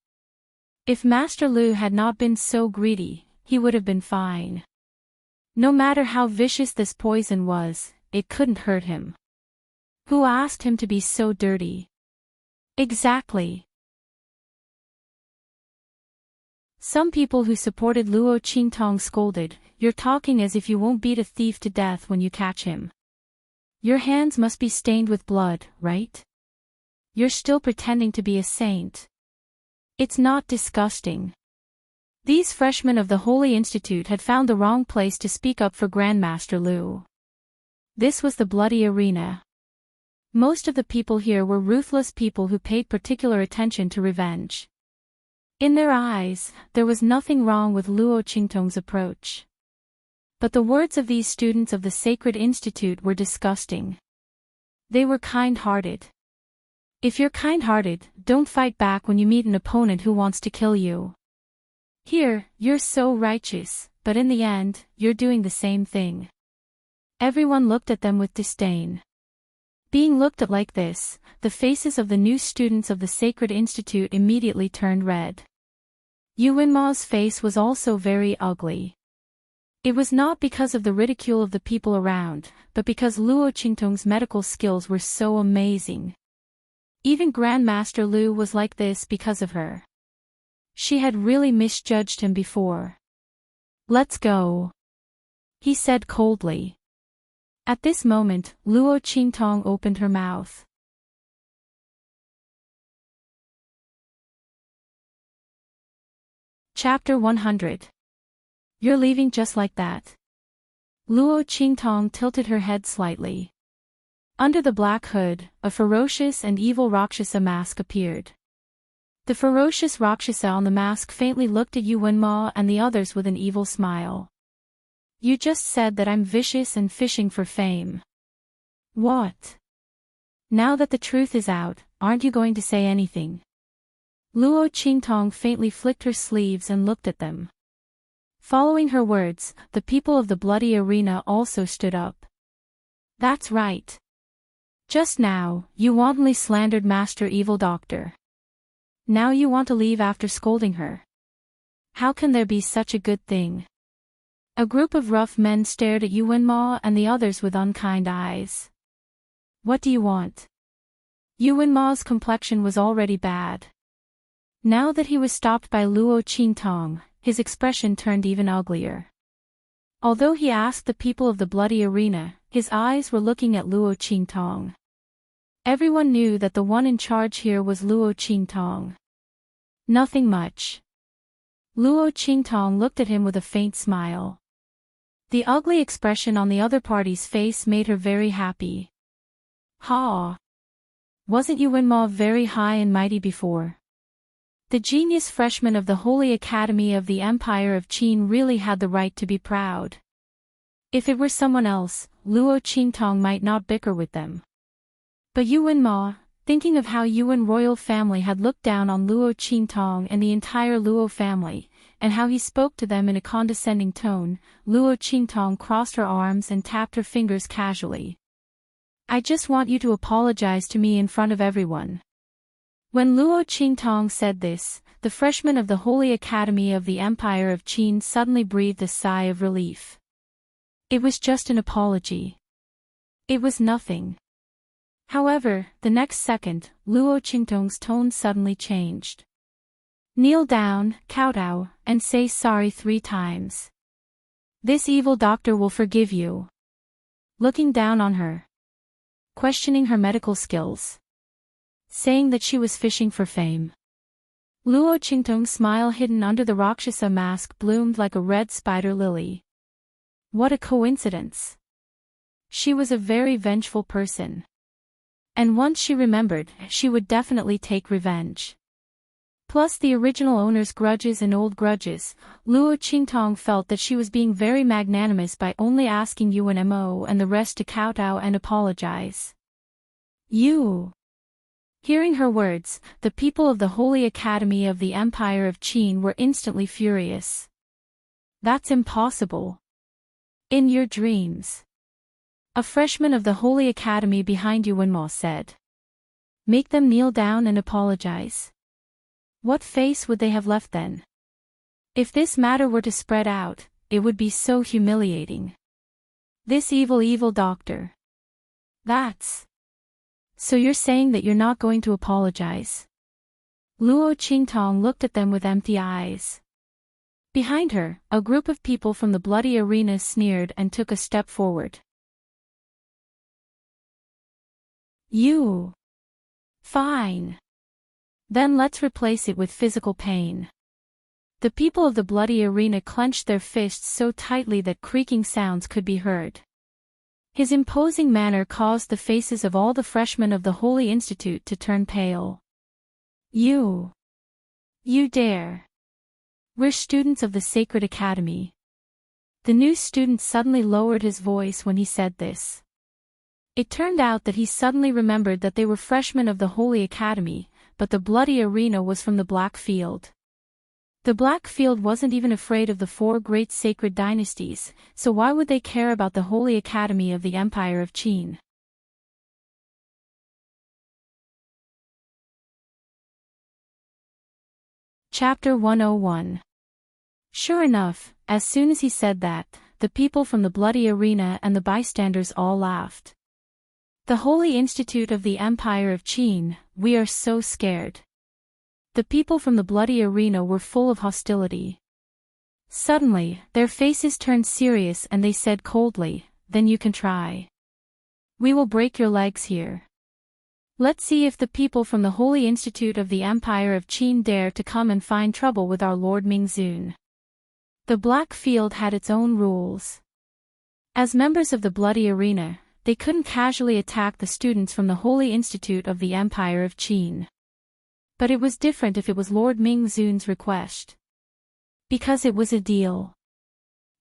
If Master Lu had not been so greedy, he would have been fine. No matter how vicious this poison was, it couldn't hurt him. Who asked him to be so dirty? Exactly. Some people who supported Luo Qingtong scolded, "You're talking as if you won't beat a thief to death when you catch him. Your hands must be stained with blood, right? You're still pretending to be a saint. It's not disgusting." These freshmen of the Holy Institute had found the wrong place to speak up for Grandmaster Lu. This was the bloody arena. Most of the people here were ruthless people who paid particular attention to revenge. In their eyes, there was nothing wrong with Luo Qingtong's approach. But the words of these students of the Sacred Institute were disgusting. They were kind-hearted. If you're kind-hearted, don't fight back when you meet an opponent who wants to kill you. Here, you're so righteous, but in the end, you're doing the same thing. Everyone looked at them with disdain. Being looked at like this, the faces of the new students of the Sacred Institute immediately turned red. Yu Wenma's face was also very ugly. It was not because of the ridicule of the people around, but because Luo Qingtong's medical skills were so amazing. Even Grandmaster Lu was like this because of her. She had really misjudged him before. "Let's go," he said coldly. At this moment, Luo Qingtong opened her mouth. Chapter 100. You're leaving just like that? Luo Qingtong tilted her head slightly. Under the black hood, a ferocious and evil Rakshasa mask appeared. The ferocious Rakshasa on the mask faintly looked at Yu Wenma and the others with an evil smile. "You just said that I'm vicious and fishing for fame. What? Now that the truth is out, aren't you going to say anything?" Luo Qingtong faintly flicked her sleeves and looked at them. Following her words, the people of the bloody arena also stood up. "That's right. Just now, you wantonly slandered Master Evil Doctor. Now you want to leave after scolding her. How can there be such a good thing?" A group of rough men stared at Yu Wenma and the others with unkind eyes. "What do you want?" Yu Wenma's complexion was already bad. Now that he was stopped by Luo Qingtong, his expression turned even uglier. Although he asked the people of the bloody arena, his eyes were looking at Luo Qingtong. Everyone knew that the one in charge here was Luo Qingtong. "Nothing much." Luo Qingtong looked at him with a faint smile. The ugly expression on the other party's face made her very happy. "Ha! Wasn't Yu Wenma very high and mighty before?" The genius freshman of the Holy Academy of the Empire of Qin really had the right to be proud. If it were someone else, Luo Qingtong might not bicker with them. But Yu Wenma, thinking of how Yuan royal family had looked down on Luo Qingtong and the entire Luo family, and how he spoke to them in a condescending tone, Luo Qingtong crossed her arms and tapped her fingers casually. "I just want you to apologize to me in front of everyone." When Luo Qingtong said this, the freshmen of the Holy Academy of the Empire of Qin suddenly breathed a sigh of relief. It was just an apology. It was nothing. However, the next second, Luo Qingtong's tone suddenly changed. "Kneel down, kowtow, and say sorry 3 times. This evil doctor will forgive you." Looking down on her, questioning her medical skills, saying that she was fishing for fame. Luo Qingtong's smile hidden under the Rakshasa mask bloomed like a red spider lily. What a coincidence. She was a very vengeful person. And once she remembered, she would definitely take revenge. Plus the original owner's grudges and old grudges, Luo Qingtong felt that she was being very magnanimous by only asking Yuan Mo and the rest to kowtow and apologize. "You." Hearing her words, the people of the Holy Academy of the Empire of Qin were instantly furious. "That's impossible. In your dreams." A freshman of the Holy Academy behind Yu Wenma said. "Make them kneel down and apologize." What face would they have left then? If this matter were to spread out, it would be so humiliating. This evil doctor. That's... So you're saying that you're not going to apologize? Luo Qingtong looked at them with empty eyes. Behind her, a group of people from the bloody arena sneered and took a step forward. You. Fine. Then let's replace it with physical pain. The people of the bloody arena clenched their fists so tightly that creaking sounds could be heard. His imposing manner caused the faces of all the freshmen of the Holy Institute to turn pale. You dare. We're students of the Sacred Academy. The new student suddenly lowered his voice when he said this. It turned out that he suddenly remembered that they were freshmen of the Holy Academy, but the bloody arena was from the Black Field. The Black Field wasn't even afraid of the 4 great sacred dynasties, so why would they care about the Holy Academy of the Empire of Qin? Chapter 101. Sure enough, as soon as he said that, the people from the bloody arena and the bystanders all laughed. The Holy Institute of the Empire of Qin, we are so scared. The people from the bloody arena were full of hostility. Suddenly, their faces turned serious and they said coldly, then you can try. We will break your legs here. Let's see if the people from the Holy Institute of the Empire of Qin dare to come and find trouble with our Lord Mingzun. The Black Field had its own rules. As members of the bloody arena, they couldn't casually attack the students from the Holy Institute of the Empire of Qin. But it was different if it was Lord Mingzun's request. Because it was a deal.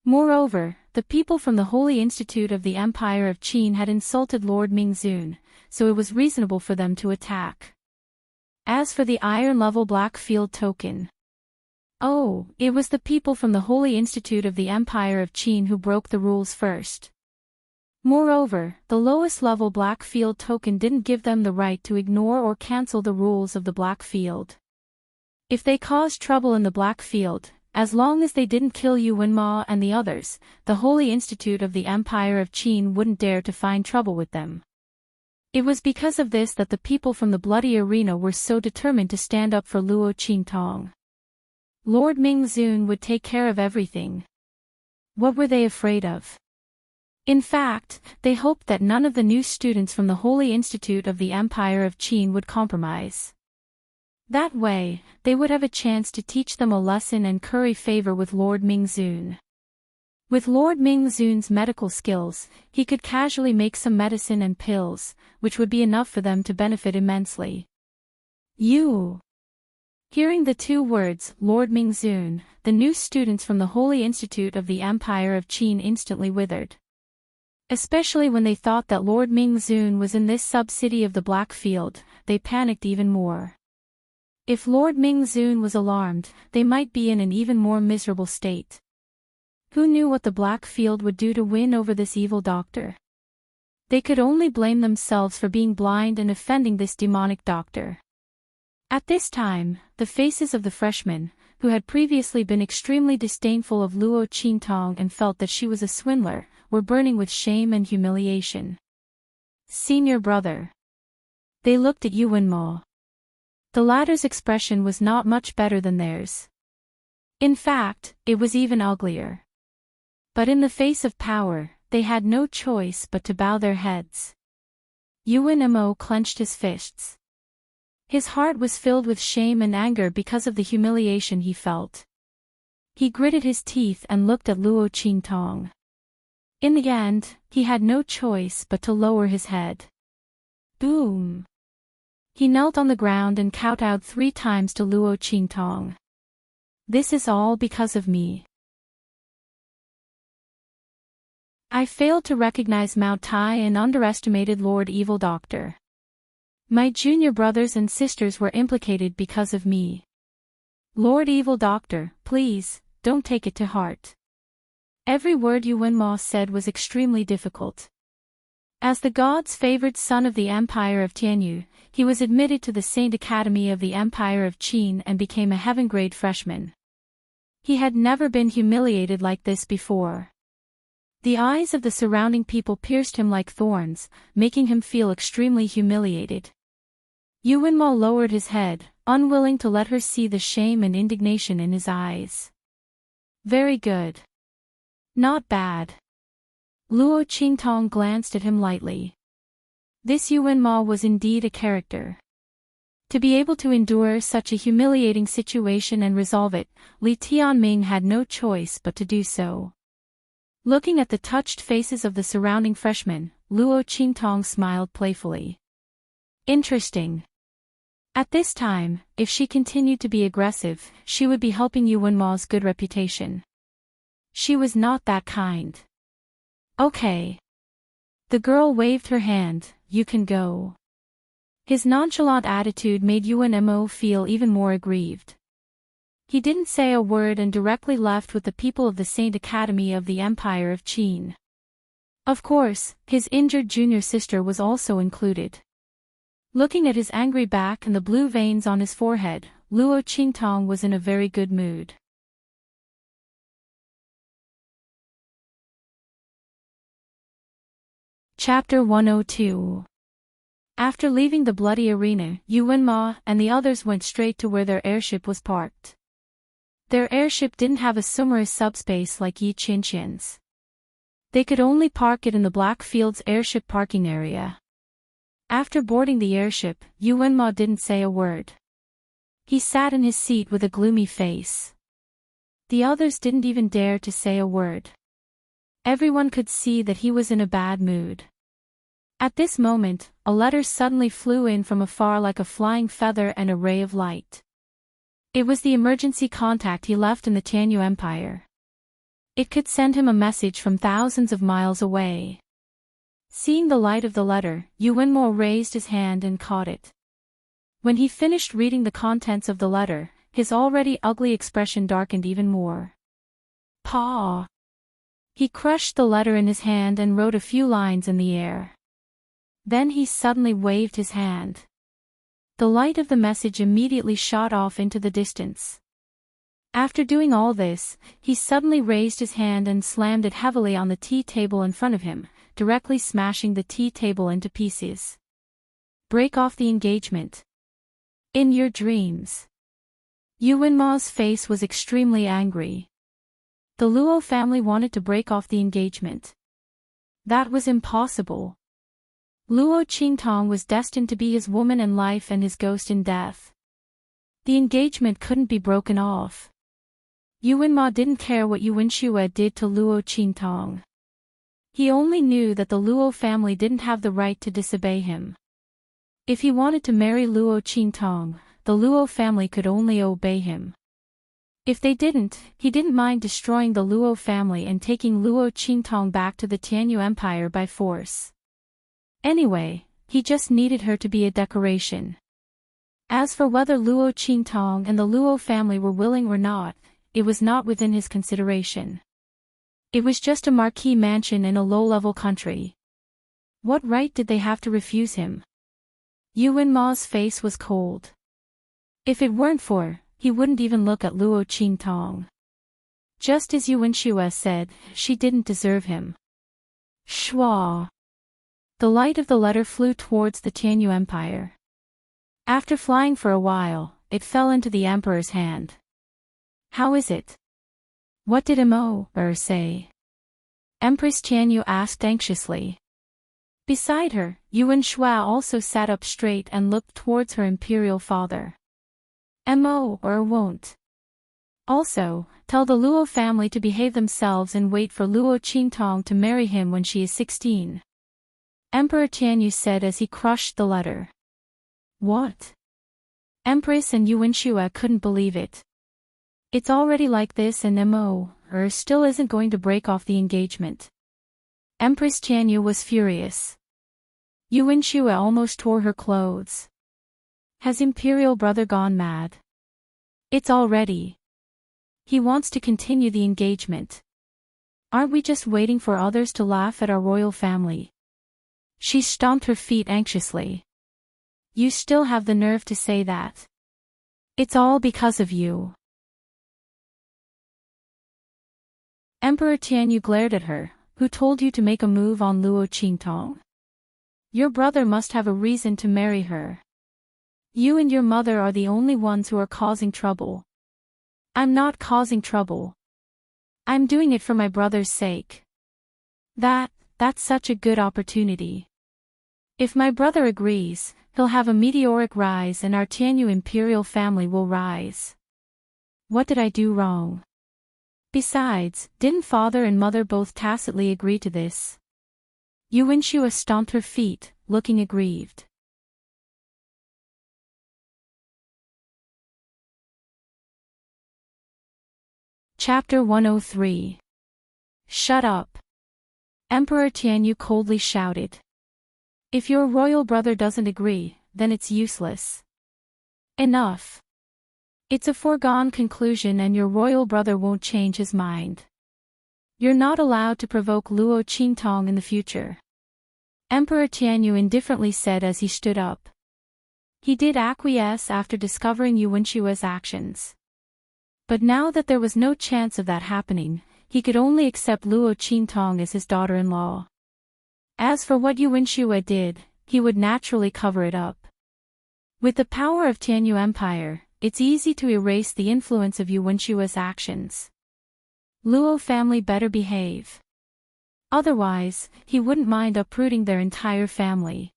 Moreover, the people from the Holy Institute of the Empire of Qin had insulted Lord Mingzun, so it was reasonable for them to attack. As for the iron-level Black Field token. Oh, it was the people from the Holy Institute of the Empire of Qin who broke the rules first. Moreover, the lowest-level Black Field token didn't give them the right to ignore or cancel the rules of the Black Field. If they caused trouble in the Black Field, as long as they didn't kill Yuanma and the others, the Holy Institute of the Empire of Qin wouldn't dare to find trouble with them. It was because of this that the people from the bloody arena were so determined to stand up for Luo Qingtong. Lord Mingzun would take care of everything. What were they afraid of? In fact, they hoped that none of the new students from the Holy Institute of the Empire of Qin would compromise. That way, they would have a chance to teach them a lesson and curry favor with Lord Mingzun. With Lord Mingzun's medical skills, he could casually make some medicine and pills, which would be enough for them to benefit immensely. You. Hearing the 2 words, Lord Mingzun, the new students from the Holy Institute of the Empire of Qin instantly withered. Especially when they thought that Lord Mingzun was in this sub-city of the Black Field, they panicked even more. If Lord Mingzun was alarmed, they might be in an even more miserable state. Who knew what the Black Field would do to win over this evil doctor? They could only blame themselves for being blind and offending this demonic doctor. At this time, the faces of the freshmen, who had previously been extremely disdainful of Luo Qingtong and felt that she was a swindler, were burning with shame and humiliation. Senior brother. They looked at Yuanma. The latter's expression was not much better than theirs. In fact, it was even uglier. But in the face of power, they had no choice but to bow their heads. Yuanmo clenched his fists. His heart was filled with shame and anger because of the humiliation he felt. He gritted his teeth and looked at Luo Qingtong. In the end, he had no choice but to lower his head. Boom! He knelt on the ground and kowtowed 3 times to Luo Qingtong. This is all because of me. I failed to recognize Mao Tai and underestimated Lord Evil Doctor. My junior brothers and sisters were implicated because of me. Lord Evil Doctor, please, don't take it to heart. Every word Yuanma said was extremely difficult. As the god's favored son of the Empire of Tianyu, he was admitted to the Saint Academy of the Empire of Qin and became a heaven-grade freshman. He had never been humiliated like this before. The eyes of the surrounding people pierced him like thorns, making him feel extremely humiliated. Yuanma lowered his head, unwilling to let her see the shame and indignation in his eyes. Very good. Not bad. Luo Qingtong glanced at him lightly. This Yuan Ma was indeed a character. To be able to endure such a humiliating situation and resolve it, Li Tianming had no choice but to do so. Looking at the touched faces of the surrounding freshmen, Luo Qingtong smiled playfully. Interesting. At this time, if she continued to be aggressive, she would be helping Yuan Ma's good reputation. She was not that kind. Okay. The girl waved her hand, you can go. His nonchalant attitude made Yuan Mo feel even more aggrieved. He didn't say a word and directly left with the people of the Saint Academy of the Empire of Qin. Of course, his injured junior sister was also included. Looking at his angry back and the blue veins on his forehead, Luo Qingtong was in a very good mood. Chapter 102. After leaving the bloody arena, Yuan Ma and the others went straight to where their airship was parked. Their airship didn't have a summer's subspace like Yi Qinqian's. They could only park it in the Blackfields airship parking area. After boarding the airship, Yuan Ma didn't say a word. He sat in his seat with a gloomy face. The others didn't even dare to say a word. Everyone could see that he was in a bad mood. At this moment, a letter suddenly flew in from afar like a flying feather and a ray of light. It was the emergency contact he left in the Tianyu Empire. It could send him a message from thousands of miles away. Seeing the light of the letter, Yuan Mo raised his hand and caught it. When he finished reading the contents of the letter, his already ugly expression darkened even more. Paw! He crushed the letter in his hand and wrote a few lines in the air. Then he suddenly waved his hand. The light of the message immediately shot off into the distance. After doing all this, he suddenly raised his hand and slammed it heavily on the tea table in front of him, directly smashing the tea table into pieces. Break off the engagement. In your dreams. Yuan Ma's face was extremely angry. The Luo family wanted to break off the engagement. That was impossible. Luo Qingtong was destined to be his woman in life and his ghost in death. The engagement couldn't be broken off. Yuan Ma didn't care what Yuan Xue did to Luo Qingtong. He only knew that the Luo family didn't have the right to disobey him. If he wanted to marry Luo Qingtong, the Luo family could only obey him. If they didn't, he didn't mind destroying the Luo family and taking Luo Qingtong back to the Tianyu Empire by force. Anyway, he just needed her to be a decoration. As for whether Luo Qingtong and the Luo family were willing or not, it was not within his consideration. It was just a marquee mansion in a low-level country. What right did they have to refuse him? Yuan Ma's face was cold. If it weren't for, he wouldn't even look at Luo Qingtong. Just as Yuan Xue said, she didn't deserve him. Shua. The light of the letter flew towards the Tianyu Empire. After flying for a while, it fell into the emperor's hand. How is it? What did Immerse say? Empress Tianyu asked anxiously. Beside her, Yuan Xue also sat up straight and looked towards her imperial father. Immerse won't. Also, tell the Luo family to behave themselves and wait for Luo Qingtong to marry him when she is 16. Emperor Tianyu said as he crushed the letter. What? Empress and Yuan Xue couldn't believe it. It's already like this and Immerse still isn't going to break off the engagement. Empress Tianyu was furious. Yuan Xue almost tore her clothes. Has imperial brother gone mad? It's already. He wants to continue the engagement. Aren't we just waiting for others to laugh at our royal family? She stomped her feet anxiously. You still have the nerve to say that. It's all because of you. Emperor Tianyu glared at her. Who told you to make a move on Luo Qingtong? Your brother must have a reason to marry her. You and your mother are the only ones who are causing trouble. I'm not causing trouble. I'm doing it for my brother's sake. That's such a good opportunity. If my brother agrees, he'll have a meteoric rise and our Tianyu imperial family will rise. What did I do wrong? Besides, didn't father and mother both tacitly agree to this? Yu Wenxue stomped her feet, looking aggrieved. Chapter 103. Shut up. Emperor Tianyu coldly shouted. If your royal brother doesn't agree, then it's useless. Enough. It's a foregone conclusion and your royal brother won't change his mind. You're not allowed to provoke Luo Qingtong in the future. Emperor Tianyu indifferently said as he stood up. He did acquiesce after discovering Yu Wenshue's actions. But now that there was no chance of that happening, he could only accept Luo Qingtong as his daughter-in-law. As for what Yu Wenxue did, he would naturally cover it up. With the power of Tianyu Empire, it's easy to erase the influence of Yu Wenshue's actions. Luo family better behave. Otherwise, he wouldn't mind uprooting their entire family.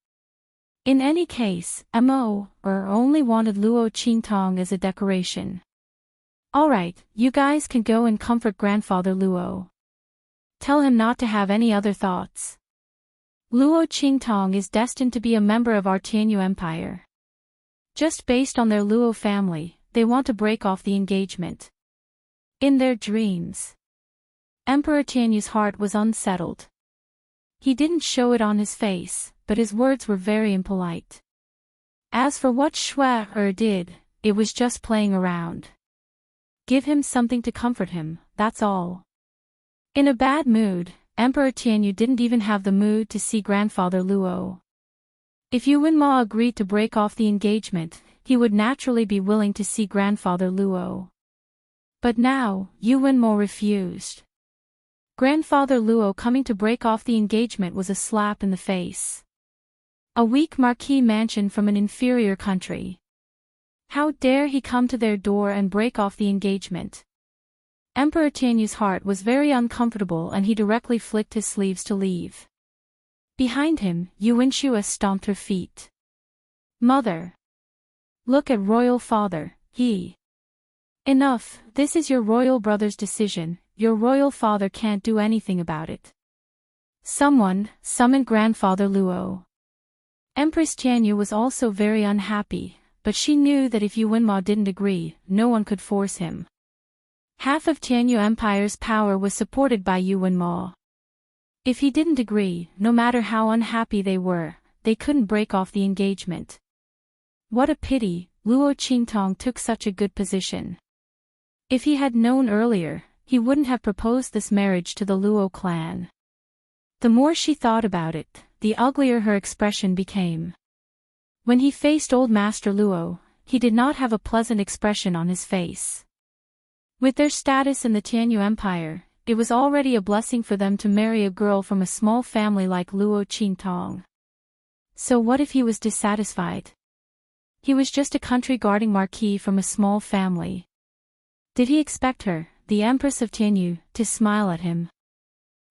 In any case, Mo only wanted Luo Qingtong as a decoration. Alright, you guys can go and comfort grandfather Luo. Tell him not to have any other thoughts. Luo Qingtong is destined to be a member of our Tianyu Empire. Just based on their Luo family, they want to break off the engagement. In their dreams. Emperor Tianyu's heart was unsettled. He didn't show it on his face, but his words were very impolite. As for what Shui did, it was just playing around. Give him something to comfort him, that's all. In a bad mood, Emperor Tianyu didn't even have the mood to see grandfather Luo. If Yu Wenma agreed to break off the engagement, he would naturally be willing to see grandfather Luo. But now, Yu Wenma refused. Grandfather Luo coming to break off the engagement was a slap in the face. A weak marquis mansion from an inferior country. How dare he come to their door and break off the engagement? Emperor Tianyu's heart was very uncomfortable and he directly flicked his sleeves to leave. Behind him, Yu Wenxue stomped her feet. Mother! Look at royal father, he. Enough, this is your royal brother's decision, your royal father can't do anything about it. Someone, summon grandfather Luo. Empress Tianyu was also very unhappy, but she knew that if Yu Wenma didn't agree, no one could force him. Half of Tianyu Empire's power was supported by Yu Wenma. If he didn't agree, no matter how unhappy they were, they couldn't break off the engagement. What a pity, Luo Qingtong took such a good position. If he had known earlier, he wouldn't have proposed this marriage to the Luo clan. The more she thought about it, the uglier her expression became. When he faced old Master Luo, he did not have a pleasant expression on his face. With their status in the Tianyu Empire, it was already a blessing for them to marry a girl from a small family like Luo Qingtong. So what if he was dissatisfied? He was just a country-guarding marquis from a small family. Did he expect her, the Empress of Tianyu, to smile at him?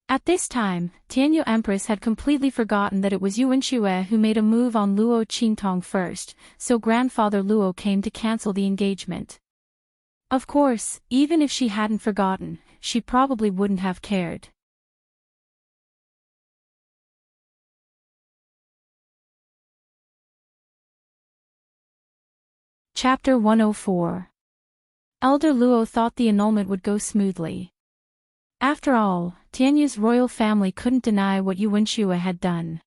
At this time, Tianyu Empress had completely forgotten that it was Yu Wenxue who made a move on Luo Qingtong first, so grandfather Luo came to cancel the engagement. Of course, even if she hadn't forgotten, she probably wouldn't have cared. Chapter 104. Elder Luo thought the annulment would go smoothly. After all, Tianyu's royal family couldn't deny what Yu Wenxue had done.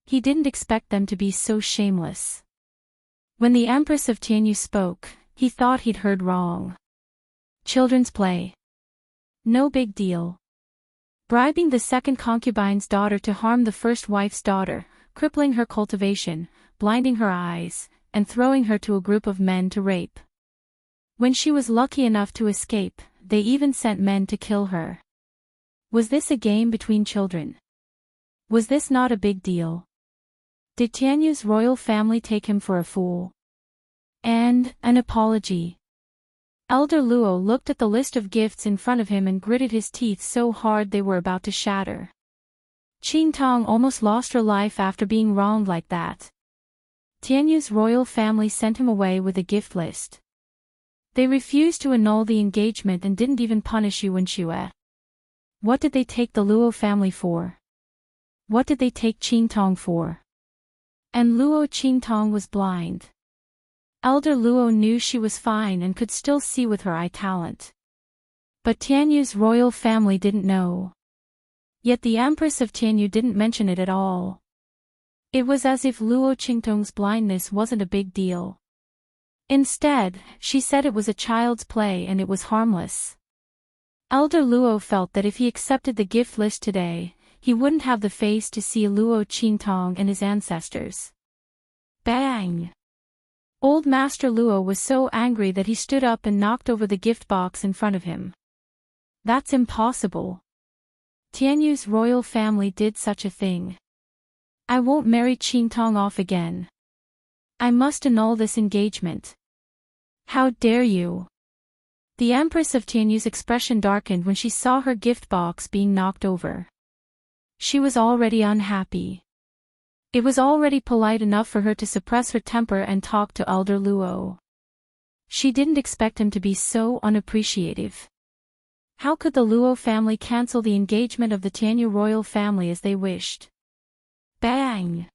He didn't expect them to be so shameless. When the Empress of Tianyu spoke, he thought he'd heard wrong. Children's play. No big deal. Bribing the second concubine's daughter to harm the first wife's daughter, crippling her cultivation, blinding her eyes, and throwing her to a group of men to rape. When she was lucky enough to escape, they even sent men to kill her. Was this a game between children? Was this not a big deal? Did Tianyu's royal family take him for a fool? And, an apology. Elder Luo looked at the list of gifts in front of him and gritted his teeth so hard they were about to shatter. Qing Tong almost lost her life after being wronged like that. Tianyu's royal family sent him away with a gift list. They refused to annul the engagement and didn't even punish Yuan Xue. What did they take the Luo family for? What did they take Qing Tong for? And Luo Qing Tong was blind. Elder Luo knew she was fine and could still see with her eye talent. But Tianyu's royal family didn't know. Yet the Empress of Tianyu didn't mention it at all. It was as if Luo Qingtong's blindness wasn't a big deal. Instead, she said it was a child's play and it was harmless. Elder Luo felt that if he accepted the gift list today, he wouldn't have the face to see Luo Qingtong and his ancestors. Bang! Old Master Luo was so angry that he stood up and knocked over the gift box in front of him. That's impossible. Tianyu's royal family did such a thing. I won't marry Qing Tong off again. I must annul this engagement. How dare you? The Empress of Tianyu's expression darkened when she saw her gift box being knocked over. She was already unhappy. It was already polite enough for her to suppress her temper and talk to Elder Luo. She didn't expect him to be so unappreciative. How could the Luo family cancel the engagement of the Tianyu royal family as they wished? Bang!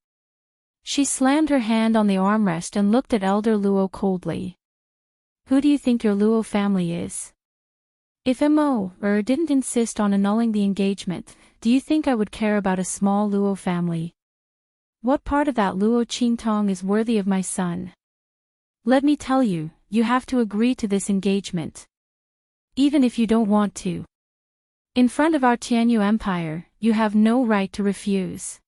She slammed her hand on the armrest and looked at Elder Luo coldly. Who do you think your Luo family is? If Mo didn't insist on annulling the engagement, do you think I would care about a small Luo family? What part of that Luo Qingtong is worthy of my son? Let me tell you, you have to agree to this engagement. Even if you don't want to. In front of our Tianyu Empire, you have no right to refuse.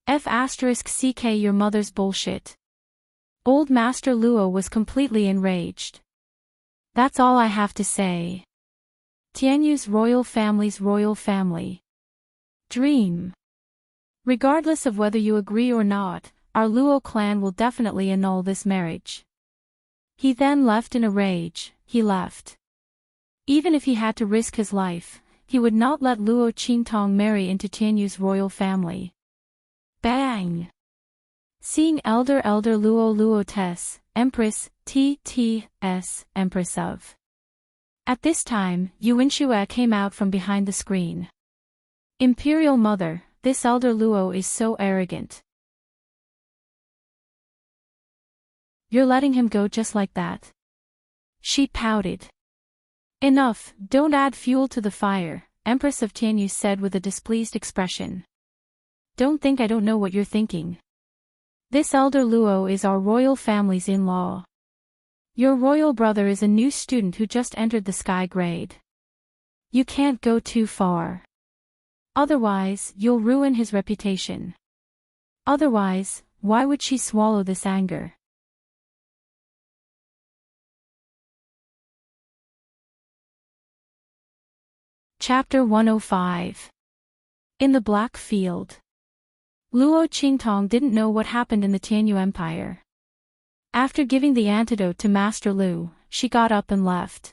*CK your mother's bullshit. Old Master Luo was completely enraged. That's all I have to say. Tianyu's royal family's royal family. Dream. Regardless of whether you agree or not, our Luo clan will definitely annul this marriage. He then left in a rage. He left. Even if he had to risk his life, he would not let Luo Qingtong marry into Tianyu's royal family. Bang! Seeing Elder Luo Tess, Empress, T.T.S., Empress of. At this time, Yuan Xue came out from behind the screen. Imperial Mother, this Elder Luo is so arrogant. You're letting him go just like that? She pouted. Enough, don't add fuel to the fire, Empress of Tianyu said with a displeased expression. Don't think I don't know what you're thinking. This Elder Luo is our royal family's in-law. Your royal brother is a new student who just entered the sky grade. You can't go too far. Otherwise, you'll ruin his reputation. Otherwise, why would she swallow this anger? Chapter 105. In the Black Field. Luo Qingtong didn't know what happened in the Tianyu Empire. After giving the antidote to Master Lu, she got up and left.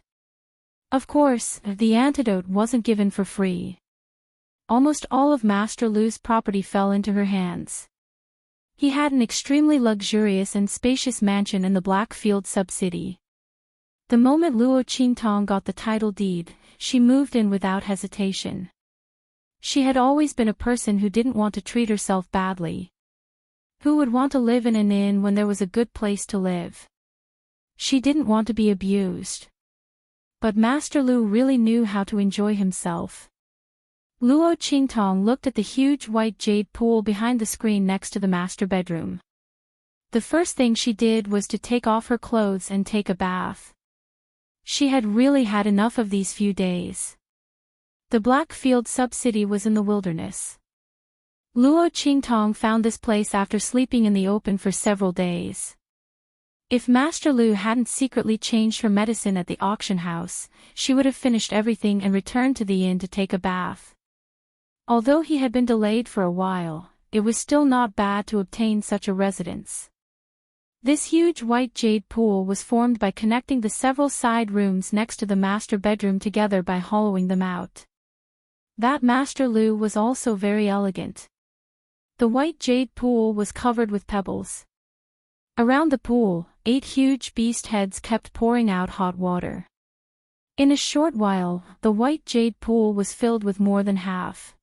Of course, the antidote wasn't given for free. Almost all of Master Lu's property fell into her hands. He had an extremely luxurious and spacious mansion in the Blackfield sub-city. The moment Luo Qingtong got the title deed, she moved in without hesitation. She had always been a person who didn't want to treat herself badly. Who would want to live in an inn when there was a good place to live? She didn't want to be abused. But Master Lu really knew how to enjoy himself. Luo Qingtong looked at the huge white jade pool behind the screen next to the master bedroom. The first thing she did was to take off her clothes and take a bath. She had really had enough of these few days. The Blackfield sub-city was in the wilderness. Luo Qingtong found this place after sleeping in the open for several days. If Master Lu hadn't secretly changed her medicine at the auction house, she would have finished everything and returned to the inn to take a bath. Although he had been delayed for a while, it was still not bad to obtain such a residence. This huge white jade pool was formed by connecting the several side rooms next to the master bedroom together by hollowing them out. That master loo was also very elegant. The white jade pool was covered with pebbles. Around the pool, 8 huge beast heads kept pouring out hot water. In a short while, the white jade pool was filled with more than half.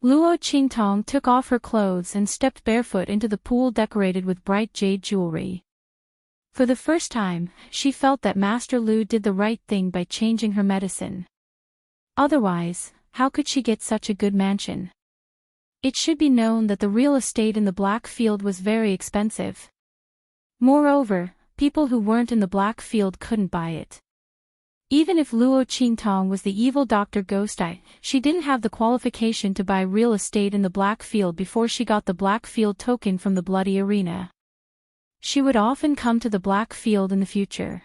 Luo Qingtong took off her clothes and stepped barefoot into the pool decorated with bright jade jewelry. For the first time, she felt that Master Lu did the right thing by changing her medicine. Otherwise, how could she get such a good mansion? It should be known that the real estate in the Black Field was very expensive. Moreover, people who weren't in the Black Field couldn't buy it. Even if Luo Qingtong was the evil Dr. Ghostai, she didn't have the qualification to buy real estate in the Black Field before she got the Black Field token from the Bloody Arena. She would often come to the Black Field in the future.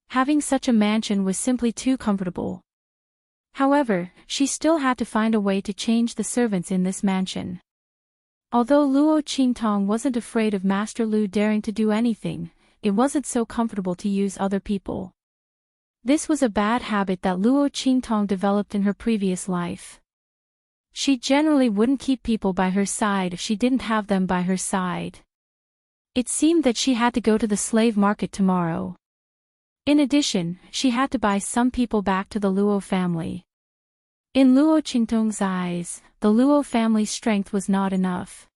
Having such a mansion was simply too comfortable. However, she still had to find a way to change the servants in this mansion. Although Luo Qingtong wasn't afraid of Master Lu daring to do anything, it wasn't so comfortable to use other people. This was a bad habit that Luo Qingtong developed in her previous life. She generally wouldn't keep people by her side if she didn't have them by her side. It seemed that she had to go to the slave market tomorrow. In addition, she had to buy some people back to the Luo family. In Luo Qingtong's eyes, the Luo family's strength was not enough.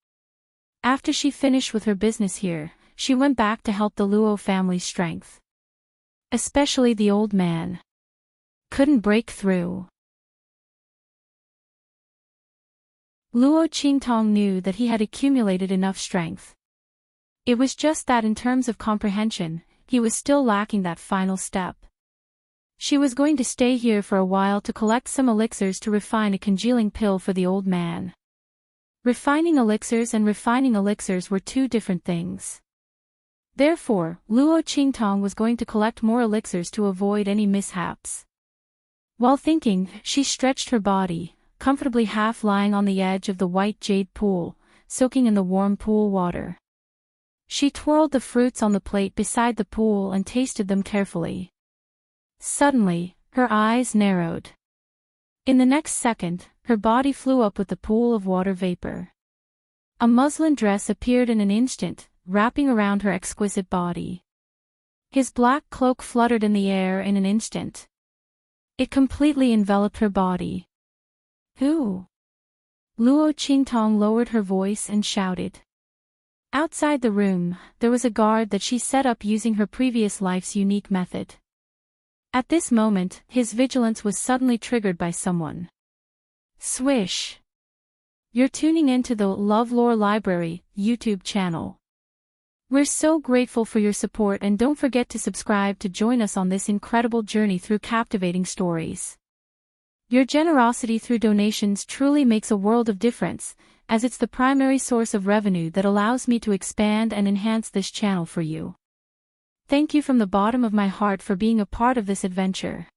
After she finished with her business here, she went back to help the Luo family's strength. Especially the old man. Couldn't break through. Luo Qingtong knew that he had accumulated enough strength. It was just that in terms of comprehension, he was still lacking that final step. She was going to stay here for a while to collect some elixirs to refine a congealing pill for the old man. Refining elixirs and refining elixirs were two different things. Therefore, Luo Qingtong was going to collect more elixirs to avoid any mishaps. While thinking, she stretched her body, comfortably half lying on the edge of the white jade pool, soaking in the warm pool water. She twirled the fruits on the plate beside the pool and tasted them carefully. Suddenly, her eyes narrowed. In the next second, her body flew up with the pool of water vapor. A muslin dress appeared in an instant, wrapping around her exquisite body. His black cloak fluttered in the air in an instant. It completely enveloped her body. Who? Luo Qingtong lowered her voice and shouted. Outside the room, there was a guard that she set up using her previous life's unique method. At this moment, his vigilance was suddenly triggered by someone. Swish! You're tuning in to the LoveLore Library YouTube channel. We're so grateful for your support, and don't forget to subscribe to join us on this incredible journey through captivating stories. Your generosity through donations truly makes a world of difference, as it's the primary source of revenue that allows me to expand and enhance this channel for you. Thank you from the bottom of my heart for being a part of this adventure.